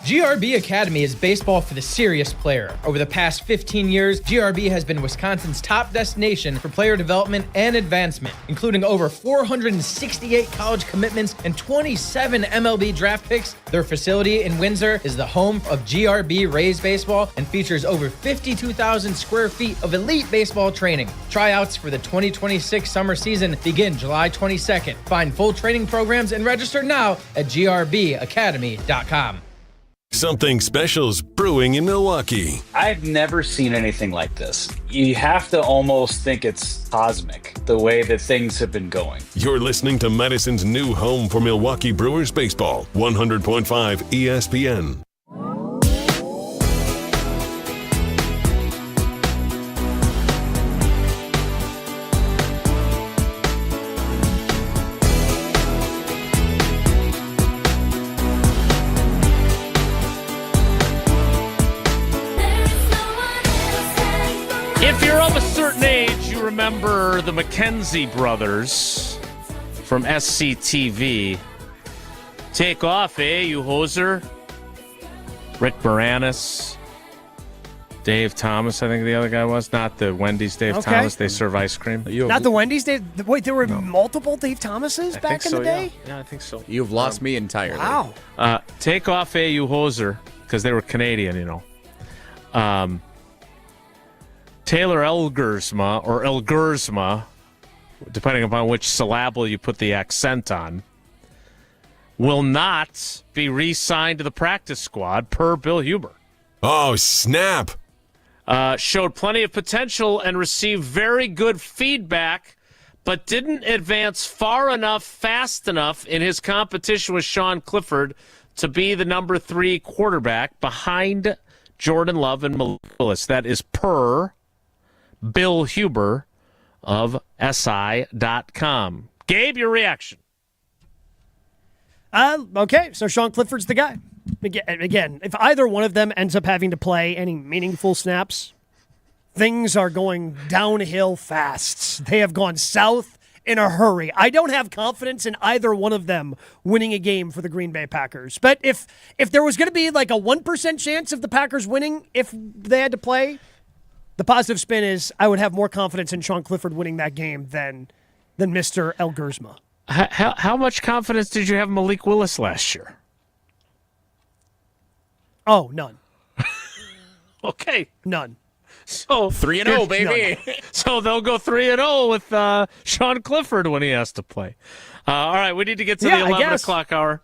GRB Academy is baseball for the serious player. Over the past 15 years, GRB has been Wisconsin's top destination for player development and advancement, including over 468 college commitments and 27 MLB draft picks. Their facility in Windsor is the home of GRB Rays baseball and features over 52,000 square feet of elite baseball training. Tryouts for the 2026 summer season begin July 22nd. Find full training programs and register now at grbacademy.com. Something special's brewing in Milwaukee. I've never seen anything like this. You have to almost think it's cosmic, the way that things have been going. You're listening to Madison's new home for Milwaukee Brewers baseball, 100.5 ESPN. If you're of a certain age, you remember the McKenzie brothers from SCTV. Take off, eh, you hoser? Rick Moranis, Dave Thomas, I think the other guy was. Not the Wendy's Dave Thomas. They serve ice cream. Not the Wendy's Dave. Wait, there were multiple Dave Thomases back in the day? Yeah, I think so. You've lost me entirely. Wow. Take off, eh, you hoser, because they were Canadian, you know. Taylor Elgersma, or Elgersma, depending upon which syllable you put the accent on, will not be re-signed to the practice squad per Bill Huber. Oh, snap. Showed plenty of potential and received very good feedback, but didn't advance far enough, fast enough in his competition with Sean Clifford to be the number 3 quarterback behind Jordan Love and Malik Willis. That is per Bill Huber of SI.com. Gabe, your reaction? Okay, so Sean Clifford's the guy. Again, if either one of them ends up having to play any meaningful snaps, things are going downhill fast. They have gone south in a hurry. I don't have confidence in either one of them winning a game for the Green Bay Packers. But if there was going to be like a 1% chance of the Packers winning if they had to play, the positive spin is I would have more confidence in Sean Clifford winning that game than Mr. Elgersma. How much confidence did you have in Malik Willis last year? Oh, none. Okay. None. So 3-0, baby. So they'll go 3-0 with Sean Clifford when he has to play. All right, we need to get to the 11 o'clock hour.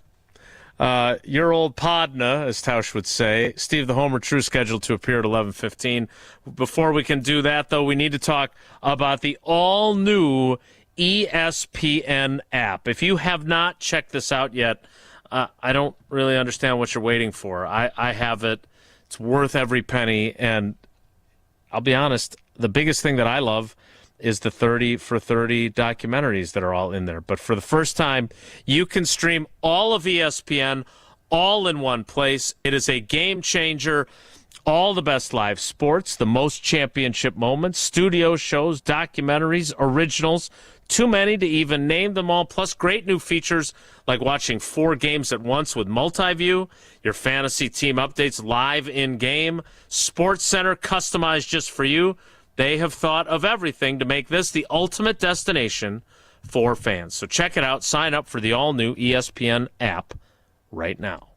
Your old Podna, as Tausch would say. Steve the Homer True scheduled to appear at 11:15. Before we can do that, though, we need to talk about the all-new ESPN app. If you have not checked this out yet, I don't really understand what you're waiting for. I have it. It's worth every penny, and I'll be honest, the biggest thing that I love is the 30 for 30 documentaries that are all in there. But for the first time, you can stream all of ESPN all in one place. It is a game changer. All the best live sports, the most championship moments, studio shows, documentaries, originals, too many to even name them all, plus great new features like watching 4 games at once with multi-view, your fantasy team updates live in-game, Sports Center customized just for you. They have thought of everything to make this the ultimate destination for fans. So check it out. Sign up for the all-new ESPN app right now.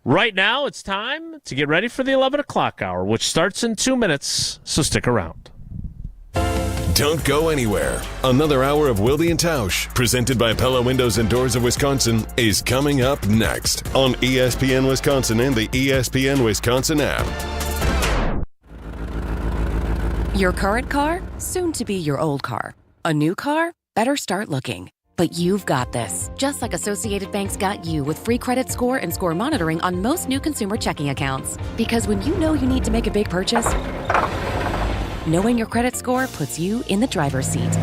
Right now, it's time to get ready for the 11 o'clock hour, which starts in 2 minutes, so stick around. Don't go anywhere. Another hour of Wilde Tausch, presented by Pella Windows and Doors of Wisconsin, is coming up next on ESPN Wisconsin and the ESPN Wisconsin app. Your current car, soon to be your old car. A new car? Better start looking. But you've got this, just like Associated Bank's got you with free credit score and score monitoring on most new consumer checking accounts. Because when you know you need to make a big purchase, knowing your credit score puts you in the driver's seat.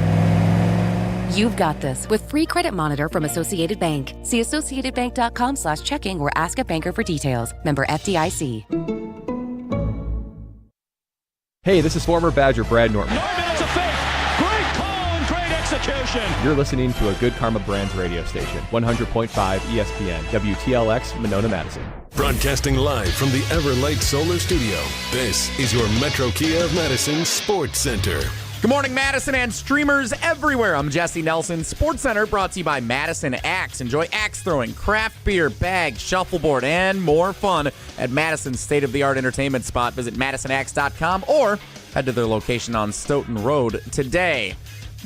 You've got this with free credit monitor from Associated Bank. See associatedbank.com/checking or ask a banker for details. Member FDIC. Hey, this is former Badger Brad Norton. It's a fake. Great call and great execution. You're listening to a Good Karma Brands radio station, 100.5 ESPN, WTLX, Monona, Madison. Broadcasting live from the Everlight Solar Studio, this is your Metro Kia of Madison Sports Center. Good morning, Madison and streamers everywhere. I'm Jesse Nelson. Sports Center brought to you by Madison Axe. Enjoy axe throwing, craft beer, bag, shuffleboard, and more fun at Madison's state-of-the-art entertainment spot. Visit MadisonAxe.com or head to their location on Stoughton Road today.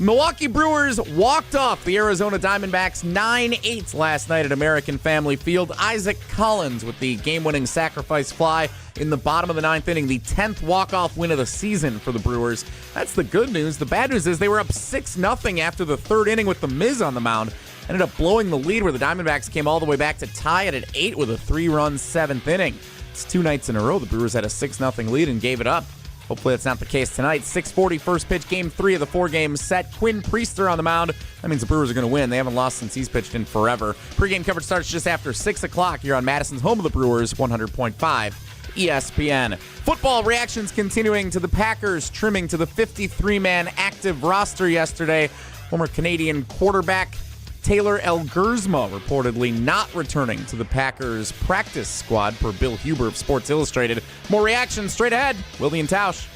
Milwaukee Brewers walked off the Arizona Diamondbacks 9-8 last night at American Family Field. Isaac Collins with the game-winning sacrifice fly in the bottom of the ninth inning, the 10th walk-off win of the season for the Brewers. That's the good news. The bad news is they were up 6-0 after the third inning with the Miz on the mound. Ended up blowing the lead where the Diamondbacks came all the way back to tie it at 8 with a 3-run seventh inning. It's 2 nights in a row the Brewers had a 6-0 lead and gave it up. Hopefully that's not the case tonight. 6:40 first pitch, game 3 of the 4-game set. Quinn Priester on the mound. That means the Brewers are going to win. They haven't lost since he's pitched in forever. Pre-game coverage starts just after 6 o'clock here on Madison's home of the Brewers, 100.5 ESPN. Football reactions continuing to the Packers trimming to the 53-man active roster yesterday. Former Canadian quarterback Taylor Elgersma reportedly not returning to the Packers practice squad per Bill Huber of Sports Illustrated. More reactions straight ahead. Wilde Tausch.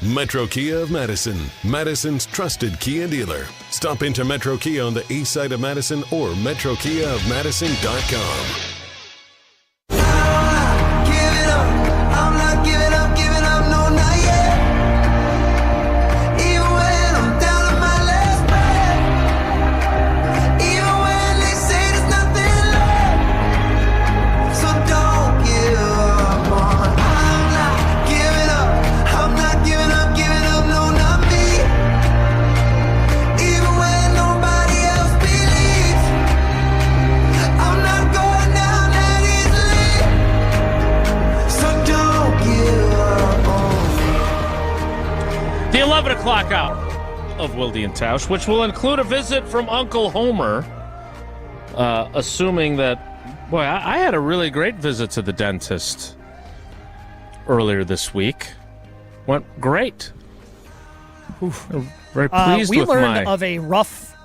Metro Kia of Madison, Madison's trusted Kia dealer. Stop into Metro Kia on the east side of Madison or metrokiaofmadison.com. The 11 o'clock hour of Wilde Tausch, which will include a visit from Uncle Homer, assuming that, boy, I had a really great visit to the dentist earlier this week. Went great. Oof. I'm very pleased we with learned of a rough...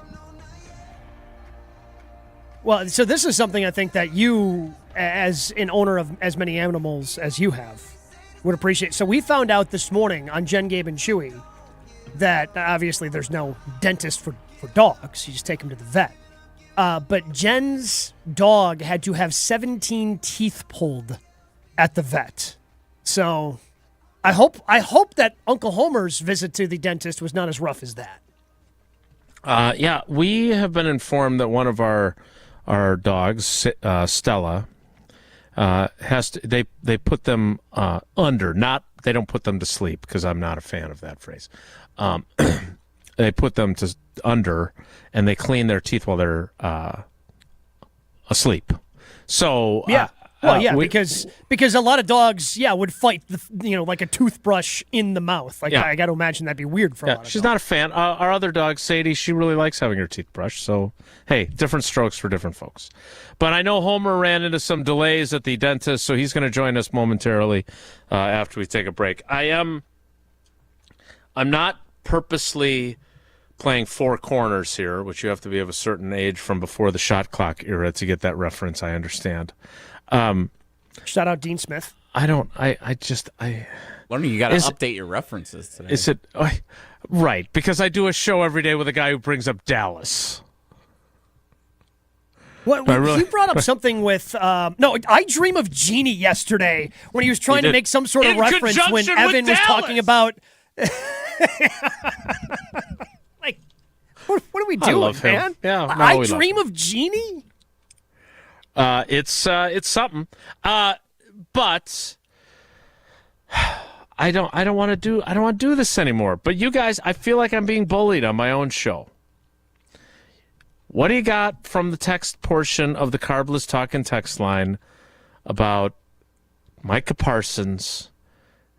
Well, so this is something I think that you, as an owner of as many animals as you have, would appreciate. So we found out this morning on Jen, Gabe, and Chewy that obviously there's no dentist for dogs. You just take them to the vet. But Jen's dog had to have 17 teeth pulled at the vet. So I hope that Uncle Homer's visit to the dentist was not as rough as that. Yeah, we have been informed that one of our dogs, Stella, has to, they put them under, not they don't put them to sleep because I'm not a fan of that phrase. They put them to under and they clean their teeth while they're asleep. So yeah. Because a lot of dogs, would fight, like a toothbrush in the mouth. Like, I got to imagine that'd be weird for a lot of she's dogs. not a fan. Our other dog, Sadie, she really likes having her teeth brushed. So, hey, different strokes for different folks. But I know Homer ran into some delays at the dentist, so he's going to join us momentarily after we take a break. I'm not purposely playing four corners here, which you have to be of a certain age from before the shot clock era to get that reference, I understand. Shout out Dean Smith. Learning you got to update your references today. Is it right? Because I do a show every day with a guy who brings up Dallas. He brought up something with I Dream of Jeannie yesterday when he was trying to make some sort of reference when Evan was talking about like what are we doing, man? Yeah, I Dream of Jeannie? It's something. But I don't want to do this anymore. But you guys, I feel like I'm being bullied on my own show. What do you got from the text portion of the Carbless Talking text line about Micah Parsons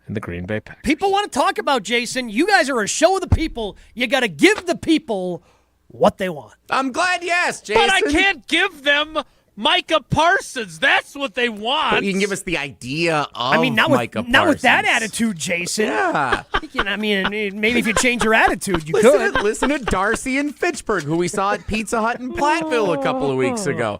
and the Green Bay Packers? People want to talk about Jason. You guys are a show of the people. You got to give the people what they want. I'm glad you asked, Jason. But I can't give them Micah Parsons. That's what they want. But you can give us the idea of not Micah Parsons. Not with that attitude, Jason. Yeah. Maybe if you change your attitude, you could. Listen to Darcy in Fitchburg, who we saw at Pizza Hut in Platteville a couple of weeks ago.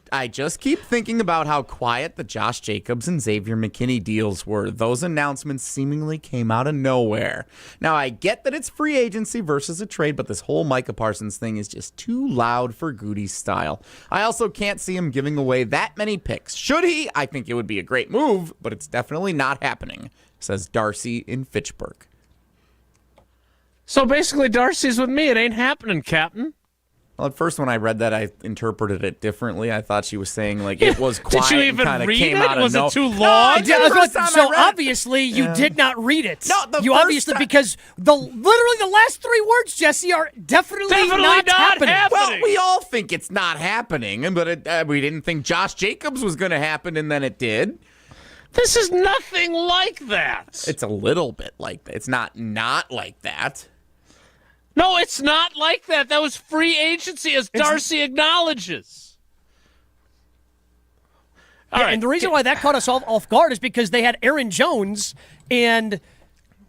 I just keep thinking about how quiet the Josh Jacobs and Xavier McKinney deals were. Those announcements seemingly came out of nowhere. Now, I get that it's free agency versus a trade, but this whole Micah Parsons thing is just too loud for Goody's style. I also can't see him giving away that many picks. Should he? I think it would be a great move, but it's definitely not happening, says Darcy in Fitchburg. So basically, Darcy's with me. It ain't happening, Captain. Well, at first when I read that, I interpreted it differently. I thought she was saying, like, it was quiet. Did you even read it? Was it too long? So obviously you did not read it. No, because literally the last three words, Jesse, are definitely not happening. Well, we all think it's not happening, but we didn't think Josh Jacobs was going to happen, and then it did. This is nothing like that. It's a little bit like that. It's not like that. No, it's not like that. That was free agency, as Darcy acknowledges. All right. And the reason why that caught us off guard is because they had Aaron Jones, and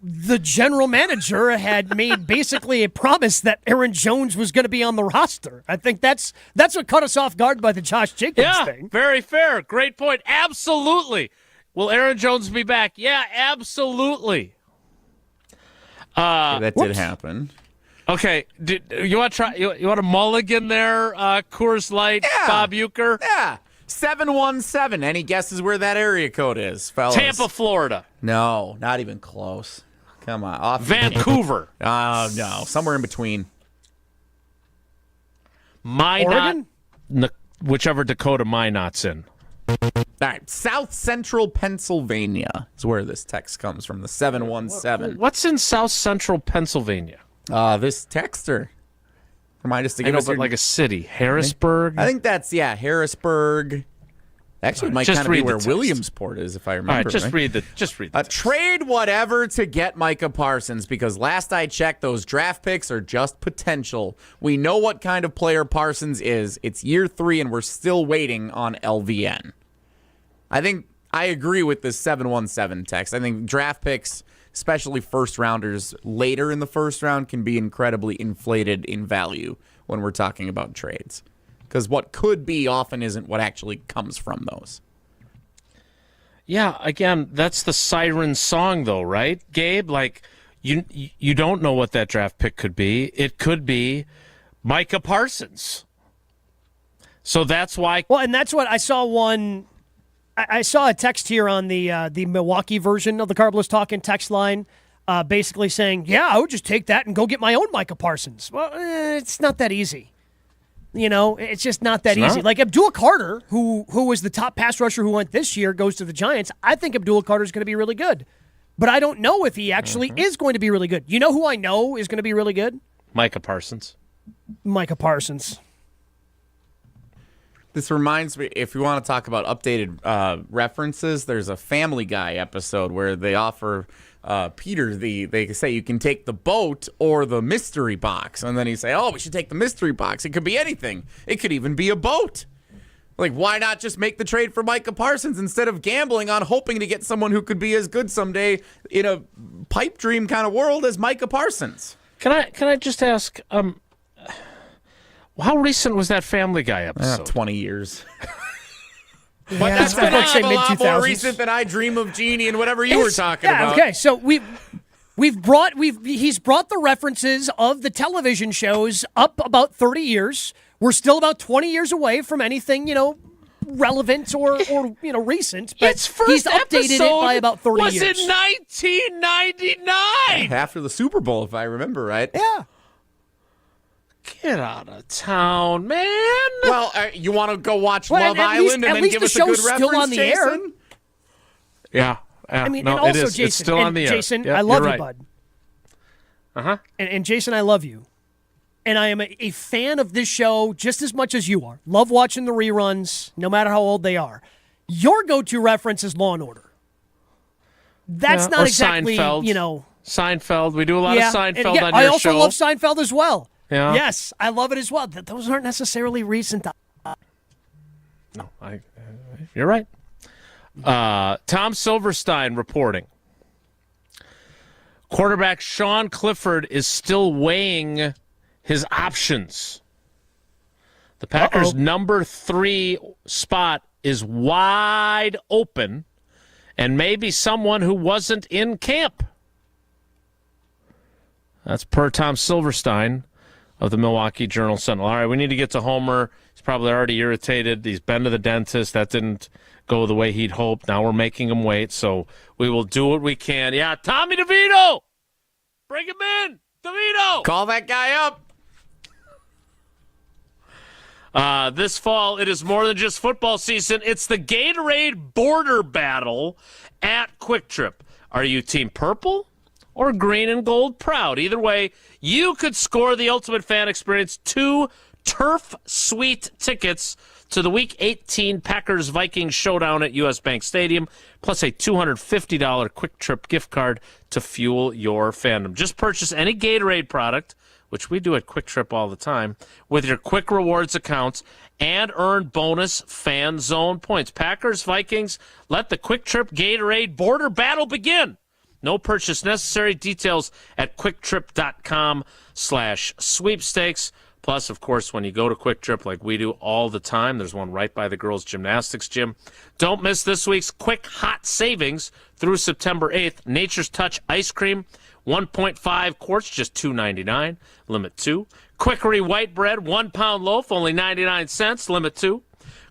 the general manager had made basically a promise that Aaron Jones was going to be on the roster. I think that's what caught us off guard by the Josh Jacobs thing. Yeah, very fair. Great point. Absolutely. Will Aaron Jones be back? Yeah, absolutely. That did happen. Okay, you want to try? You want a mulligan there, Coors Light, Bob Uecker? Yeah, 717. Any guesses where that area code is, fellas? Tampa, Florida. No, not even close. Come on, Vancouver. Oh no, somewhere in between. Oregon? Whichever Dakota Minot's in. All right, South Central Pennsylvania is where this text comes from. The 717. What's in South Central Pennsylvania? This texter. Remind us to give us like a city. Harrisburg? I think that's, Harrisburg. Actually, it might kind of be where Williamsport is, if I remember. All right, just read the text. Trade whatever to get Micah Parsons, because last I checked, those draft picks are just potential. We know what kind of player Parsons is. It's year 3, and we're still waiting on LVN. I think I agree with this 717 text. I think draft picks, especially first-rounders, later in the first round can be incredibly inflated in value when we're talking about trades. Because what could be often isn't what actually comes from those. Yeah, again, that's the siren song, though, right, Gabe? Like, you don't know what that draft pick could be. It could be Micah Parsons. So that's why... Well, and that's what I saw one... I saw a text here on the Milwaukee version of the Carbless Talking text line basically saying, yeah, I would just take that and go get my own Micah Parsons. Well, it's not that easy. You know, it's just not that easy. Like Abdul Carter, who was the top pass rusher who went this year, goes to the Giants. I think Abdul Carter is going to be really good. But I don't know if he actually is going to be really good. You know who I know is going to be really good? Micah Parsons. Micah Parsons. This reminds me, if you want to talk about updated references, there's a Family Guy episode where they offer Peter they say you can take the boat or the mystery box. And then he say, we should take the mystery box. It could be anything. It could even be a boat. Like, why not just make the trade for Micah Parsons instead of gambling on hoping to get someone who could be as good someday in a pipe dream kind of world as Micah Parsons? Can I just ask, how recent was that Family Guy episode? 20 years. But that's been like a lot more recent than I Dream of Jeannie and whatever you were talking about. Okay, so he's brought the references of the television shows up about 30 years. We're still about 20 years away from anything, relevant or recent. But its first he's updated it by about 30 was years. Was in 1999. After the Super Bowl, if I remember right. Yeah. Get out of town, man. Well, you want to go watch Love Island and then give us a good reference, still on the Jason? air. Yeah. I mean, no, and also, it is. Jason, it's still on the air. Jason, yep, I love you, right. bud. Uh-huh. And Jason, I love you. And I am a fan of this show just as much as you are. Love watching the reruns, no matter how old they are. Your go-to reference is Law & Order. That's not exactly, Seinfeld. Seinfeld. We do a lot of Seinfeld on your show. I also love Seinfeld as well. Yeah. Yes, I love it as well. Those aren't necessarily recent. No, you're right. Tom Silverstein reporting. Quarterback Sean Clifford is still weighing his options. The Packers' number 3 spot is wide open, and maybe someone who wasn't in camp. That's per Tom Silverstein of the Milwaukee Journal-Sentinel. All right, we need to get to Homer. He's probably already irritated. He's been to the dentist. That didn't go the way he'd hoped. Now we're making him wait, so we will do what we can. Yeah, Tommy DeVito! Bring him in! DeVito! Call that guy up. This fall, it is more than just football season. It's the Gatorade Border Battle at Quick Trip. Are you Team Purple or Green and Gold proud? Either way, you could score the ultimate fan experience. 2 Turf Suite tickets to the Week 18 Packers-Vikings showdown at U.S. Bank Stadium, plus a $250 Quick Trip gift card to fuel your fandom. Just purchase any Gatorade product, which we do at Quick Trip all the time, with your Quick Rewards accounts and earn bonus Fan Zone points. Packers, Vikings, let the Quick Trip Gatorade Border Battle begin. No purchase necessary. Details at quicktrip.com/sweepstakes. Plus, of course, when you go to Quick Trip like we do all the time, there's one right by the girls' gymnastics gym. Don't miss this week's quick hot savings through September 8th. Nature's Touch ice cream, 1.5 quarts, just $2.99, limit 2. Quickery white bread, 1 pound loaf, only 99 cents, limit 2.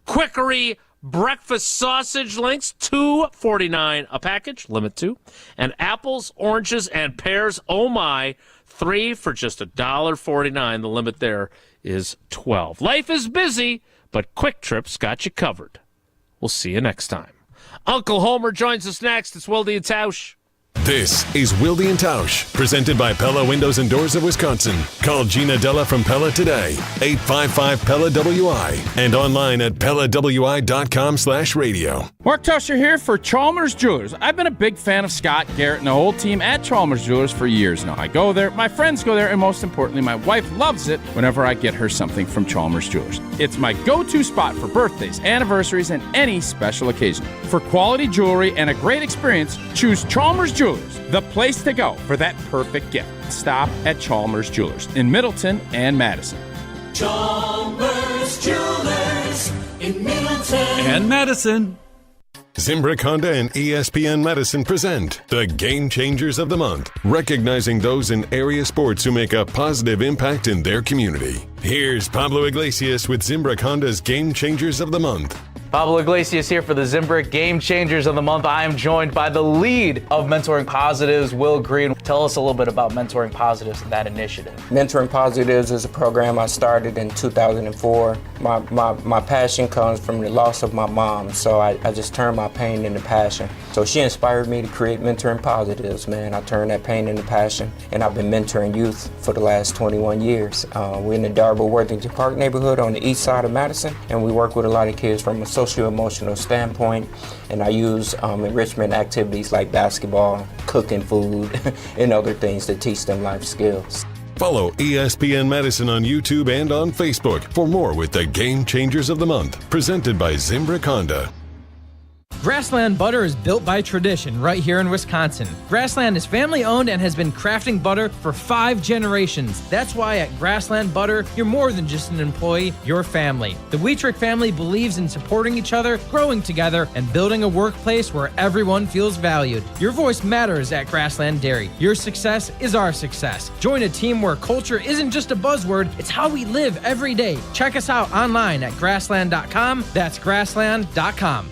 Quickery breakfast sausage links, $2.49 a package, limit 2. And apples, oranges, and pears, oh my, 3 for just $1.49. The limit there is 12. Life is busy, but Quick Trip's got you covered. We'll see you next time. Uncle Homer joins us next. It's Wilde Tausch. This is Wilde Tausch, presented by Pella Windows and Doors of Wisconsin. Call Gina Della from Pella today, 855-PELLA-WI, and online at PellaWI.com/radio. Mark Tauscher here for Chalmers Jewelers. I've been a big fan of Scott, Garrett, and the whole team at Chalmers Jewelers for years now. I go there, my friends go there, and most importantly, my wife loves it whenever I get her something from Chalmers Jewelers. It's my go-to spot for birthdays, anniversaries, and any special occasion. For quality jewelry and a great experience, choose Chalmers Jewelers, the place to go for that perfect gift. Stop at Chalmers Jewelers in Middleton and Madison. Chalmers Jewelers in Middleton and Madison. Zimbrick Honda and ESPN Madison present the Game Changers of the Month, recognizing those in area sports who make a positive impact in their community. Here's Pablo Iglesias with Zimbrick Honda's Game Changers of the Month. Pablo Iglesias here for the Zimbrick Game Changers of the Month. I am joined by the lead of Mentoring Positives, Will Green. Tell us a little bit about Mentoring Positives and that initiative. Mentoring Positives is a program I started in 2004. My passion comes from the loss of my mom, so I just turned my pain into passion. So she inspired me to create Mentoring Positives, man. I turned that pain into passion, and I've been mentoring youth for the last 21 years. We're in the Darby-Worthington Park neighborhood on the east side of Madison, and we work with a lot of kids from a socio-emotional standpoint, and I use enrichment activities like basketball, cooking food, and other things to teach them life skills. Follow ESPN Madison on YouTube and on Facebook for more with the Game Changers of the Month, presented by Zimbrick Honda. Grassland butter is built by tradition right here in Wisconsin. Grassland is family owned and has been crafting butter for 5 generations. That's why at Grassland Butter, you're more than just an employee, you're family. The Wietrich family believes in supporting each other, growing together, and building a workplace where everyone feels valued. Your voice matters at Grassland Dairy. Your success is our success. Join a team where culture isn't just a buzzword, it's how we live every day. Check us out online at grassland.com. That's grassland.com.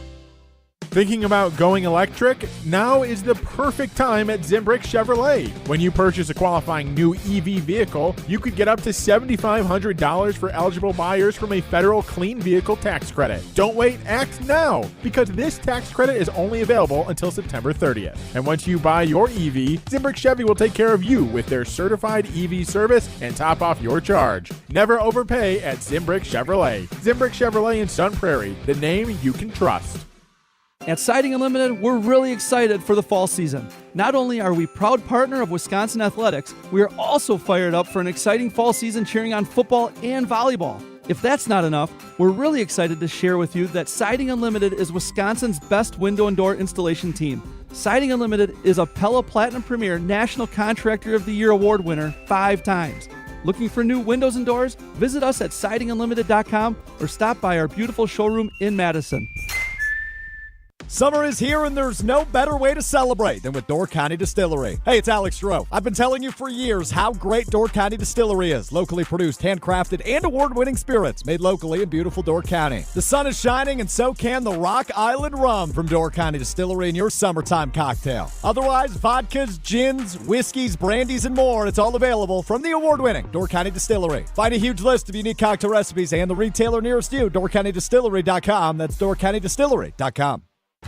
Thinking about going electric? Now is the perfect time at Zimbrick Chevrolet. When you purchase a qualifying new EV vehicle, you could get up to $7,500 for eligible buyers from a federal clean vehicle tax credit. Don't wait, act now, because this tax credit is only available until September 30th. And once you buy your EV, Zimbrick Chevy will take care of you with their certified EV service and top off your charge. Never overpay at Zimbrick Chevrolet. Zimbrick Chevrolet in Sun Prairie, the name you can trust. At Siding Unlimited, we're really excited for the fall season. Not only are we proud partner of Wisconsin Athletics, we are also fired up for an exciting fall season cheering on football and volleyball. If that's not enough, we're really excited to share with you that Siding Unlimited is Wisconsin's best window and door installation team. Siding Unlimited is a Pella Platinum Premier National Contractor of the Year award winner 5 times. Looking for new windows and doors? Visit us at sidingunlimited.com or stop by our beautiful showroom in Madison. Summer is here, and there's no better way to celebrate than with Door County Distillery. Hey, it's Alex Stroh. I've been telling you for years how great Door County Distillery is. Locally produced, handcrafted, and award-winning spirits made locally in beautiful Door County. The sun is shining, and so can the Rock Island Rum from Door County Distillery in your summertime cocktail. Otherwise, vodkas, gins, whiskeys, brandies, and more, it's all available from the award-winning Door County Distillery. Find a huge list of unique cocktail recipes and the retailer nearest you, doorcountydistillery.com. That's doorcountydistillery.com.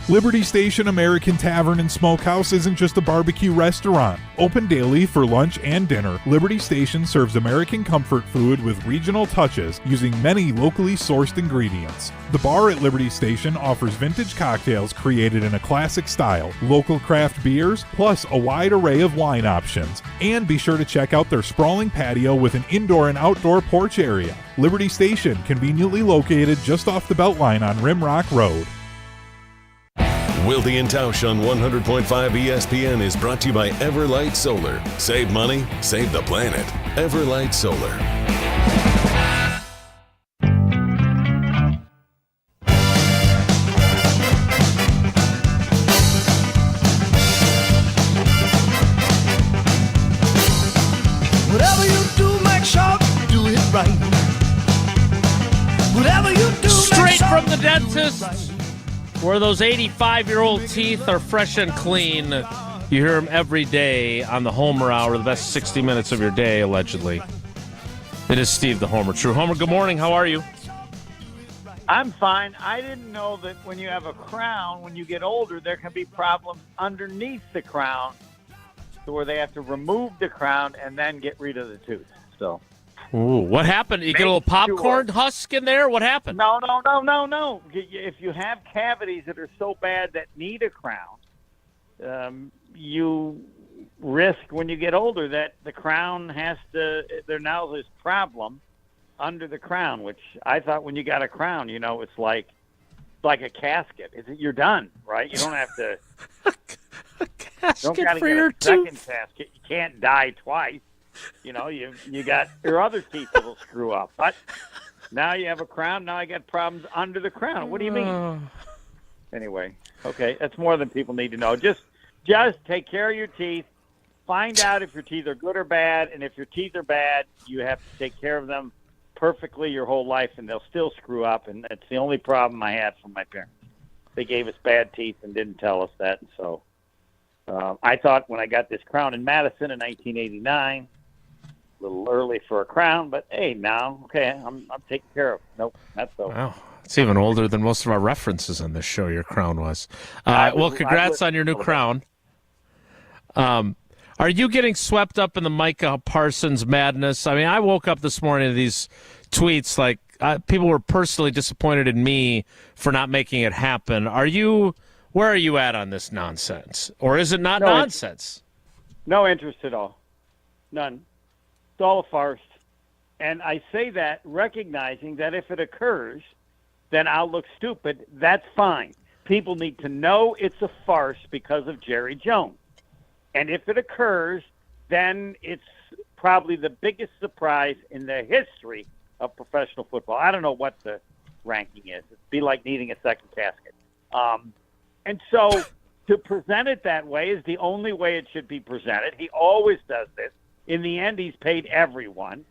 Liberty Station American Tavern and Smokehouse isn't just a barbecue restaurant. Open daily for lunch and dinner, Liberty Station serves American comfort food with regional touches using many locally sourced ingredients. The bar at Liberty Station offers vintage cocktails created in a classic style, local craft beers, plus a wide array of wine options. And be sure to check out their sprawling patio with an indoor and outdoor porch area. Liberty Station, conveniently located just off the Beltline on Rimrock Road. Wilde Tausch on 100.5 ESPN is brought to you by Everlight Solar. Save money, save the planet. Everlight Solar. Whatever you do, make sure you do it right. Whatever you do, straight from the dentist. Where those 85-year-old teeth are fresh and clean. You hear them every day on the Homer Hour, the best 60 minutes of your day, allegedly. It is Steve the Homer True. Homer, good morning. How are you? I'm fine. I didn't know that when you have a crown, when you get older, there can be problems underneath the crown to where they have to remove the crown and then get rid of the tooth. So. Ooh, what happened? You get a little popcorn husk in there? What happened? No. If you have cavities that are so bad that need a crown, you risk when you get older that the crown has to – there now is this problem under the crown, which I thought when you got a crown, you know, it's like a casket. You're done, right? You don't have to – casket don't gotta for get your a second tooth. casket. You can't die twice. You know, you got your other teeth that will screw up. But now you have a crown. Now I got problems under the crown. What do you mean? Anyway, okay, that's more than people need to know. Just take care of your teeth. Find out if your teeth are good or bad. And if your teeth are bad, you have to take care of them perfectly your whole life, and they'll still screw up. And that's the only problem I had from my parents. They gave us bad teeth and didn't tell us that. And so I thought when I got this crown in Madison in 1989, a little early for a crown, but hey, now, okay, I'm taken care of. Nope, that's over. Wow. It's even older than most of our references on this show, your crown was. Well, congrats on your new crown. Are you getting swept up in the Micah Parsons madness? I mean, I woke up this morning to these tweets like people were personally disappointed in me for not making it happen. Where are you at on this nonsense? Or is it not nonsense? No interest at all. None. It's all a farce. And I say that recognizing that if it occurs, then I'll look stupid. That's fine. people need to know it's a farce because of Jerry Jones. And if it occurs, then it's probably the biggest surprise in the history of professional football. I don't know what the ranking is. It'd be like needing a second casket. And so to present it that way is the only way it should be presented. He always does this. In the end, he's paid everyone.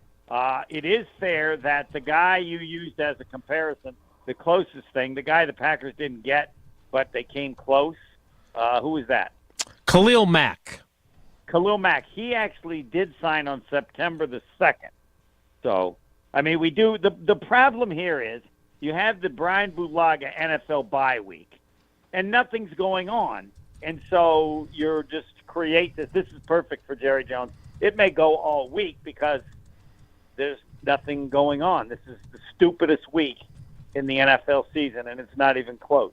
It is fair that the guy you used as a comparison, the closest thing, the guy the Packers didn't get, but they came close. Who was that? Khalil Mack. Khalil Mack. He actually did sign on September the 2nd. So, I mean, we do. The problem here is you have the Brian Bulaga NFL bye week, and nothing's going on. And so you're just create this. This is perfect for Jerry Jones. It may go all week because there's nothing going on. This is the stupidest week in the NFL season, and it's not even close.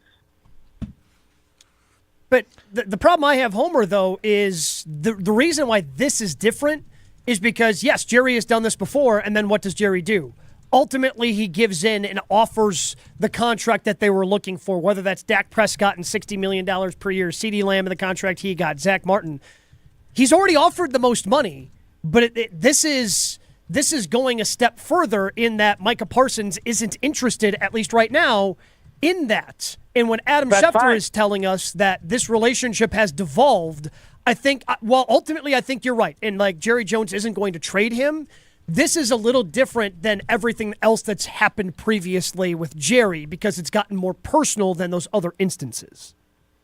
But the problem I have, Homer, though, is the reason why this is different is because, yes, Jerry has done this before, and then what does Jerry do? Ultimately, he gives in and offers the contract that they were looking for, whether that's Dak Prescott and $60 million per year, CeeDee Lamb and the contract he got, Zach Martin. He's already offered the most money, but this is going a step further in that Micah Parsons isn't interested, at least right now, in that. And when Adam Schefter is telling us that this relationship has devolved, I think, well, ultimately, I think you're right. And like Jerry Jones isn't going to trade him. This is a little different than everything else that's happened previously with Jerry because it's gotten more personal than those other instances.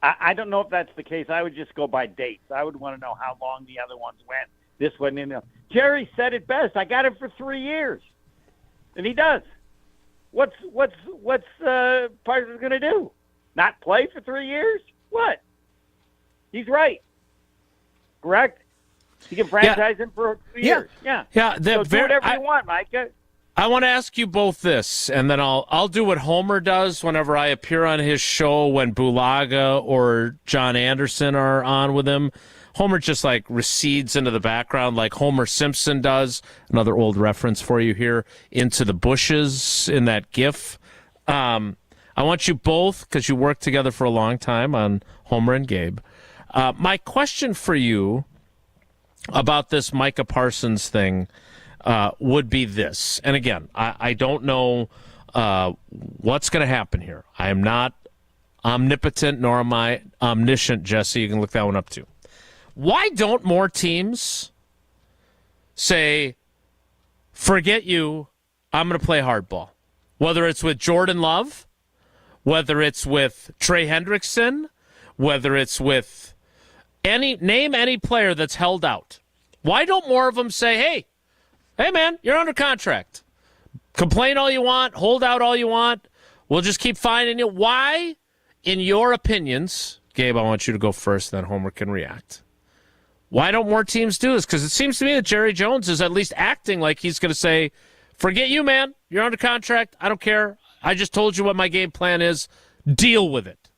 I don't know if that's the case. I would just go by dates. I would want to know how long the other ones went. This one, Jerry said it best. I got him for 3 years, and he does. What's Parson going to do? Not play for 3 years? What? He's right. Correct? You can franchise him for 2 years. Yeah. Yeah. So do whatever you want, Micah. I want to ask you both this, and then I'll do what Homer does whenever I appear on his show when Bulaga or John Anderson are on with him. Homer just like recedes into the background like Homer Simpson does. Another old reference for you here, into the bushes in that GIF. I want you both, because you worked together for a long time on Homer and Gabe. My question for you about this Micah Parsons thing would be this. And again, I don't know what's going to happen here. I am not omnipotent, nor am I omniscient, Jesse. You can look that one up too. Why don't more teams say, forget you, I'm going to play hardball? Whether it's with Jordan Love, whether it's with Trey Hendrickson, whether it's with name any player that's held out. Why don't more of them say, hey man, you're under contract. Complain all you want, hold out all you want. We'll just keep finding you. Why, in your opinions, Gabe, I want you to go first, then Homer can react. Why don't more teams do this? Because it seems to me that Jerry Jones is at least acting like he's going to say, forget you, man. You're under contract. I don't care. I just told you what my game plan is. Deal with it.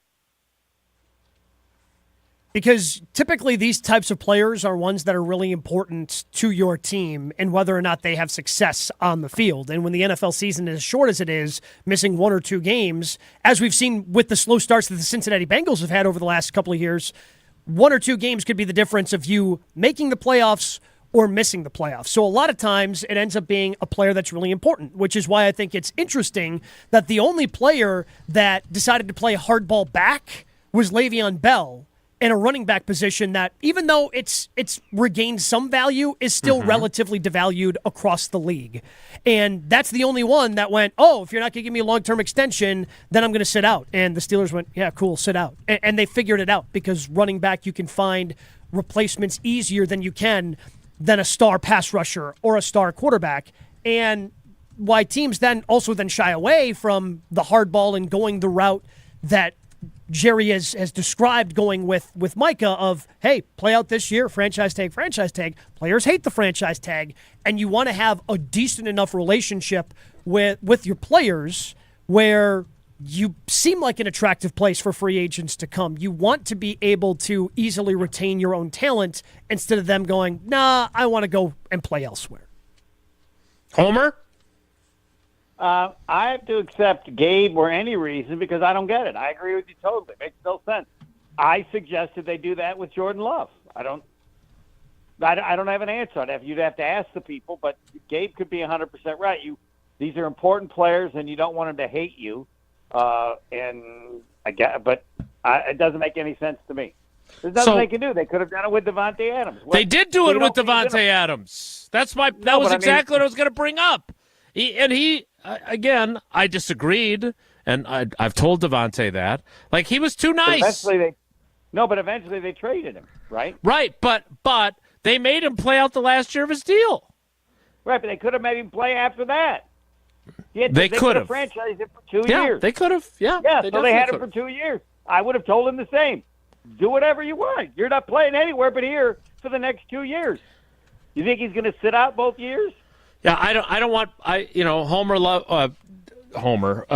Because typically these types of players are ones that are really important to your team and whether or not they have success on the field. And when the NFL season is as short as it is, missing 1 or 2 games, as we've seen with the slow starts that the Cincinnati Bengals have had over the last couple of years, 1 or 2 games could be the difference of you making the playoffs or missing the playoffs. So a lot of times it ends up being a player that's really important, which is why I think it's interesting that the only player that decided to play hardball back was Le'Veon Bell, in a running back position that, even though it's regained some value, is still relatively devalued across the league. And that's the only one that went, if you're not going to give me a long-term extension, then I'm going to sit out. And the Steelers went, yeah, cool, sit out. And they figured it out because running back, you can find replacements easier than you can than a star pass rusher or a star quarterback. And why teams then shy away from the hard ball and going the route that Jerry has described going with Micah of, hey, play out this year, franchise tag. Players hate the franchise tag, and you want to have a decent enough relationship with your players where you seem like an attractive place for free agents to come. You want to be able to easily retain your own talent instead of them going, nah, I want to go and play elsewhere. Homer? I have to accept Gabe or any reason because I don't get it. I agree with you totally. It makes no sense. I suggested they do that with Jordan Love. I don't have an answer on that. You'd have to ask the people, but Gabe could be 100% right. These are important players, and you don't want them to hate you. It doesn't make any sense to me. There's nothing they can do. They could have done it with Davante Adams. They did do it with Davante Adams. That was exactly what I was going to bring up. Again, I disagreed, and I've told Davante that. Like, he was too nice. But eventually they traded him, right? Right, but they made him play out the last year of his deal. Right, but they could have made him play after that. They could have franchised him for 2 years. They could have. Yeah, so they had him for 2 years. I would have told him the same. Do whatever you want. You're not playing anywhere but here for the next 2 years. You think he's going to sit out both years? Yeah, I don't want. You're Homer.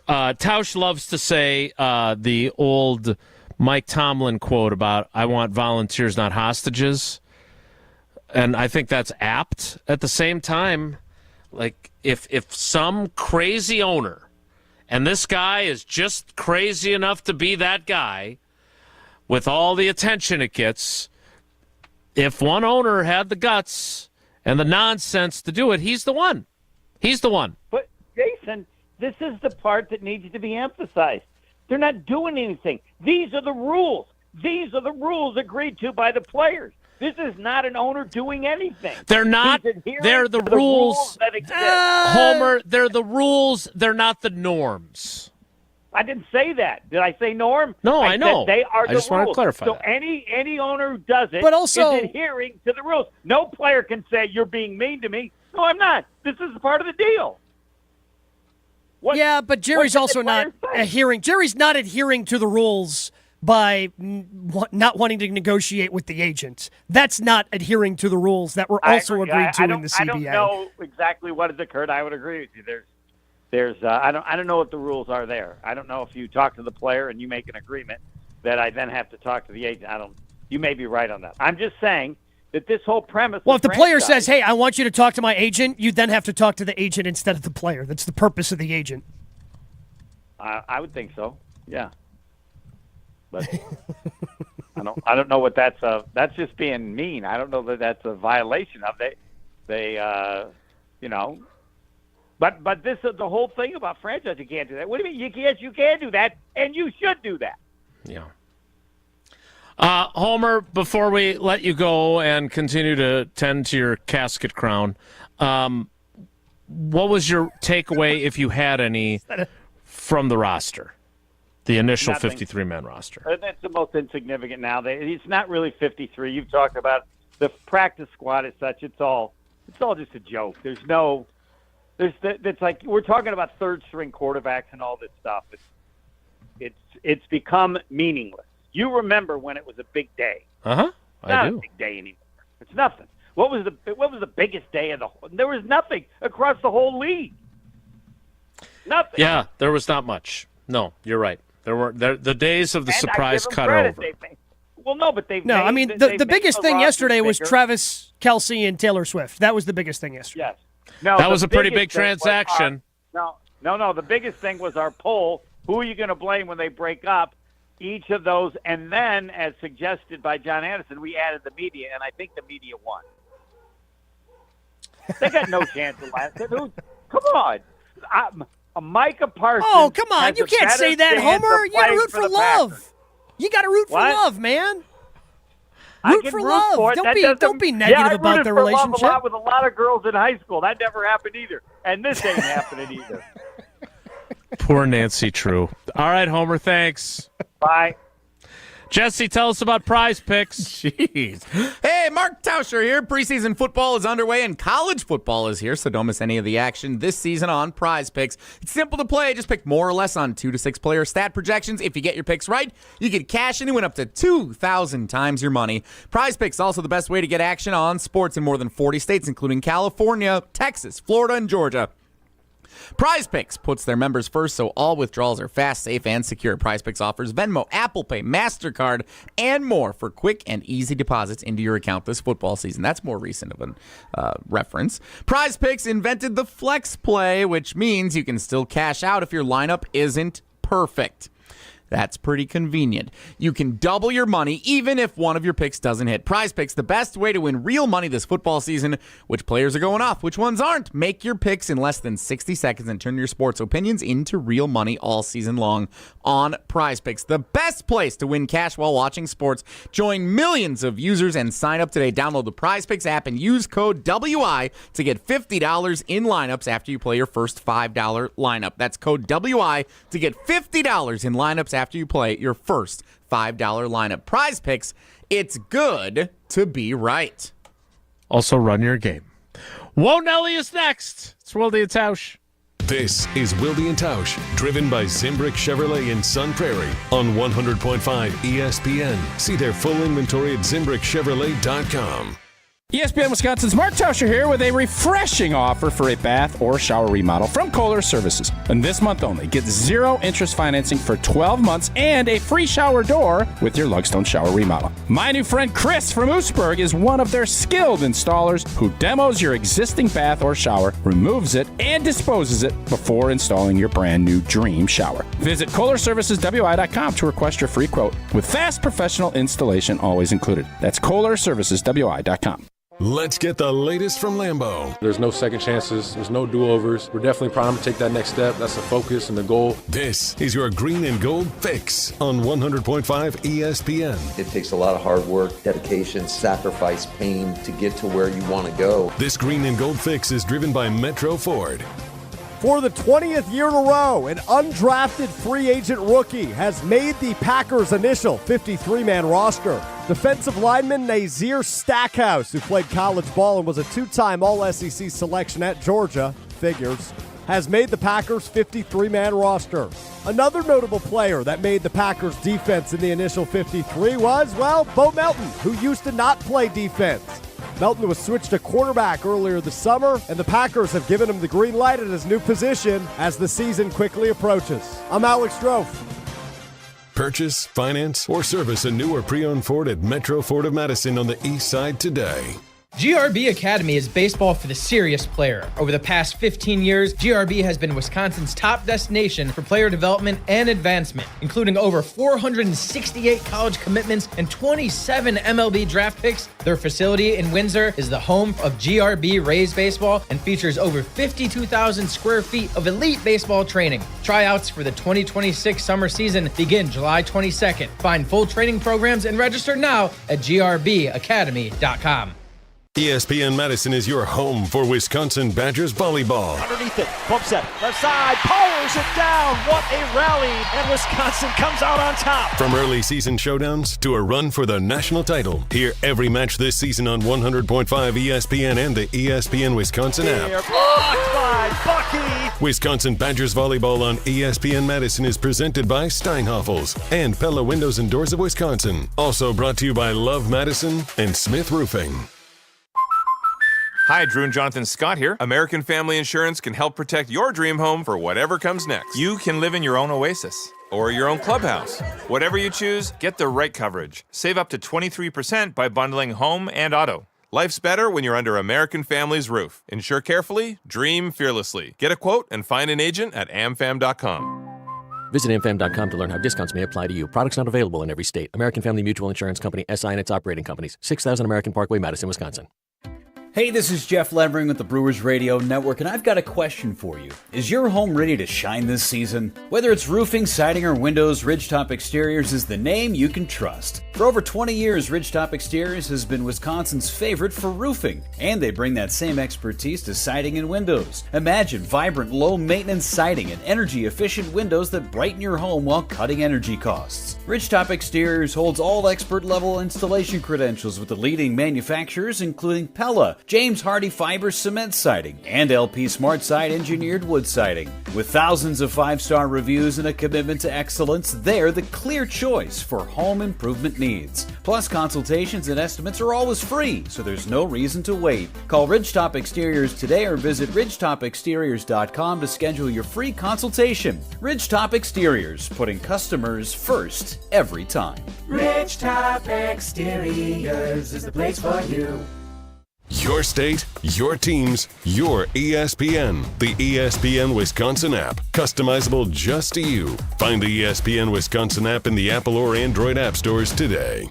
Tausch loves to say the old Mike Tomlin quote about "I want volunteers, not hostages," and I think that's apt. At the same time, like if some crazy owner, and this guy is just crazy enough to be that guy, with all the attention it gets, if one owner had the guts and the nonsense to do it, he's the one. He's the one. But, Jason, this is the part that needs to be emphasized. They're not doing anything. These are the rules. These are the rules agreed to by the players. This is not an owner doing anything. They're not. They're the rules that exist. Homer, they're the rules. They're not the norms. I didn't say that. Did I say norm? No, I know. They are the rules. I just want to clarify So that. any owner who does it But also, is adhering to the rules. No player can say, you're being mean to me. No, I'm not. This is part of the deal. But Jerry's also not adhering. Jerry's not adhering to the rules by not wanting to negotiate with the agent. That's not adhering to the rules that were also agreed to in the CBA. I don't know exactly what has occurred. I would agree with you. I don't know what the rules are there. I don't know if you talk to the player and you make an agreement that I then have to talk to the agent. You may be right on that. I'm just saying that this whole premise. Well, if the player says, "Hey, I want you to talk to my agent," you then have to talk to the agent instead of the player. That's the purpose of the agent. I would think so. Yeah. But I don't know what that's. That's just being mean. I don't know that that's a violation of it. But this is the whole thing about franchise. You can't do that. What do you mean? You can do that, and you should do that. Yeah. Homer, before we let you go and continue to tend to your casket crown, what was your takeaway, if you had any, from the roster, the initial 53-man roster? That's the most insignificant now. It's not really 53. You've talked about the practice squad as such. It's all just a joke. It's like we're talking about third-string quarterbacks and all this stuff. It's become meaningless. You remember when it was a big day? I do. Not a big day anymore. It's nothing. What was the biggest day of the whole? There was nothing across the whole league. Nothing. Yeah, there was not much. No, you're right. The days of the surprise cut over. The biggest thing yesterday was Travis Kelce and Taylor Swift. That was the biggest thing yesterday. Yes. No, that was a pretty big transaction. No. The biggest thing was our poll. Who are you going to blame when they break up? Each of those, and then, as suggested by John Anderson, we added the media, and I think the media won. They got no chance of last. Come on. Micah Parson. Oh, come on. You can't say that, Homer. You got to root for love. You got to root for love, man. Root for love. Don't be negative about their relationship. I rooted for love a lot with a lot of girls in high school. That never happened either. And this ain't happening either. Poor Nancy True. All right, Homer, thanks. Bye. Jesse, tell us about Prize Picks. Jeez. Hey, Mark Tauscher here. Preseason football is underway and college football is here, so don't miss any of the action this season on Prize Picks. It's simple to play. Just pick more or less on 2 to 6 player stat projections. If you get your picks right, you get cash and you win up to 2,000 times your money. Prize Picks is also the best way to get action on sports in more than 40 states, including California, Texas, Florida, and Georgia. Prize Picks puts their members first, so all withdrawals are fast, safe, and secure. Prize Picks offers Venmo, Apple Pay, MasterCard, and more for quick and easy deposits into your account this football season. That's more recent of a reference. Prize Picks invented the flex play, which means you can still cash out if your lineup isn't perfect. That's pretty convenient. You can double your money even if one of your picks doesn't hit. Prize Picks, the best way to win real money this football season. Which players are going off? Which ones aren't? Make your picks in less than 60 seconds and turn your sports opinions into real money all season long on Prize Picks. The best place to win cash while watching sports. Join millions of users and sign up today. Download the Prize Picks app and use code WI to get $50 in lineups after you play your first $5 lineup. That's code WI to get $50 in lineups after you play your first $5 lineup. Prize Picks, it's good to be right. Also run your game. Whoa, Nelly is next. It's Wilde Tausch. This is Wilde Tausch, driven by Zimbrick Chevrolet in Sun Prairie on 100.5 ESPN. See their full inventory at ZimbrickChevrolet.com. ESPN Wisconsin's Mark Tauscher here with a refreshing offer for a bath or shower remodel from Kohler Services. And this month only, get 0 interest financing for 12 months and a free shower door with your Lugstone shower remodel. My new friend Chris from Oostburg is one of their skilled installers who demos your existing bath or shower, removes it, and disposes it before installing your brand new dream shower. Visit KohlerServicesWI.com to request your free quote with fast professional installation always included. That's KohlerServicesWI.com. Let's get the latest from Lambeau. There's no second chances. There's no do-overs. We're definitely primed to take that next step. That's the focus and the goal. This is your green and gold fix on 100.5 ESPN. It takes a lot of hard work, dedication, sacrifice, pain to get to where you want to go. This green and gold fix is driven by Metro Ford. For the 20th year in a row, an undrafted free agent rookie has made the Packers' initial 53-man roster. Defensive lineman Nazir Stackhouse, who played college ball and was a 2-time All-SEC selection at Georgia, figures, has made the Packers' 53-man roster. Another notable player that made the Packers' defense in the initial 53 was, well, Bo Melton, who used to not play defense. Melton was switched to quarterback earlier this summer, and the Packers have given him the green light at his new position as the season quickly approaches. I'm Alex Strofe. Purchase, finance, or service a new or pre-owned Ford at Metro Ford of Madison on the east side today. GRB Academy is baseball for the serious player. Over the past 15 years, GRB has been Wisconsin's top destination for player development and advancement, including over 468 college commitments and 27 MLB draft picks. Their facility in Windsor is the home of GRB Rays baseball and features over 52,000 square feet of elite baseball training. Tryouts for the 2026 summer season begin July 22nd. Find full training programs and register now at grbacademy.com. ESPN Madison is your home for Wisconsin Badgers volleyball. Underneath it, bumps it, left side, powers it down. What a rally, and Wisconsin comes out on top. From early season showdowns to a run for the national title, hear every match this season on 100.5 ESPN and the ESPN Wisconsin app. Blocked by Bucky. Wisconsin Badgers volleyball on ESPN Madison is presented by Steinhoffels and Pella Windows and Doors of Wisconsin. Also brought to you by Love Madison and Smith Roofing. Hi, Drew and Jonathan Scott here. American Family Insurance can help protect your dream home for whatever comes next. You can live in your own oasis or your own clubhouse. Whatever you choose, get the right coverage. Save up to 23% by bundling home and auto. Life's better when you're under American Family's roof. Insure carefully, dream fearlessly. Get a quote and find an agent at amfam.com. Visit amfam.com to learn how discounts may apply to you. Products not available in every state. American Family Mutual Insurance Company, SI and its operating companies. 6000 American Parkway, Madison, Wisconsin. Hey, this is Jeff Levering with the Brewers Radio Network, and I've got a question for you. Is your home ready to shine this season? Whether it's roofing, siding, or windows, Ridgetop Exteriors is the name you can trust. For over 20 years, Ridgetop Exteriors has been Wisconsin's favorite for roofing, and they bring that same expertise to siding and windows. Imagine vibrant, low-maintenance siding and energy-efficient windows that brighten your home while cutting energy costs. Ridgetop Exteriors holds all expert-level installation credentials with the leading manufacturers, including Pella, James Hardie Fiber Cement Siding, and LP SmartSide Engineered Wood Siding. With thousands of 5-star reviews and a commitment to excellence, they're the clear choice for home improvement needs. Plus, consultations and estimates are always free, so there's no reason to wait. Call Ridgetop Exteriors today or visit ridgetopexteriors.com to schedule your free consultation. Ridgetop Exteriors, putting customers first every time. Ridgetop Exteriors is the place for you. Your state, your teams, your ESPN. The ESPN Wisconsin app. Customizable just to you. Find the ESPN Wisconsin app in the Apple or Android app stores today.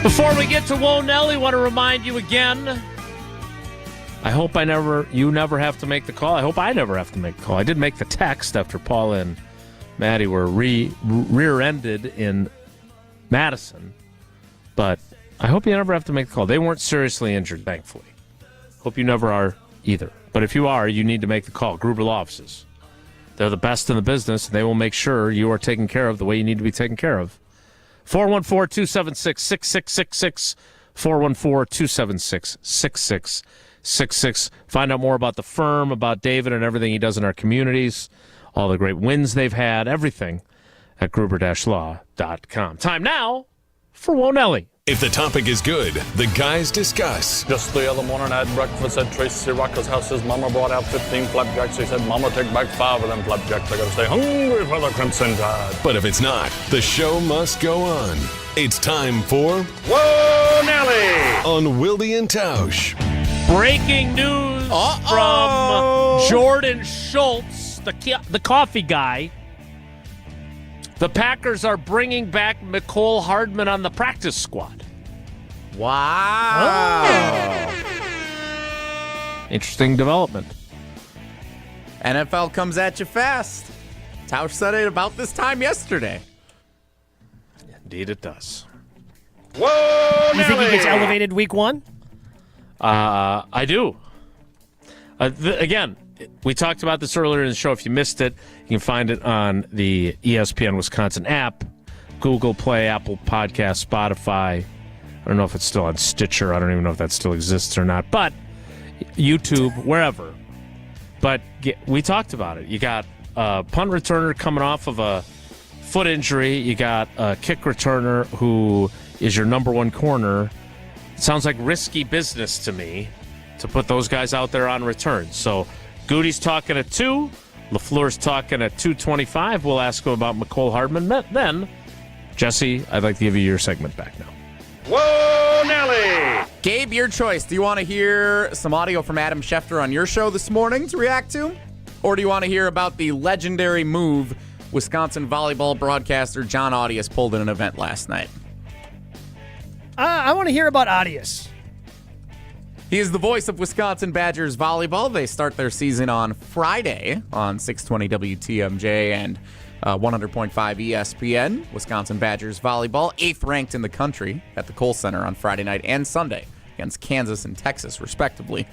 Before we get to Whoa Nelly, I want to remind you again, I hope you never have to make the call. I hope I never have to make the call. I did make the text after Paula and Maddie were rear-ended in Madison, but I hope you never have to make the call. They weren't seriously injured, thankfully. Hope you never are either. But if you are, you need to make the call. Gruber Law Offices. They're the best in the business, and they will make sure you are taken care of the way you need to be taken care of. 414-276-6666, 414-276-6666. Find out more about the firm, about David and everything he does in our communities, all the great wins they've had, everything at gruber-law.com. Time now for Whoa Nelly. If the topic is good, the guys discuss. Just the other morning I had breakfast at Tracy Rocker's house. His mama brought out 15 flapjacks. He said, Mama, take back 5 of them flapjacks. I gotta stay hungry for the Crimson Tide. But if it's not, the show must go on. It's time for Whoa Nelly on Wilde Tausch. Breaking news from Jordan Schultz, the coffee guy. The Packers are bringing back Mecole Hardman on the practice squad. Wow. Interesting development. NFL comes at you fast. Tausch said it about this time yesterday. Indeed it does. Whoa, you think he gets elevated week 1? I do. Again, we talked about this earlier in the show. If you missed it, you can find it on the ESPN Wisconsin app, Google Play, Apple Podcasts, Spotify. I don't know if it's still on Stitcher. I don't even know if that still exists or not. But YouTube, wherever. But we talked about it. You got a punt returner coming off of a foot injury. You got a kick returner who is your number one corner. It sounds like risky business to me to put those guys out there on return. So Goody's talking at 2. LaFleur's talking at 2:25. We'll ask him about Mecole Hardman. Then, Jesse, I'd like to give you your segment back now. Whoa, Nelly! Gabe, your choice. Do you want to hear some audio from Adam Schefter on your show this morning to react to? Or do you want to hear about the legendary move Wisconsin volleyball broadcaster John Audius pulled in an event last night? I want to hear about Audius. He is the voice of Wisconsin Badgers volleyball. They start their season on Friday on 620 WTMJ and 100.5 ESPN. Wisconsin Badgers volleyball, 8th ranked in the country at the Kohl Center on Friday night and Sunday against Kansas and Texas, respectively.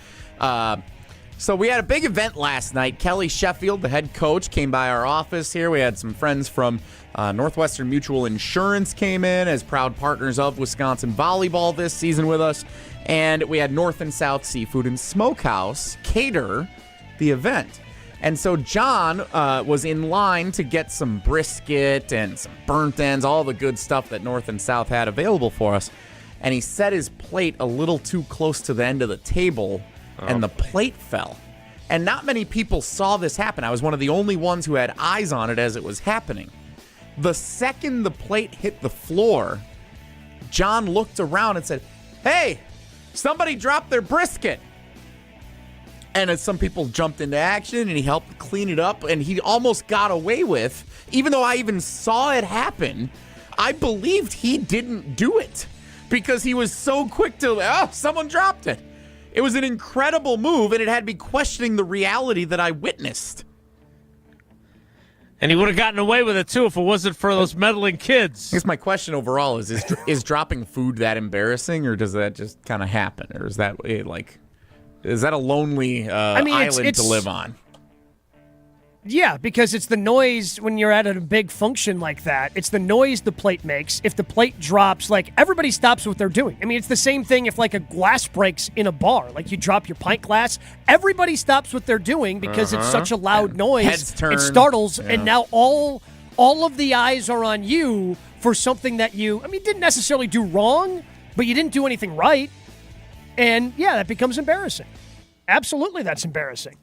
So we had a big event last night. Kelly Sheffield, the head coach, came by our office here. We had some friends from Northwestern Mutual Insurance came in as proud partners of Wisconsin volleyball this season with us. And we had North and South Seafood and Smokehouse cater the event. And so John was in line to get some brisket and some burnt ends, all the good stuff that North and South had available for us. And he set his plate a little too close to the end of the table, and the plate fell. And not many people saw this happen. I was one of the only ones who had eyes on it as it was happening. The second the plate hit the floor, John looked around and said, "Hey, somebody dropped their brisket." And as some people jumped into action and he helped clean it up, and he almost got away with, even though I even saw it happen, I believed he didn't do it because he was so quick to, someone dropped it. It was an incredible move, and it had me questioning the reality that I witnessed. And he would have gotten away with it, too, if it wasn't for those meddling kids. I guess my question overall is dropping food that embarrassing, or does that just kind of happen? Or is that a lonely island to live on? Yeah, because it's the noise when you're at a big function like that. It's the noise the plate makes. If the plate drops, like, everybody stops what they're doing. I mean, it's the same thing if, like, a glass breaks in a bar. Like, you drop your pint glass, everybody stops what they're doing because it's such a loud noise. Heads turn. It startles, and now all of the eyes are on you for something that you, didn't necessarily do wrong, but you didn't do anything right. And, yeah, that becomes embarrassing. Absolutely, that's embarrassing.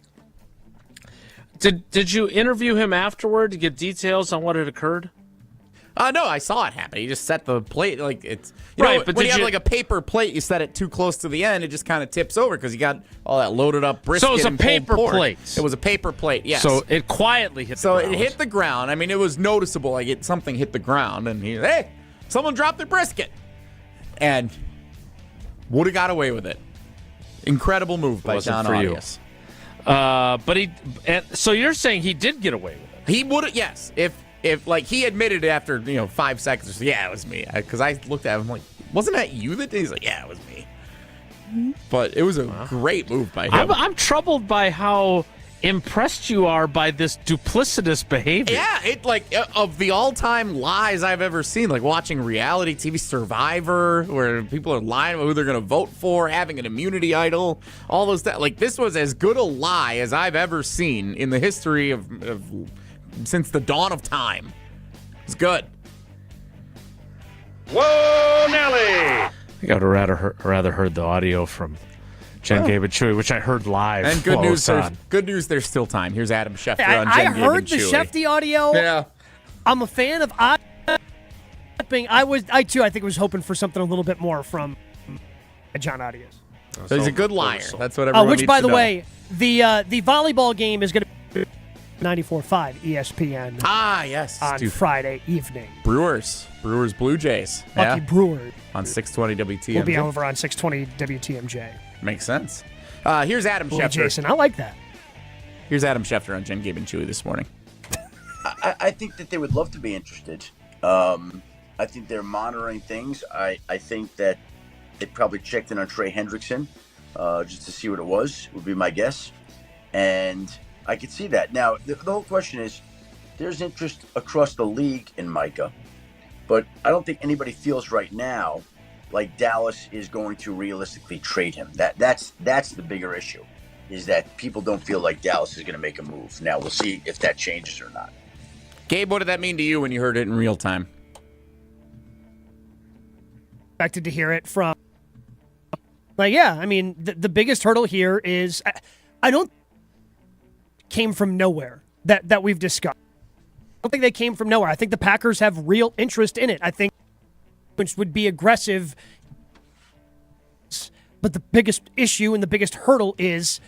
Did you interview him afterward to get details on what had occurred? No, I saw it happen. He just set the plate like it's but when you have like a paper plate, you set it too close to the end, it just kind of tips over because you got all that loaded up brisket. So it was a and paper pulled pork. plate. It was a paper plate. Yes. So it quietly hit. So the ground. it hit the ground. I mean, it was noticeable. Like something hit the ground, and hey, someone dropped their brisket, and would have got away with it. Incredible move by John Audius. So you're saying he did get away with it? He would have, yes. If like he admitted after 5 seconds, or so, yeah, it was me. Because I looked at him like, wasn't that you that did? He's like, yeah, it was me. But it was a great move by him. I'm troubled by how impressed you are by this duplicitous behavior. Yeah, of the all-time lies I've ever seen, like watching reality TV Survivor, where people are lying about who they're going to vote for, having an immunity idol, all those things. Like, this was as good a lie as I've ever seen in the history of since the dawn of time. It's good. Whoa, Nelly! I think I would have rather heard the audio from Jen, Gabe, and Chewy, which I heard live. And good news, there's still time. Here's Adam Schefter on Jen, Gabe, and I heard the Chewy. Shefty audio. Yeah. I'm a fan of I think was hoping for something a little bit more from John Audius. So he's a good liar. That's what everyone needs to know. Which, by the way, the volleyball game is going to be 94.5 ESPN. Yes. On Friday evening. Brewers, Blue Jays. Lucky Brewers. On 620 WTMJ. We'll be over on 620 WTMJ. Makes sense. Here's Adam Schefter. Jason, I like that. Here's Adam Schefter on Jen, Gabe, and Chewy this morning. I think that they would love to be interested. I think they're monitoring things. I think that they probably checked in on Trey Hendrickson just to see what it was, would be my guess. And I could see that. Now, the whole question is, there's interest across the league in Micah, but I don't think anybody feels right now like Dallas is going to realistically trade him. That's the bigger issue, is that people don't feel like Dallas is going to make a move. Now, we'll see if that changes or not. Gabe, what did that mean to you when you heard it in real time? Expected to hear it from, the biggest hurdle here is, I don't came from nowhere that we've discussed. I don't think they came from nowhere. I think the Packers have real interest in it. I think which would be aggressive, but the biggest issue and the biggest hurdle is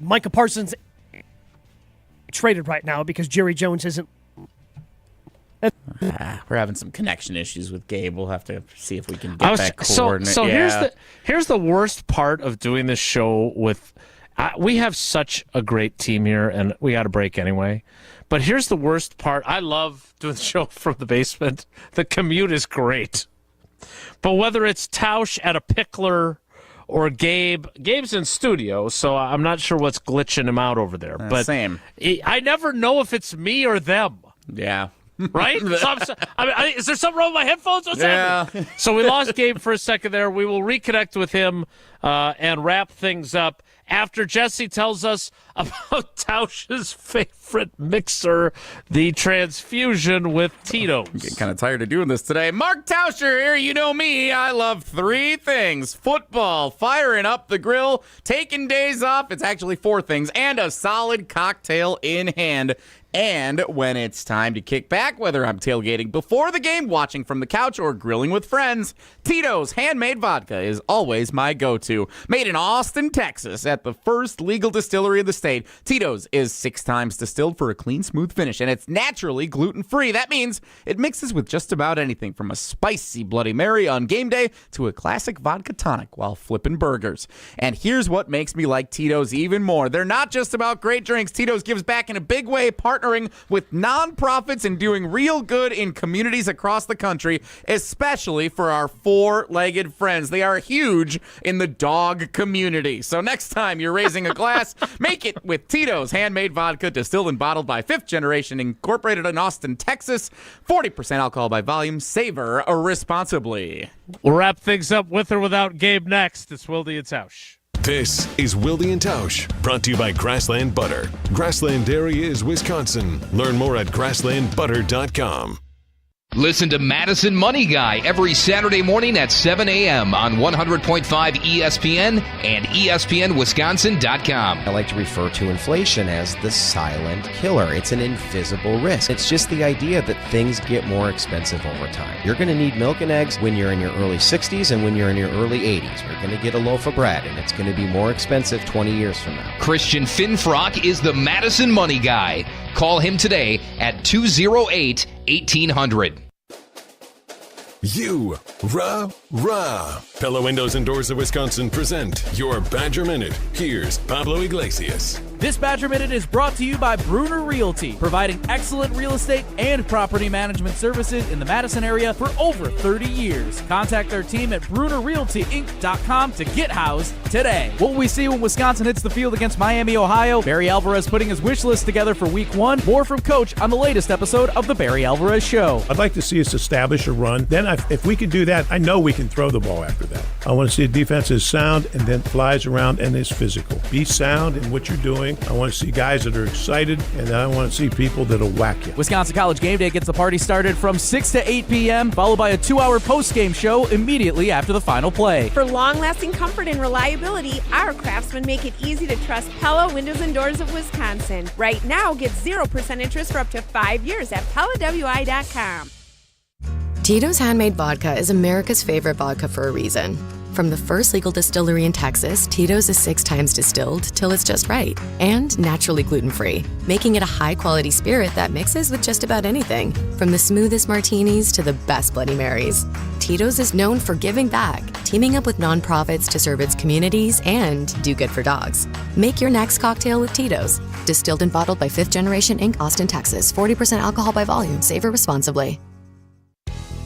Micah Parsons traded right now because Jerry Jones isn't. We're having some connection issues with Gabe. We'll have to see if we can get that coordinate. So here's the worst part of doing this show with. We have such a great team here, and we got a break anyway. But here's the worst part. I love doing the show from the basement. The commute is great. But whether it's Tausch at a pickler or Gabe's in studio, so I'm not sure what's glitching him out over there. But same. I never know if it's me or them. Yeah. Right? Is there something wrong with my headphones? What's happening? So we lost Gabe for a second there. We will reconnect with him and wrap things up after Jesse tells us about Tausch's favorite mixer, the transfusion with Tito's. I'm getting kind of tired of doing this today. Mark Tauscher here. You know me. I love 3 things. Football, firing up the grill, taking days off. It's actually 4 things. And a solid cocktail in hand. And when it's time to kick back, whether I'm tailgating before the game, watching from the couch, or grilling with friends, Tito's handmade vodka is always my go-to. Made in Austin, Texas, at the first legal distillery in the state, Tito's is 6 times distilled for a clean, smooth finish, and it's naturally gluten-free. That means it mixes with just about anything, from a spicy Bloody Mary on game day to a classic vodka tonic while flipping burgers. And here's what makes me like Tito's even more. They're not just about great drinks. Tito's gives back in a big way, partnering partnering with nonprofits and doing real good in communities across the country, especially for our four-legged friends. They are huge in the dog community. So next time you're raising a glass, make it with Tito's handmade vodka, distilled and bottled by Fifth Generation, incorporated in Austin, Texas. 40% alcohol by volume. Savor responsibly. We'll wrap things up with or without Gabe next. It's Wilde Tausch. This is Wilde Tausch, brought to you by Grassland Butter. Grassland Dairy is Wisconsin. Learn more at grasslandbutter.com. Listen to Madison Money Guy every Saturday morning at 7 a.m. on 100.5 ESPN and ESPNWisconsin.com. I like to refer to inflation as the silent killer. It's an invisible risk. It's just the idea that things get more expensive over time. You're going to need milk and eggs when you're in your early 60s and when you're in your early 80s. You're going to get a loaf of bread, and it's going to be more expensive 20 years from now. Christian Finfrock is the Madison Money Guy. Call him today at 208-1800. Rah. Pella Windows and Doors of Wisconsin present your Badger Minute. Here's Pablo Iglesias. This Badger Minute is brought to you by Bruner Realty, providing excellent real estate and property management services in the Madison area for over 30 years. Contact their team at BrunerRealtyInc.com to get housed today. What will we see when Wisconsin hits the field against Miami, Ohio? Barry Alvarez putting his wish list together for Week 1. More from Coach on the latest episode of The Barry Alvarez Show. I'd like to see us establish a run. Then if we can do that, I know we can throw the ball after that. I want to see a defense that's sound and then flies around and is physical. Be sound in what you're doing. I want to see guys that are excited, and I want to see people that'll whack you. Wisconsin College Game Day gets the party started from 6 to 8 p.m., followed by a 2-hour post-game show immediately after the final play. For long-lasting comfort and reliability, our craftsmen make it easy to trust Pella Windows and Doors of Wisconsin. Right now, get 0% interest for up to 5 years at PellaWI.com. Tito's Handmade Vodka is America's favorite vodka for a reason. From the first legal distillery in Texas, Tito's is 6 times distilled till it's just right and naturally gluten-free, making it a high-quality spirit that mixes with just about anything, from the smoothest martinis to the best Bloody Marys. Tito's is known for giving back, teaming up with nonprofits to serve its communities and do good for dogs. Make your next cocktail with Tito's. Distilled and bottled by Fifth Generation Inc., Austin, Texas. 40% alcohol by volume. Savor responsibly.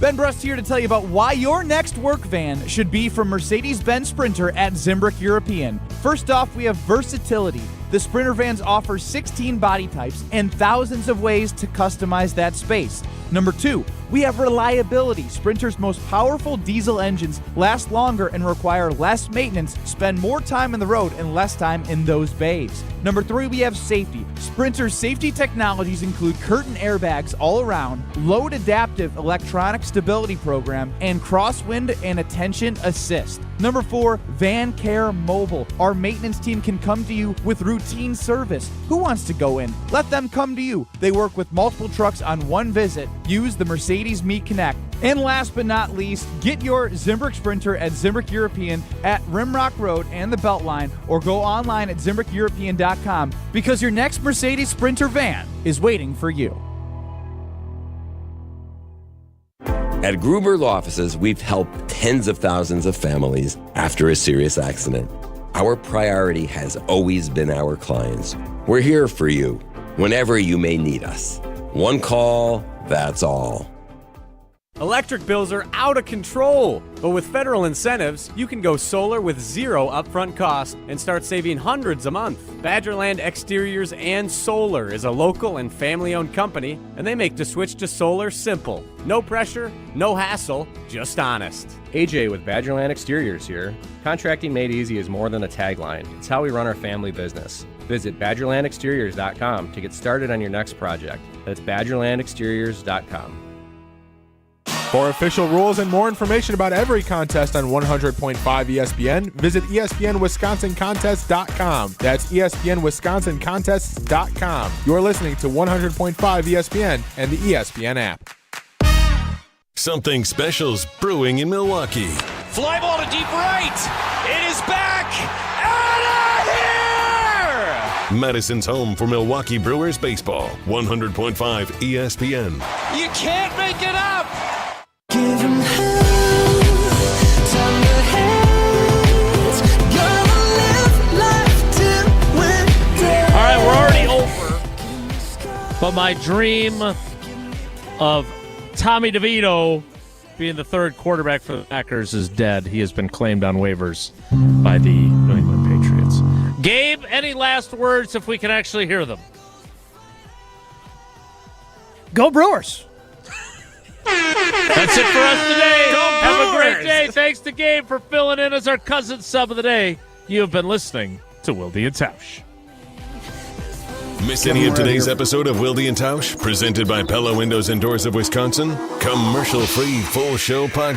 Ben Brust here to tell you about why your next work van should be from Mercedes-Benz Sprinter at Zimbrick European. First off, we have versatility. The Sprinter vans offer 16 body types and thousands of ways to customize that space. Number 2, we have reliability. Sprinter's most powerful diesel engines last longer and require less maintenance, spend more time on the road and less time in those bays. Number 3, we have safety. Sprinter's safety technologies include curtain airbags all around, load adaptive electronic stability program, and crosswind and attention assist. Number 4, Van Care Mobile. Our maintenance team can come to you with routine service. Who wants to go in? Let them come to you. They work with multiple trucks on one visit. Use the Mercedes Me Connect. And last but not least, get your Zimbrick Sprinter at Zimbrick European at Rimrock Road and the Beltline, or go online at ZimbrickEuropean.com, because your next Mercedes Sprinter van is waiting for you. At Gruber Law Offices, we've helped tens of thousands of families after a serious accident. Our priority has always been our clients. We're here for you whenever you may need us. One call, that's all. Electric bills are out of control, but with federal incentives, you can go solar with zero upfront cost and start saving hundreds a month. Badgerland Exteriors and Solar is a local and family-owned company, and they make the switch to solar simple. No pressure, no hassle, just honest. AJ with Badgerland Exteriors here. Contracting made easy is more than a tagline. It's how we run our family business. Visit BadgerlandExteriors.com to get started on your next project. That's BadgerlandExteriors.com. For official rules and more information about every contest on 100.5 ESPN, visit ESPNWisconsinContests.com. That's ESPNWisconsinContests.com. You're listening to 100.5 ESPN and the ESPN app. Something special's brewing in Milwaukee. Fly ball to deep right. It is back. Out of here! Madison's home for Milwaukee Brewers baseball. 100.5 ESPN. You can't make it up. Give him hell, tender hands, gonna live life till we're dead. All right, we're already over But my dream of Tommy DeVito being the third quarterback for the Packers is dead. He has been claimed on waivers by the New England Patriots. Gabe, any last words if we can actually hear them? Go Brewers. That's it for us today. Have a great day. Thanks to Gabe for filling in as our cousin sub of the day. You have been listening to Wilde Tausch. Miss any of today's episode of Wilde Tausch? Presented by Pella Windows and Doors of Wisconsin? Commercial-free full show podcast.